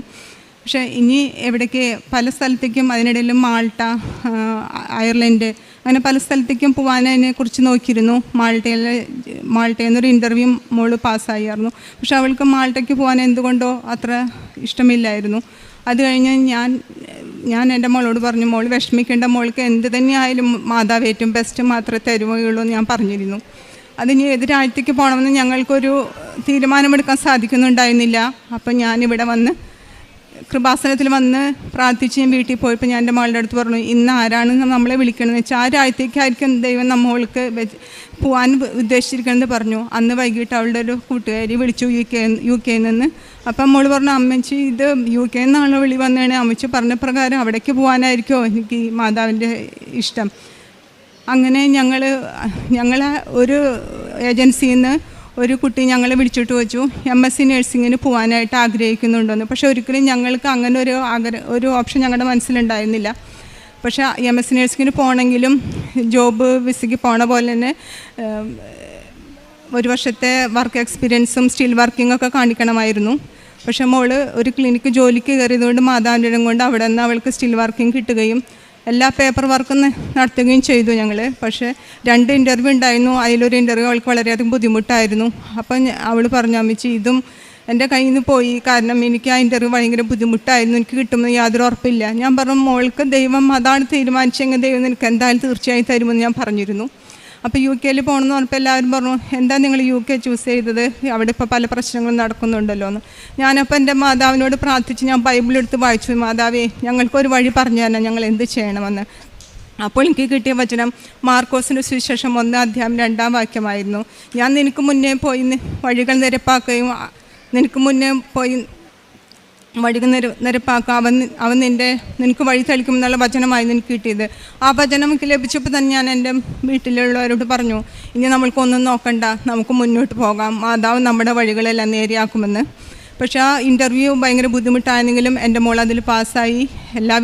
[SPEAKER 10] പക്ഷേ ഇനി എവിടേക്ക് പല സ്ഥലത്തേക്കും, അതിനിടയിൽ മാൾട്ട, അയർലൻഡ്, അങ്ങനെ പല സ്ഥലത്തേക്കും പോകാനതിനെക്കുറിച്ച് നോക്കിയിരുന്നു. മാൾട്ടയിൽ നിന്നൊരു ഇൻ്റർവ്യൂ മോള് പാസ്സായിരുന്നു. പക്ഷെ അവൾക്ക് മാൾട്ടയ്ക്ക് പോകാൻ എന്തുകൊണ്ടോ അത്ര ഇഷ്ടമില്ലായിരുന്നു. അത് കഴിഞ്ഞ് ഞാൻ എൻ്റെ മോളോട് പറഞ്ഞു മോൾ വിഷമിക്കേണ്ട, മോൾക്ക് എന്ത് തന്നെയായാലും മാതാവ് ഏറ്റവും ബെസ്റ്റ് മാത്രമേ തരുകയുള്ളൂ എന്ന് ഞാൻ പറഞ്ഞിരുന്നു. അതിന് ഏത് രാജ്യത്തേക്ക് പോകണമെന്ന് ഞങ്ങൾക്കൊരു തീരുമാനമെടുക്കാൻ സാധിക്കുന്നുണ്ടായിരുന്നില്ല. അപ്പം ഞാനിവിടെ വന്ന് കൃപാസനത്തിൽ വന്ന് പ്രാർത്ഥിച്ച് ഞാൻ വീട്ടിൽ പോയപ്പോൾ ഞാൻ എൻ്റെ മകളുടെ അടുത്ത് പറഞ്ഞു ഇന്ന് ആരാണ് നമ്മളെ വിളിക്കണമെന്ന് വെച്ചാൽ ആ രാജ്യത്തേക്കായിരിക്കും ദൈവം നമ്മൾക്ക് പോകാൻ ഉദ്ദേശിച്ചിരിക്കണമെന്ന് പറഞ്ഞു. അന്ന് വൈകിട്ട് അവളുടെ ഒരു കൂട്ടുകാരി വിളിച്ചു യു കെയിൽ നിന്ന്. അപ്പം നമ്മൾ പറഞ്ഞു അമ്മച്ചി ഇത് UK നിന്നാണോ വിളി വന്നതാണ്. അമ്മച്ചി പറഞ്ഞ പ്രകാരം അവിടേക്ക് പോകാനായിരിക്കുമോ എനിക്ക് ഈ മാതാവിൻ്റെ ഇഷ്ടം. അങ്ങനെ ഞങ്ങൾ ഒരു ഏജൻസിയിൽ നിന്ന് ഒരു കുട്ടി ഞങ്ങളെ വിളിച്ചിട്ട് വെച്ചു MSc നഴ്സിങ്ങിന് പോകാനായിട്ട് ആഗ്രഹിക്കുന്നുണ്ടെന്ന്. പക്ഷേ ഒരിക്കലും ഞങ്ങൾക്ക് അങ്ങനെ ഒരു ഓപ്ഷൻ ഞങ്ങളുടെ മനസ്സിലുണ്ടായിരുന്നില്ല. പക്ഷേ MSc നഴ്സിങ്ങിന് പോകണമെങ്കിലും ജോബ് വിസയ്ക്ക് പോണ പോലെ തന്നെ ഒരു വർഷത്തെ വർക്ക് എക്സ്പീരിയൻസും സ്റ്റിൽ വർക്കിംഗ് കാണിക്കണമായിരുന്നു. പക്ഷേ മോള് ഒരു ക്ലിനിക്ക് ജോലിക്ക് കയറിയതുകൊണ്ട് മാതാവിൻ്റെ ഇടം കൊണ്ട് അവിടെ നിന്ന് അവൾക്ക് സ്റ്റിൽ വർക്കിംഗ് കിട്ടുകയും എല്ലാ പേപ്പർ വർക്കും നടത്തുകയും ചെയ്തു ഞങ്ങൾ. പക്ഷേ 2 ഇൻ്റർവ്യൂ ഉണ്ടായിരുന്നു. അതിലൊരു ഇൻ്റർവ്യൂ അവൾക്ക് വളരെയധികം ബുദ്ധിമുട്ടായിരുന്നു. അപ്പം അവൾ പറഞ്ഞു, അമ്മച്ചി ഇതും എൻ്റെ കയ്യിൽ നിന്ന് പോയി, കാരണം എനിക്ക് ആ ഇൻ്റർവ്യൂ ഭയങ്കര ബുദ്ധിമുട്ടായിരുന്നു, എനിക്ക് കിട്ടുമെന്ന് യാതൊരു ഉറപ്പില്ല. ഞാൻ പറഞ്ഞു, മോൾക്ക് ദൈവം അതാണ് തീരുമാനിച്ചെങ്കിൽ ദൈവം നിനക്ക് എന്തായാലും തീർച്ചയായും തരുമെന്ന് ഞാൻ പറഞ്ഞിരുന്നു. അപ്പോൾ UK പോകണമെന്ന് പറഞ്ഞപ്പോൾ എല്ലാവരും പറഞ്ഞു, എന്താ നിങ്ങൾ UK ചൂസ് ചെയ്തത്, അവിടെ ഇപ്പോൾ പല പ്രശ്നങ്ങളും നടക്കുന്നുണ്ടല്ലോ എന്ന്. ഞാനപ്പോൾ എൻ്റെ മാതാവിനോട് പ്രാർത്ഥിച്ച് ഞാൻ ബൈബിളെടുത്ത് വായിച്ചു, മാതാവേ ഞങ്ങൾക്കൊരു വഴി പറഞ്ഞു തരണം, ഞങ്ങൾ എന്ത് ചെയ്യണമെന്ന്. അപ്പോൾ എനിക്ക് കിട്ടിയ വചനം മാർക്കോസിൻ്റെ സുവിശേഷം 1-2 വാക്യമായിരുന്നു. ഞാൻ നിനക്ക് മുന്നേ പോയി വഴികൾ നിരപ്പാക്കുകയും നിനക്ക് മുന്നേ പോയി വഴികൾ നിരപ്പാക്കുക, അവൻ നിനക്ക് വഴി തെളിക്കും എന്നുള്ള വചനമായിരുന്നു എനിക്ക് കിട്ടിയത്. ആ വചനം എനിക്ക് ലഭിച്ചപ്പോൾ തന്നെ ഞാൻ എൻ്റെ വീട്ടിലുള്ളവരോട് പറഞ്ഞു, ഇനി നമ്മൾക്കൊന്നും നോക്കണ്ട, നമുക്ക് മുന്നോട്ട് പോകാം, മാതാവ് നമ്മുടെ വഴികളെല്ലാം നേരെയാക്കുമെന്ന്. പക്ഷേ ആ ഇൻ്റർവ്യൂ ഭയങ്കര ബുദ്ധിമുട്ടായെങ്കിലും എൻ്റെ മോൾ അതിൽ പാസ്സായി. എല്ലാ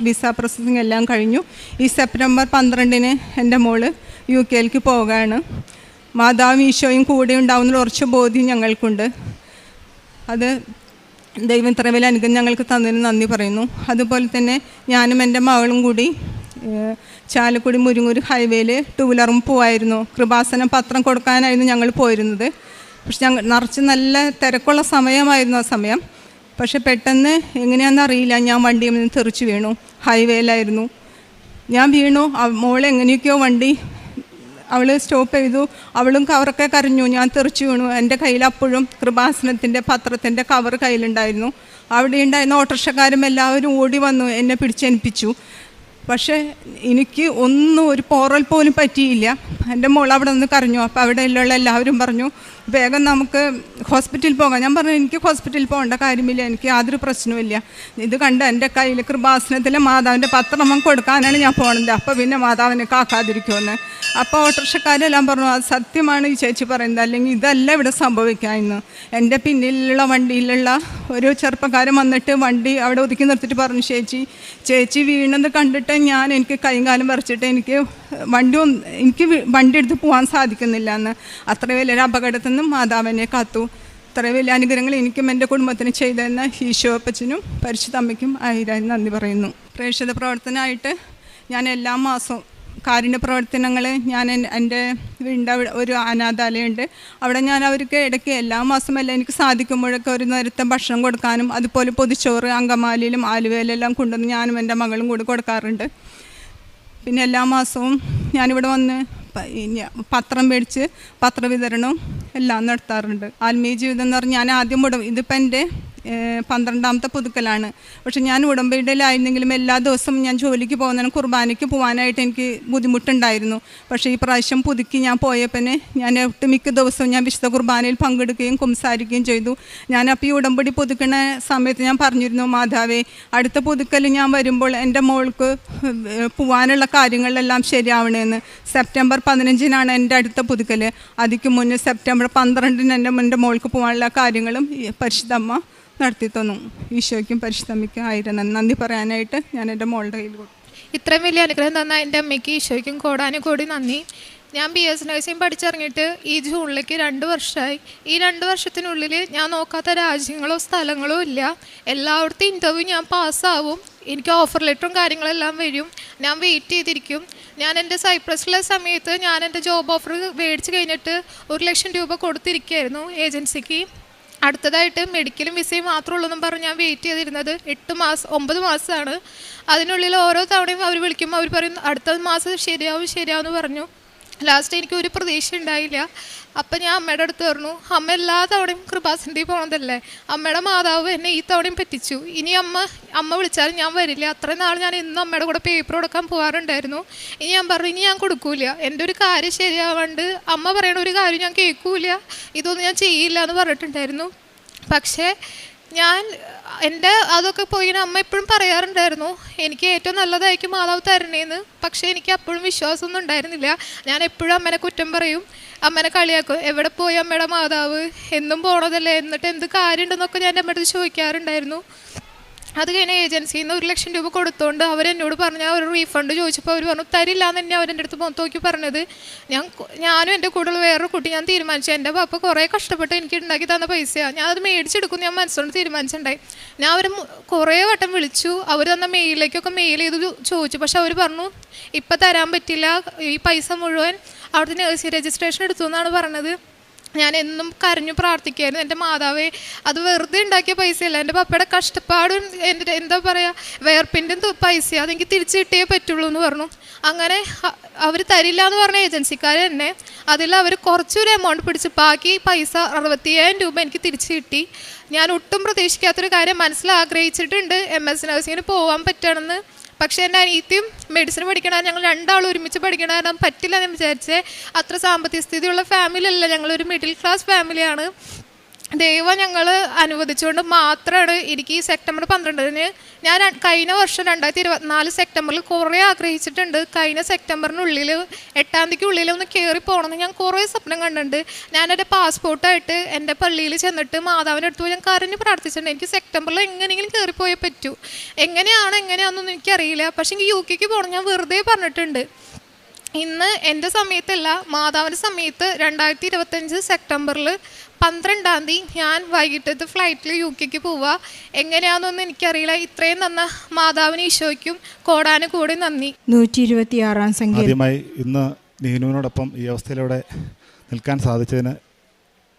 [SPEAKER 10] വിസ പ്രോസസ്സിങ് എല്ലാം കഴിഞ്ഞു. ഈ സെപ്റ്റംബർ 12 എൻ്റെ മോള് UK പോവുകയാണ്. മാതാവും ഈശോയും കൂടെ ഉണ്ടാവുന്ന ഉറച്ച ബോധ്യം ഞങ്ങൾക്കുണ്ട്. അത് ദൈവം ഇത്ര വലിയ അനുഗ്രഹം ഞങ്ങൾക്ക് തന്നതിന് നന്ദി പറയുന്നു. അതുപോലെ തന്നെ ഞാനും എൻ്റെ മകളും കൂടി ചാലക്കുടി മുരിങ്ങൂർ ഹൈവേയിൽ 2 വീലറും പോവായിരുന്നു. കൃപാസനം പത്രം കൊടുക്കാനായിരുന്നു ഞങ്ങൾ പോയിരുന്നത്. പക്ഷെ ഞങ്ങൾ നിറച്ച് നല്ല തിരക്കുള്ള സമയമായിരുന്നു ആ സമയം. പക്ഷെ പെട്ടെന്ന് എങ്ങനെയാണെന്നറിയില്ല, ഞാൻ വണ്ടിയിൽ നിന്ന് തെറിച്ച് വീണു. ഹൈവേയിലായിരുന്നു ഞാൻ വീണു. മോളെങ്ങനെയൊക്കെയോ വണ്ടി അവൾ സ്റ്റോപ്പ് ചെയ്തു. അവളും കവറൊക്കെ കരഞ്ഞു. ഞാൻ തെറിച്ചു വീണു. എൻ്റെ കയ്യിൽ അപ്പോഴും കൃപാസനത്തിൻ്റെ പത്രത്തിൻ്റെ കവർ കയ്യിലുണ്ടായിരുന്നു. അവിടെ ഉണ്ടായിരുന്ന ഓട്ടോറിക്ഷക്കാരും എല്ലാവരും ഓടി വന്നു എന്നെ പിടിച്ചേൽപ്പിച്ചു. പക്ഷേ എനിക്ക് ഒന്നും ഒരു പോറൽ പോലും പറ്റിയില്ല. എൻ്റെ മോൾ അവിടെ നിന്ന് കരഞ്ഞു. അപ്പോൾ അവിടെയുള്ള എല്ലാവരും പറഞ്ഞു, വേഗം നമുക്ക് ഹോസ്പിറ്റലിൽ പോകാം. ഞാൻ പറഞ്ഞു, എനിക്ക് ഹോസ്പിറ്റലിൽ പോകേണ്ട കാര്യമില്ല, എനിക്ക് യാതൊരു പ്രശ്നവുമില്ല. ഇത് കണ്ട് എൻ്റെ കയ്യിൽ കൃപാസനത്തിലെ മാതാവിൻ്റെ പത്രം കൊടുക്കാനാണ് ഞാൻ പോകണത്. അപ്പോൾ പിന്നെ മാതാവിനെ കാക്കാതിരിക്കുമെന്ന്. അപ്പോൾ ഓട്ടോറിക്ഷക്കാരെല്ലാം പറഞ്ഞു, അത് സത്യമാണ് ഈ ചേച്ചി പറയുന്നത്, അല്ലെങ്കിൽ ഇതല്ല ഇവിടെ സംഭവിക്കാമെന്ന്. എൻ്റെ പിന്നിലുള്ള വണ്ടിയിലുള്ള ഒരു ചെറുപ്പക്കാരൻ വന്നിട്ട് വണ്ടി അവിടെ ഒതുക്കി നിർത്തിയിട്ട് പറഞ്ഞു, ചേച്ചി വീണത് കണ്ടിട്ട് എനിക്ക് കൈകാലം വരച്ചിട്ട് എനിക്ക് വണ്ടി എടുത്ത് പോകാൻ സാധിക്കുന്നില്ല എന്ന്. അത്ര വലിയൊരു അപകടത്തിൽ നിന്നും മാതാവിനെ കാത്തു. ഇത്ര വലിയ അനുഗ്രഹങ്ങൾ എനിക്കും എൻ്റെ കുടുംബത്തിന് ചെയ്തെന്ന് ഈശോ അപ്പച്ചനും പരിശുദ്ധ അമ്മയ്ക്കും 1000 നന്ദി പറയുന്നു. പ്രേക്ഷിത പ്രവർത്തനമായിട്ട് ഞാൻ എല്ലാ മാസവും കാരുണ്യ പ്രവർത്തനങ്ങൾ എൻ്റെ വീടിൻ്റെ ഒരു അനാഥാലയമുണ്ട്. അവിടെ ഞാൻ അവർക്ക് ഇടയ്ക്ക് എല്ലാ മാസമല്ല എനിക്ക് സാധിക്കുമ്പോഴൊക്കെ ഒരു നേരത്തെ ഭക്ഷണം കൊടുക്കാനും അതുപോലെ പൊതിച്ചോറ് അങ്കമാലിയിലും ആലുവയിലെല്ലാം കൊണ്ടുവന്ന് ഞാനും എൻ്റെ മകളും കൂടി കൊടുക്കാറുണ്ട്. പിന്നെ എല്ലാ മാസവും ഞാനിവിടെ വന്ന് പത്രം മേടിച്ച് പത്രവിതരണവും എല്ലാം നടത്താറുണ്ട്. ആത്മീയ ജീവിതം എന്ന് പറഞ്ഞാൽ ഞാൻ ആദ്യം ഇതിപ്പോൾ എൻ്റെ 12ാമത്തെ പുതുക്കലാണ്. പക്ഷെ ഞാൻ ഉടമ്പടിയിലായിരുന്നെങ്കിലും എല്ലാ ദിവസവും ഞാൻ ജോലിക്ക് പോകുന്നതിനും കുർബാനയ്ക്ക് പോകാനായിട്ട് എനിക്ക് ബുദ്ധിമുട്ടുണ്ടായിരുന്നു. പക്ഷേ ഈ പ്രാവശ്യം പുതുക്കി ഞാൻ പോയപ്പോൾ ഞാൻ ഒട്ടുമിക്ക ദിവസവും ഞാൻ വിശുദ്ധ കുർബാനയിൽ പങ്കെടുക്കുകയും കുംസാരിക്കുകയും ചെയ്തു. ഞാനപ്പോൾ ഈ ഉടമ്പടി പുതുക്കുന്ന സമയത്ത് ഞാൻ പറഞ്ഞിരുന്നു, മാതാവേ അടുത്ത പുതുക്കൽ ഞാൻ വരുമ്പോൾ എൻ്റെ മോൾക്ക് പോകാനുള്ള കാര്യങ്ങളെല്ലാം ശരിയാവണമെന്ന്. സെപ്റ്റംബർ 15 എൻ്റെ അടുത്ത പുതുക്കൽ. അതിക്ക് മുന്നേ സെപ്റ്റംബർ 12 എൻ്റെ മോൾക്ക് പോകാനുള്ള കാര്യങ്ങളും പരിശുദ്ധമ്മ നടത്തി തന്നു. ഈശോയ്ക്കും പരിശുദ്ധമ്മയ്ക്കും 1000 നന്ദി പറയാനായിട്ട് ഞാൻ എൻ്റെ മോളുടെ കയ്യിൽ കൊടുത്തു.
[SPEAKER 11] ഇത്രയും വലിയ അനുഗ്രഹം തന്ന എൻ്റെ അമ്മയ്ക്ക് ഈശോയ്ക്കും കോടാനുകോടി നന്ദി. ഞാൻ BS നഴ്സിംഗ് പഠിച്ചിറങ്ങിയിട്ട് ഈ ജൂണിലേക്ക് 2 വർഷമായി. ഈ 2 വർഷത്തിനുള്ളിൽ ഞാൻ നോക്കാത്ത രാജ്യങ്ങളോ സ്ഥലങ്ങളോ ഇല്ല. എല്ലായിടത്തും ഇൻ്റർവ്യൂ ഞാൻ പാസ്സാവും. എനിക്ക് ഓഫർ ലെറ്ററും കാര്യങ്ങളെല്ലാം വരും. ഞാൻ വെയിറ്റ് ചെയ്തിരിക്കും. ഞാൻ എൻ്റെ സൈപ്രസിലെ സമയത്ത് ഞാൻ എൻ്റെ ജോബ് ഓഫർ മേടിച്ച് കഴിഞ്ഞിട്ട് 1 ലക്ഷം രൂപ കൊടുത്തിരിക്കുകയായിരുന്നു ഏജൻസിക്ക്. അടുത്തതായിട്ട് മെഡിക്കലും വിസയും മാത്രമേ ഉള്ളൂ എന്നും പറഞ്ഞ് ഞാൻ വെയിറ്റ് ചെയ്തിരുന്നത് 9 മാസമാണ്. അതിനുള്ളിൽ ഓരോ തവണയും അവർ വിളിക്കുമ്പോൾ അവർ പറയും അടുത്ത മാസം ശരിയാവും പറഞ്ഞു. ലാസ്റ്റ് എനിക്ക് ഒരു പ്രതീക്ഷ ഉണ്ടായില്ല. അപ്പം ഞാൻ അമ്മയുടെ അടുത്ത് പറഞ്ഞു, അമ്മ എല്ലാ തവണയും കൃപാസനത്തിൽ പോകണതല്ലേ, അമ്മയുടെ മാതാവ് എന്നെ ഈ തവണയും പറ്റിച്ചു. ഇനി അമ്മ വിളിച്ചാലും ഞാൻ വരില്ല. അത്രയും നാൾ ഞാൻ എന്നും അമ്മയുടെ കൂടെ പേപ്പർ കൊടുക്കാൻ പോകാറുണ്ടായിരുന്നു. ഇനി ഞാൻ പറഞ്ഞു, ഇനി ഞാൻ കൊടുക്കൂല. എൻ്റെ ഒരു കാര്യം ശരിയാവാണ്ട് അമ്മ പറയണ ഒരു കാര്യം ഞാൻ കേൾക്കൂല, ഇതൊന്നും ഞാൻ ചെയ്യില്ല എന്ന് പറഞ്ഞിട്ടുണ്ടായിരുന്നു. പക്ഷേ അതൊക്കെ പോയി അമ്മ എപ്പോഴും പറയാറുണ്ടായിരുന്നു, എനിക്ക് ഏറ്റവും നല്ലതായിരിക്കും മാതാവ് തരണേന്ന്. പക്ഷേ എനിക്ക് അപ്പോഴും വിശ്വാസമൊന്നും ഉണ്ടായിരുന്നില്ല. ഞാൻ എപ്പോഴും അമ്മേനെ കുറ്റം പറയും, അമ്മേനെ കളിയാക്കും. എവിടെ പോയി അമ്മയുടെ മാതാവ്, എന്നും പോണതല്ലേ, എന്നിട്ട് എന്ത് കാര്യമുണ്ടെന്നൊക്കെ ഞാൻ എൻ്റെ അമ്മയുടെ അടുത്ത് ചോദിക്കാറുണ്ടായിരുന്നു. അത് കഴിഞ്ഞ് ഏജൻസിയിൽ നിന്ന് 1,00,000 രൂപ കൊടുത്തുകൊണ്ട് അവരെന്നോട് പറഞ്ഞ ഒരു റീഫണ്ട് ചോദിച്ചപ്പോൾ അവർ പറഞ്ഞു തരില്ല എന്ന് തന്നെ അവരെൻ്റെ അടുത്ത് നോക്കി പറഞ്ഞത്. ഞാനും എൻ്റെ കൂടെയുള്ള വേറൊരു കുട്ടി ഞാൻ തീരുമാനിച്ചു, എൻ്റെ പാപ്പ കുറേ കഷ്ടപ്പെട്ട് എനിക്ക് ഉണ്ടാക്കി തന്ന പൈസയാണ്, ഞാൻ അത് മേടിച്ചെടുക്കും ഞാൻ മനസ്സുകൊണ്ട് തീരുമാനിച്ചിട്ടുണ്ടായി. ഞാൻ അവർ കുറേ വട്ടം വിളിച്ചു, അവർ തന്ന മെയിലിലേക്കൊക്കെ മെയിൽ ചെയ്ത് ചോദിച്ചു. പക്ഷെ അവർ പറഞ്ഞു ഇപ്പം തരാൻ പറ്റില്ല, ഈ പൈസ മുഴുവൻ അവിടുത്തെ നഴ്സിംഗ് രജിസ്ട്രേഷൻ എടുത്തു എന്നാണ് പറഞ്ഞത്. ഞാൻ എന്നും കരഞ്ഞു പ്രാർത്ഥിക്കുമായിരുന്നു, എൻ്റെ മാതാവേ അത് വെറുതെ ഉണ്ടാക്കിയ പൈസയല്ല, എൻ്റെ പപ്പയുടെ കഷ്ടപ്പാടും എൻ്റെ എന്താ പറയുക വേർപ്പിൻ്റെ പൈസ അതെനിക്ക് തിരിച്ച് കിട്ടിയേ പറ്റുള്ളൂ എന്ന് പറഞ്ഞു. അങ്ങനെ അവർ തരില്ല എന്ന് പറഞ്ഞ ഏജൻസിക്കാർ തന്നെ അതിൽ അവർ കുറച്ചൊരു എമൗണ്ട് പിടിച്ച് ബാക്കി പൈസ 65,000 രൂപ എനിക്ക് തിരിച്ച് കിട്ടി. ഞാൻ ഒട്ടും പ്രതീക്ഷിക്കാത്തൊരു കാര്യം, മനസ്സിലാഗ്രഹിച്ചിട്ടുണ്ട് MS നഴ്സിങ്ങിന് പോകാൻ പറ്റണമെന്ന്. പക്ഷേ എൻ്റെ അനിയത്തിയും മെഡിസിൻ പഠിക്കണം, ഞങ്ങൾ രണ്ടാളും ഒരുമിച്ച് പഠിക്കണം, കാരണം പറ്റില്ല എന്ന് വിചാരിച്ചേ. അത്ര സാമ്പത്തിക സ്ഥിതിയുള്ള ഫാമിലി അല്ല, ഞങ്ങളൊരു മിഡിൽ ക്ലാസ് ഫാമിലിയാണ്. ദൈവം ഞങ്ങൾ അനുവദിച്ചുകൊണ്ട് മാത്രമാണ് എനിക്ക് ഈ സെപ്റ്റംബർ 12-ന് ഞാൻ കഴിഞ്ഞ വർഷം 2024 സെപ്റ്റംബറിൽ കുറേ ആഗ്രഹിച്ചിട്ടുണ്ട്. കഴിഞ്ഞ സെപ്റ്റംബറിനുള്ളിൽ 8-ാം തീയതിക്കുള്ളിൽ ഒന്ന് കയറി പോകണമെന്ന് ഞാൻ കുറേ സ്വപ്നം കണ്ടിട്ടുണ്ട്. ഞാനെൻ്റെ പാസ്പോർട്ടായിട്ട് എൻ്റെ പള്ളിയിൽ ചെന്നിട്ട് മാതാവിൻ്റെ അടുത്ത് പോയി ഞാൻ കരഞ്ഞ് പ്രാർത്ഥിച്ചിട്ടുണ്ട്. എനിക്ക് സെപ്റ്റംബറിൽ എങ്ങനെയെങ്കിലും കയറിപ്പോയേ പറ്റൂ. എങ്ങനെയാണെന്നൊന്നും എനിക്കറിയില്ല. പക്ഷേ എനിക്ക് UK പോകണം ഞാൻ വെറുതെ പറഞ്ഞിട്ടുണ്ട്. ഇന്ന് എൻ്റെ സമയത്തല്ല, മാതാവിൻ്റെ സമയത്ത് 2025 സെപ്റ്റംബറിൽ 12-ാം തീയതി ഞാൻ വൈകിട്ടത്തെ ഫ്ലൈറ്റിൽ UK പോവുക. എങ്ങനെയാണെന്നൊന്നും എനിക്കറിയില്ല. ഇത്രയും തന്ന മാതാവിന് ഈശോയ്ക്കും കോടാനുകൂടി നന്ദി.
[SPEAKER 12] 126-ാം സംഖ്യ.
[SPEAKER 13] ആദ്യമായി ഇന്ന് നീനുവിനോടൊപ്പം ഈ അവസ്ഥയിലൂടെ നിൽക്കാൻ സാധിച്ചതിന്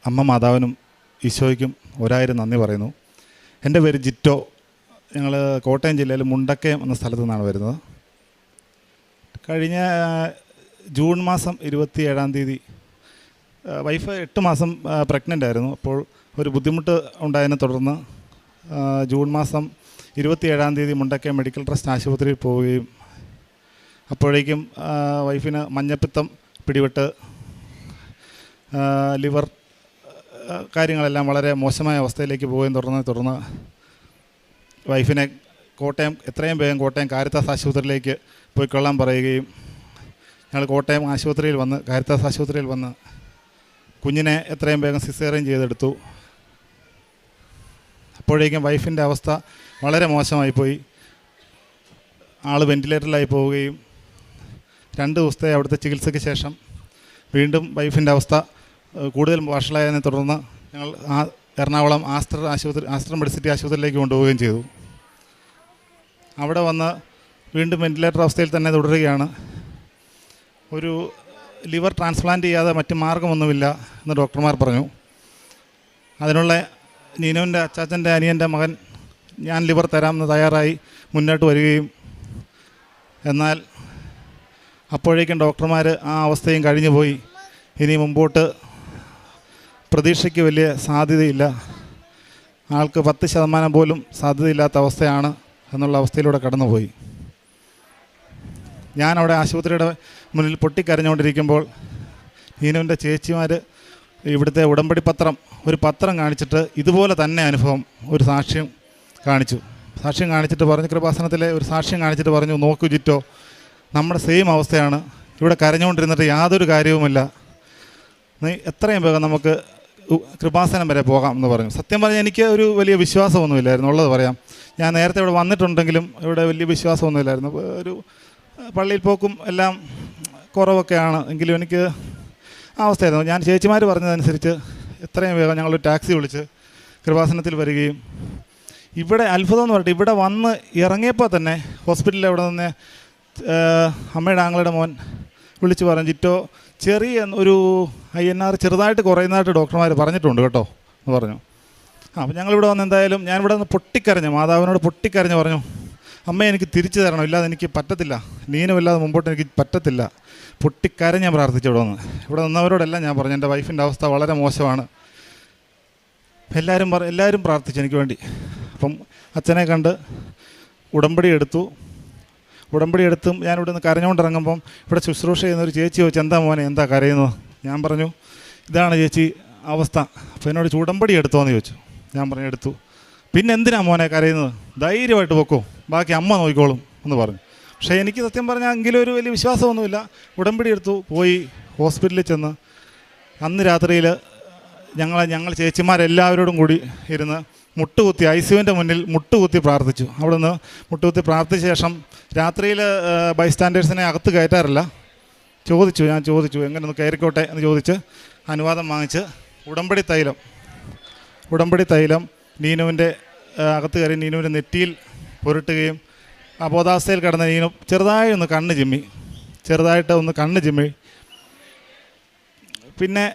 [SPEAKER 13] അമ്മ മാതാവിനും ഈശോയ്ക്കും 1000 നന്ദി പറയുന്നു. എൻ്റെ പേര് ജിറ്റോ. ഞങ്ങൾ കോട്ടയം ജില്ലയിൽ മുണ്ടക്കയം എന്ന സ്ഥലത്തു നിന്നാണ് വരുന്നത്. കഴിഞ്ഞ ജൂൺ മാസം 27-ാം തീയതി വൈഫ് 8 മാസം പ്രഗ്നൻ്റ് ആയിരുന്നു. അപ്പോൾ ഒരു ബുദ്ധിമുട്ട് ഉണ്ടായതിനെ തുടർന്ന് ജൂൺ മാസം 27-ാം തീയതി മുണ്ടക്കയം മെഡിക്കൽ ട്രസ്റ്റ് ആശുപത്രിയിൽ പോവുകയും അപ്പോഴേക്കും വൈഫിന് മഞ്ഞപ്പിത്തം പിടിപെട്ട് ലിവർ കാര്യങ്ങളെല്ലാം വളരെ മോശമായ അവസ്ഥയിലേക്ക് പോവുകയും തുടർന്ന് വൈഫിനെ എത്രയും വേഗം കോട്ടയം കാരിത്താസ് ആശുപത്രിയിലേക്ക് പോയിക്കൊള്ളാൻ പറയുകയും ഞങ്ങൾ കോട്ടയം ആശുപത്രിയിൽ വന്ന് കാരിത്താസ് ആശുപത്രിയിൽ വന്ന് കുഞ്ഞിനെ എത്രയും വേഗം സിസേറിയൻ ചെയ്തെടുത്തു. അപ്പോഴേക്കും വൈഫിൻ്റെ അവസ്ഥ വളരെ മോശമായിപ്പോയി. ആൾ വെൻറ്റിലേറ്ററിലായി പോവുകയും 2 ദിവസത്തെ അവിടുത്തെ ചികിത്സയ്ക്ക് ശേഷം വീണ്ടും വൈഫിൻ്റെ അവസ്ഥ കൂടുതൽ വഷളായതിനെ തുടർന്ന് ഞങ്ങൾ എറണാകുളം ആസ്റ്റർ മെഡിസിറ്റി ആശുപത്രിയിലേക്ക് കൊണ്ടുപോവുകയും ചെയ്തു. അവിടെ വന്ന് വീണ്ടും വെൻറ്റിലേറ്റർ അവസ്ഥയിൽ തന്നെ തുടരുകയാണ്. ഒരു ലിവർ ട്രാൻസ്പ്ലാന്റ് ചെയ്യാതെ മറ്റ് മാർഗമൊന്നുമില്ല എന്ന് ഡോക്ടർമാർ പറഞ്ഞു. അതിനുള്ള നീനുവിൻ്റെ അച്ചാച്ചൻ്റെ അനിയൻ്റെ മകൻ ഞാൻ ലിവർ തരാമെന്ന് തയ്യാറായി മുന്നോട്ട് വരികയും എന്നാൽ അപ്പോഴേക്കും ഡോക്ടർമാർ ആ അവസ്ഥയും കഴിഞ്ഞു പോയി. ഇനി മുമ്പോട്ട് പ്രതീക്ഷയ്ക്ക് വലിയ സാധ്യതയില്ല, ആൾക്ക് 10% പോലും സാധ്യതയില്ലാത്ത അവസ്ഥയാണ് എന്നുള്ള അവസ്ഥയിലൂടെ കടന്നുപോയി. ഞാനവിടെ ആശുപത്രിയുടെ മുന്നിൽ പൊട്ടിക്കരഞ്ഞുകൊണ്ടിരിക്കുമ്പോൾ നീനുവിൻ്റെ ചേച്ചിമാർ ഇവിടുത്തെ ഉടമ്പടി ഒരു പത്രം കാണിച്ചിട്ട് ഇതുപോലെ തന്നെ അനുഭവം ഒരു സാക്ഷ്യം കാണിച്ചിട്ട് പറഞ്ഞു, കൃപാസനത്തിലെ ഒരു സാക്ഷ്യം കാണിച്ചിട്ട് പറഞ്ഞു, നോക്കൂ ജിറ്റോ, നമ്മുടെ സെയിം അവസ്ഥയാണ്, ഇവിടെ കരഞ്ഞുകൊണ്ടിരുന്നിട്ട് യാതൊരു കാര്യവുമില്ല, നീ എത്രയും വേഗം നമുക്ക് കൃപാസനം വരെ പോകാം എന്ന് പറഞ്ഞു. സത്യം പറഞ്ഞാൽ എനിക്ക് ഒരു വലിയ വിശ്വാസമൊന്നുമില്ലായിരുന്നു, ഉള്ളത് പറയാം. ഞാൻ നേരത്തെ ഇവിടെ വന്നിട്ടുണ്ടെങ്കിലും ഇവിടെ വലിയ വിശ്വാസമൊന്നുമില്ലായിരുന്നു. ഒരു പള്ളിയിൽ പോക്കും എല്ലാം കുറവൊക്കെയാണ്, എങ്കിലും എനിക്ക് ആ അവസ്ഥയായിരുന്നു. ഞാൻ ചേച്ചിമാർ പറഞ്ഞതനുസരിച്ച് എത്രയും വേഗം ഞങ്ങളൊരു ടാക്സി വിളിച്ച് കൃപാസനത്തിൽ വരികയും ഇവിടെ അത്ഭുതം എന്ന് പറഞ്ഞിട്ട് ഇവിടെ വന്ന് ഇറങ്ങിയപ്പോൾ തന്നെ ഹോസ്പിറ്റലിൽ അവിടെ നിന്ന് അമ്മയുടെ ആങ്ങളുടെ മോൻ വിളിച്ച് പറഞ്ഞു, ജിറ്റോ ചെറിയ ഒരു INR ചെറുതായിട്ട് കുറയുന്നതായിട്ട് ഡോക്ടർമാർ പറഞ്ഞിട്ടുണ്ട് കേട്ടോ എന്ന് പറഞ്ഞു. അപ്പോൾ ഞങ്ങളിവിടെ വന്ന് എന്തായാലും ഞാനിവിടെ നിന്ന് പൊട്ടിക്കരഞ്ഞു, മാതാവിനോട് പൊട്ടിക്കരഞ്ഞ് പറഞ്ഞു, അമ്മ എനിക്ക് തിരിച്ചു തരണം, ഇല്ലാതെ എനിക്ക് പറ്റത്തില്ല, നീനുമില്ലാതെ മുമ്പോട്ട് എനിക്ക് പറ്റത്തില്ല. പൊട്ടിക്കരഞ്ഞ് ഞാൻ പ്രാർത്ഥിച്ചു. ഇവിടെ നിന്നവരോടെല്ലാം ഞാൻ പറഞ്ഞു, എൻ്റെ വൈഫിൻ്റെ അവസ്ഥ വളരെ മോശമാണ്. എല്ലാവരും പ്രാർത്ഥിച്ചു എനിക്ക് വേണ്ടി. അപ്പം അച്ഛനെ കണ്ട് ഉടമ്പടി എടുത്തും ഞാനിവിടെ നിന്ന് കരഞ്ഞുകൊണ്ടിറങ്ങുമ്പം ഇവിടെ ശുശ്രൂഷ ചെയ്യുന്നൊരു ചേച്ചി ചോദിച്ചു, എന്താ മോനെ എന്താ കരയുന്നത്? ഞാൻ പറഞ്ഞു, ഇതാണ് ചേച്ചി അവസ്ഥ. അപ്പോൾ എന്നോട് ഉടമ്പടി എടുത്തോന്ന് ചോദിച്ചു. ഞാൻ പറഞ്ഞു എടുത്തു. പിന്നെ എന്തിനാ മോനെ കരയുന്നത്? ധൈര്യമായിട്ട് പൊക്കോ, ബാക്കി അമ്മ നോക്കിക്കോളും എന്ന് പറഞ്ഞു. പക്ഷേ എനിക്ക് സത്യം പറഞ്ഞാൽ എങ്കിലും ഒരു വലിയ വിശ്വാസമൊന്നുമില്ല. ഉടമ്പടി എടുത്തു, പോയി ഹോസ്പിറ്റലിൽ ചെന്ന് അന്ന് രാത്രിയിൽ ഞങ്ങൾ ചേച്ചിമാരെല്ലാവരോടും കൂടി ഇരുന്ന് മുട്ടുകുത്തി ICUവിൻ്റെ മുന്നിൽ മുട്ടുകുത്തി പ്രാർത്ഥിച്ചു. അവിടെ നിന്ന് മുട്ടുകുത്തി പ്രാർത്ഥിച്ച ശേഷം രാത്രിയിൽ ബൈസ്റ്റാൻഡേഴ്സിനെ അകത്ത് കയറ്റാറില്ല. ഞാൻ ചോദിച്ചു എങ്ങനെ ഒന്ന് കയറിക്കോട്ടെ എന്ന് ചോദിച്ച് അനുവാദം വാങ്ങിച്ച് ഉടമ്പടി തൈലം നീനുവിൻ്റെ അകത്ത് കയറി നീനുവിൻ്റെ നെറ്റിയിൽ പുരട്ടുകയും ബോധാവസ്ഥയിൽ കിടന്ന നീനു ചെറുതായിട്ട് ഒന്ന് കണ്ണ് ചിമ്മി. പിന്നെ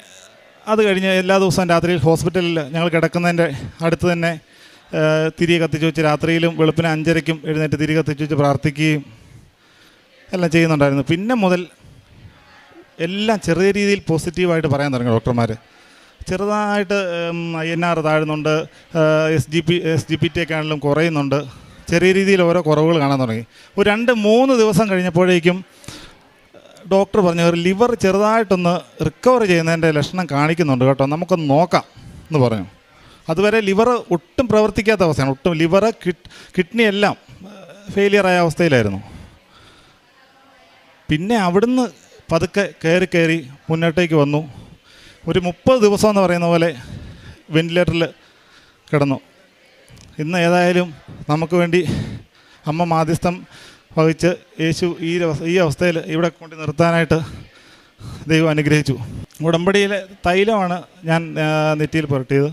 [SPEAKER 13] അത് കഴിഞ്ഞ് എല്ലാ ദിവസവും രാത്രിയിൽ ഹോസ്പിറ്റലിൽ ഞങ്ങൾ കിടക്കുന്നതിൻ്റെ അടുത്ത് തന്നെ തിരി കത്തിച്ച് വെച്ച് രാത്രിയിലും വെളുപ്പിന് 5:30 എഴുന്നേറ്റ് തിരി കത്തിച്ച് വെച്ച് പ്രാർത്ഥിക്കുകയും എല്ലാം ചെയ്യുന്നുണ്ടായിരുന്നു. പിന്നെ മുതൽ എല്ലാം ചെറിയ രീതിയിൽ പോസിറ്റീവായിട്ട് പറയാൻ തുടങ്ങി ഡോക്ടർമാർ. ചെറുതായിട്ട് INR താഴുന്നുണ്ട്, SGPT ഒക്കെ ആണെങ്കിലും കുറയുന്നുണ്ട്, ചെറിയ രീതിയിൽ ഓരോ കുറവുകൾ കാണാൻ തുടങ്ങി. ഒരു 2-3 ദിവസം കഴിഞ്ഞപ്പോഴേക്കും ഡോക്ടർ പറഞ്ഞു ലിവർ ചെറുതായിട്ടൊന്ന് റിക്കവർ ചെയ്യുന്നതിൻ്റെ ലക്ഷണം കാണിക്കുന്നുണ്ട് കേട്ടോ, നമുക്കൊന്ന് നോക്കാം എന്ന് പറഞ്ഞു. അതുവരെ ലിവർ ഒട്ടും പ്രവർത്തിക്കാത്ത അവസ്ഥയാണ്. ലിവർ കിഡ്നി എല്ലാം ഫെയിലിയറായ അവസ്ഥയിലായിരുന്നു. പിന്നെ അവിടുന്ന് പതുക്കെ കയറി മുന്നോട്ടേക്ക് വന്നു. ഒരു 30 ദിവസം എന്ന് പറയുന്ന പോലെ വെന്റിലേറ്ററിൽ കിടന്നു. ഇന്ന് ഏതായാലും നമുക്ക് വേണ്ടി അമ്മ മാധ്യസ്ഥം വഹിച്ച് യേശു ഈ അവസ്ഥയിൽ ഇവിടെ കൊണ്ട് നിർത്താനായിട്ട് ദൈവം അനുഗ്രഹിച്ചു. ഉടമ്പടിയിലെ തൈലമാണ് ഞാൻ നെറ്റിയിൽ പുരട്ടിയത്.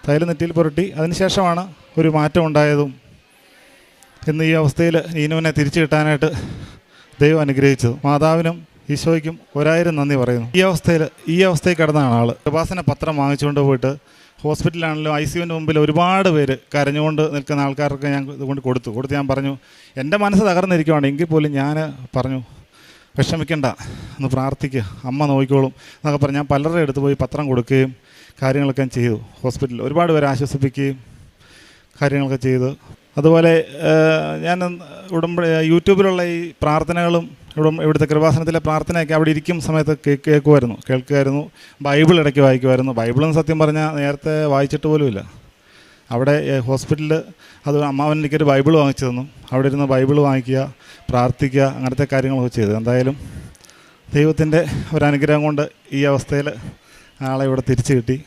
[SPEAKER 13] തൈലം നെറ്റിയിൽ പുരട്ടി അതിനുശേഷമാണ് ഒരു മാറ്റം ഉണ്ടായതും ഇന്ന് ഈ അവസ്ഥയിൽ നീനുവിനെ തിരിച്ചു കിട്ടാനായിട്ട് ദൈവം അനുഗ്രഹിച്ചത്. മാതാവിനും ഈശോയ്ക്കും 1000 നന്ദി പറയുന്നു. ഈ അവസ്ഥയിൽ കിടന്നതാണ് ആൾ. കൃപാസന പത്രം വാങ്ങിച്ചുകൊണ്ട് പോയിട്ട് ഹോസ്പിറ്റലിലാണെങ്കിലും ICUവിൻ്റെ മുമ്പിൽ ഒരുപാട് പേര് കരഞ്ഞുകൊണ്ട് നിൽക്കുന്ന ആൾക്കാർക്ക് ഞാൻ ഇതുകൊണ്ട് കൊടുത്തു ഞാൻ പറഞ്ഞു എൻ്റെ മനസ്സ് തകർന്നിരിക്കുവാണ്, എങ്കിൽ പോലും ഞാൻ പറഞ്ഞു വിഷമിക്കണ്ട, ഒന്ന് പ്രാർത്ഥിക്കുക, അമ്മ നോക്കിക്കോളും എന്നൊക്കെ പറഞ്ഞ് ഞാൻ പലരുടെ അടുത്ത് പോയി പത്രം കൊടുക്കുകയും കാര്യങ്ങളൊക്കെ ചെയ്തു. ഹോസ്പിറ്റലിൽ ഒരുപാട് പേരെ ആശ്വസിപ്പിക്കുകയും കാര്യങ്ങളൊക്കെ ചെയ്തു. അതുപോലെ ഞാൻ യൂട്യൂബിലുള്ള ഈ പ്രാർത്ഥനകളും ഇവിടുത്തെ കൃപാസനത്തിലെ പ്രാർത്ഥനയൊക്കെ അവിടെ ഇരിക്കും സമയത്ത് കേൾക്കുമായിരുന്നു. ബൈബിൾ ഇടയ്ക്ക് വായിക്കുമായിരുന്നു. ബൈബിളൊന്നും സത്യം പറഞ്ഞാൽ നേരത്തെ വായിച്ചിട്ട് പോലുമില്ല. അവിടെ ഹോസ്പിറ്റലിൽ അത് അമ്മാവൻ എനിക്കൊരു ബൈബിൾ വാങ്ങിച്ചു തന്നു. അവിടെ ഇരുന്ന് ബൈബിൾ വാങ്ങിക്കുക, പ്രാർത്ഥിക്കുക, അങ്ങനത്തെ കാര്യങ്ങളൊക്കെ ചെയ്തു. എന്തായാലും ദൈവത്തിൻ്റെ ഒരനുഗ്രഹം കൊണ്ട് ഈ അവസ്ഥയിൽ ആളെ ഇവിടെ തിരിച്ചു കിട്ടി.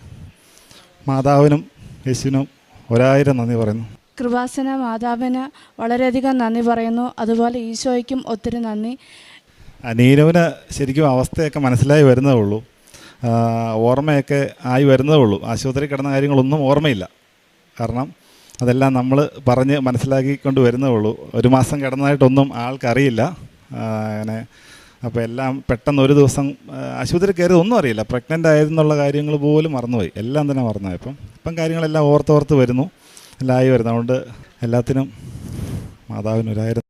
[SPEAKER 13] മാതാവിനും യേശുവിനും 1000 നന്ദി പറയുന്നു.
[SPEAKER 14] കൃപാസന മാതാവിന് വളരെയധികം നന്ദി പറയുന്നു. അതുപോലെ ഈശോയ്ക്കും ഒത്തിരി നന്ദി.
[SPEAKER 13] നീനുവിന് ശരിക്കും അവസ്ഥയൊക്കെ മനസ്സിലായി വരുന്നതേ ഉള്ളൂ, ഓർമ്മയൊക്കെ ആയി വരുന്നതേ ഉള്ളൂ. ആശുപത്രി കിടന്ന കാര്യങ്ങളൊന്നും ഓർമ്മയില്ല. കാരണം അതെല്ലാം നമ്മൾ പറഞ്ഞ് മനസ്സിലാക്കിക്കൊണ്ട് വരുന്നതേ ഉള്ളൂ. 1 മാസം കിടന്നതായിട്ടൊന്നും ആൾക്കറിയില്ല. അങ്ങനെ അപ്പോൾ എല്ലാം പെട്ടെന്ന് ഒരു ദിവസം ആശുപത്രി കയറിയതൊന്നും അറിയില്ല. പ്രഗ്നൻ്റ് ആയിരുന്നുള്ള കാര്യങ്ങൾ പോലും മറന്നുപോയി, എല്ലാം തന്നെ മറന്നുപോയി. ഇപ്പം കാര്യങ്ങളെല്ലാം ഓർത്തോർത്ത് വരുന്നു, എല്ലാം ആയി വരുന്നു. അതുകൊണ്ട് എല്ലാത്തിനും മാതാവിന് 1000